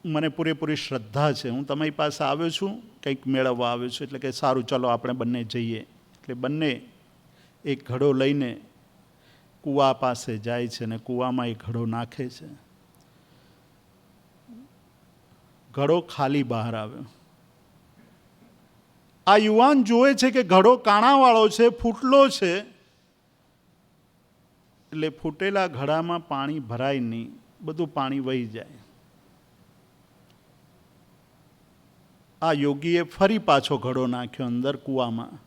મને પૂરેપૂરી શ્રદ્ધા છે, હું તમારી પાસે આવ્યો છું, કંઈક મેળવવા આવ્યો છું. એટલે કે સારું, ચલો આપણે બંને જઈએ. એટલે બંને એક ઘડો લઈને કૂવા પાસે જાય છે અને કૂવામાં એ ઘડો નાખે છે. ઘડો ખાલી બહાર આવ્યો. આ યુવાન જોવે છે કે ઘડો કાણાવાળો છે, ફૂટલો છે, એટલે ફૂટેલા ઘડામાં પાણી ભરાય નહીં, બધું પાણી વહી જાય. આ યોગીએ ફરી પાછો ઘડો નાખ્યો અંદર કૂવામાં,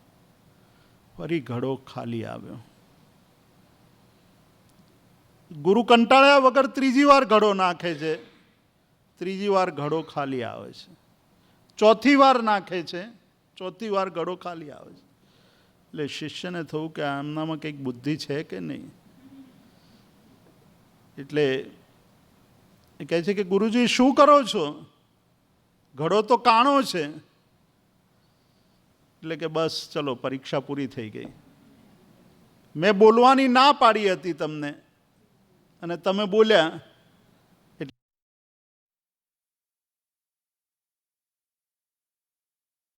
ફરી ઘડો ખાલી આવ્યો. ગુરુ કંટાળ્યા વગર ત્રીજી વાર ઘડો નાખે છે, ત્રીજી વાર ઘડો ખાલી આવે છે. ચોથી વાર નાખે છે, ચોથી વાર ઘડો ખાલી આવે છે. એટલે શિષ્યને થયું કે આમનામાં કંઈક બુદ્ધિ છે કે નહીં. એટલે એ કહે છે કે ગુરુજી શું કરો છો? ઘડો તો કાણો છે. એટલે કે બસ ચલો, પરીક્ષા પૂરી થઈ ગઈ. મેં બોલવાની ના પાડી હતી તમને અને તમે બોલ્યા,